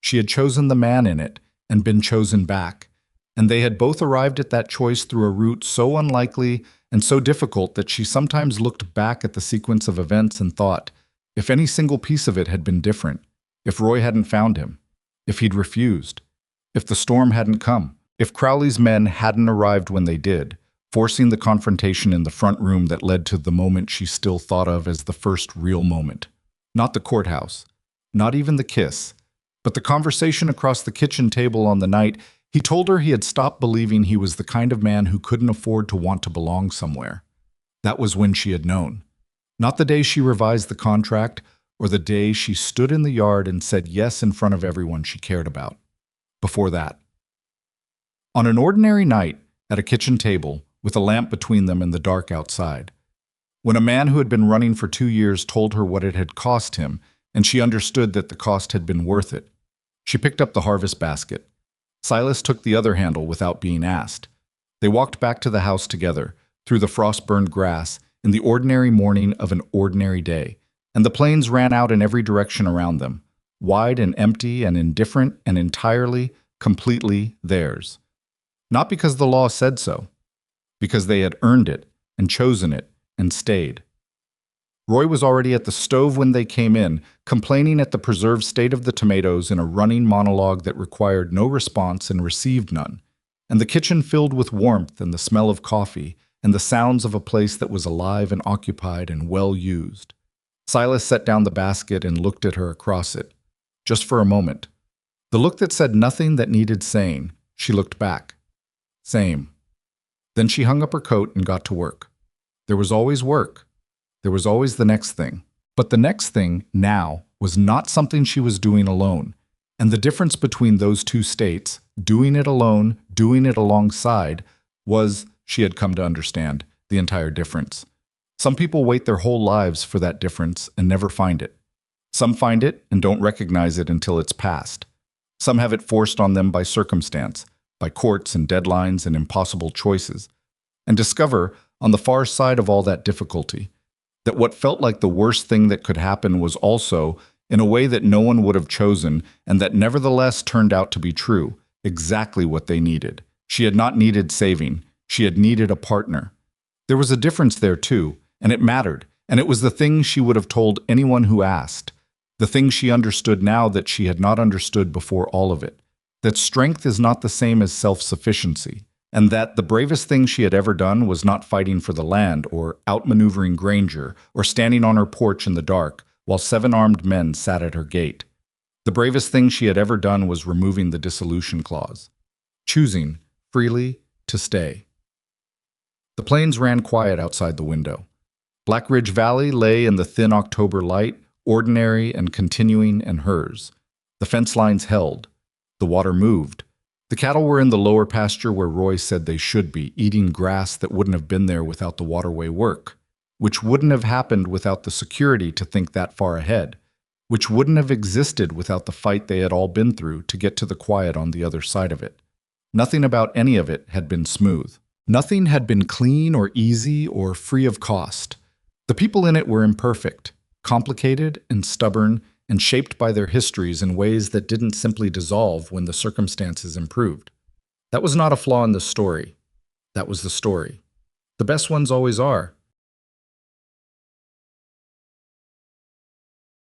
She had chosen the man in it and been chosen back. And they had both arrived at that choice through a route so unlikely and so difficult that she sometimes looked back at the sequence of events and thought, if any single piece of it had been different, if Roy hadn't found him, if he'd refused, if the storm hadn't come, if Crowley's men hadn't arrived when they did, forcing the confrontation in the front room that led to the moment she still thought of as the first real moment. Not the courthouse, not even the kiss, but the conversation across the kitchen table on the night he told her he had stopped believing he was the kind of man who couldn't afford to want to belong somewhere. That was when she had known. Not the day she revised the contract, or the day she stood in the yard and said yes in front of everyone she cared about. Before that. On an ordinary night, at a kitchen table, with a lamp between them and the dark outside, when a man who had been running for 2 years told her what it had cost him, and she understood that the cost had been worth it, she picked up the harvest basket. Silas took the other handle without being asked. They walked back to the house together, through the frost-burned grass, in the ordinary morning of an ordinary day, and the plains ran out in every direction around them, wide and empty and indifferent and entirely, completely theirs. Not because the law said so, because they had earned it and chosen it and stayed. Roy was already at the stove when they came in, complaining at the preserved state of the tomatoes in a running monologue that required no response and received none, and the kitchen filled with warmth and the smell of coffee and the sounds of a place that was alive and occupied and well used. Silas set down the basket and looked at her across it, just for a moment. The look that said nothing that needed saying. She looked back. Same. Then she hung up her coat and got to work. There was always work. There was always the next thing. But the next thing, now, was not something she was doing alone. And the difference between those two states, doing it alone, doing it alongside, was, she had come to understand, the entire difference. Some people wait their whole lives for that difference and never find it. Some find it and don't recognize it until it's past. Some have it forced on them by circumstance, by courts and deadlines and impossible choices, and discover, on the far side of all that difficulty, that what felt like the worst thing that could happen was also, in a way that no one would have chosen, and that nevertheless turned out to be true, exactly what they needed. She had not needed saving. She had needed a partner. There was a difference there too, and it mattered, and it was the thing she would have told anyone who asked, the thing she understood now that she had not understood before all of it, that strength is not the same as self-sufficiency, and that the bravest thing she had ever done was not fighting for the land, or outmaneuvering Granger, or standing on her porch in the dark while 7 armed men sat at her gate. The bravest thing she had ever done was removing the dissolution clause, choosing, freely, to stay. The planes ran quiet outside the window. Black Ridge Valley lay in the thin October light, ordinary and continuing and hers. The fence lines held. The water moved. The cattle were in the lower pasture where Roy said they should be, eating grass that wouldn't have been there without the waterway work, which wouldn't have happened without the security to think that far ahead, which wouldn't have existed without the fight they had all been through to get to the quiet on the other side of it. Nothing about any of it had been smooth. Nothing had been clean or easy or free of cost. The people in it were imperfect, complicated and stubborn, and shaped by their histories in ways that didn't simply dissolve when the circumstances improved. That was not a flaw in the story. That was the story. The best ones always are.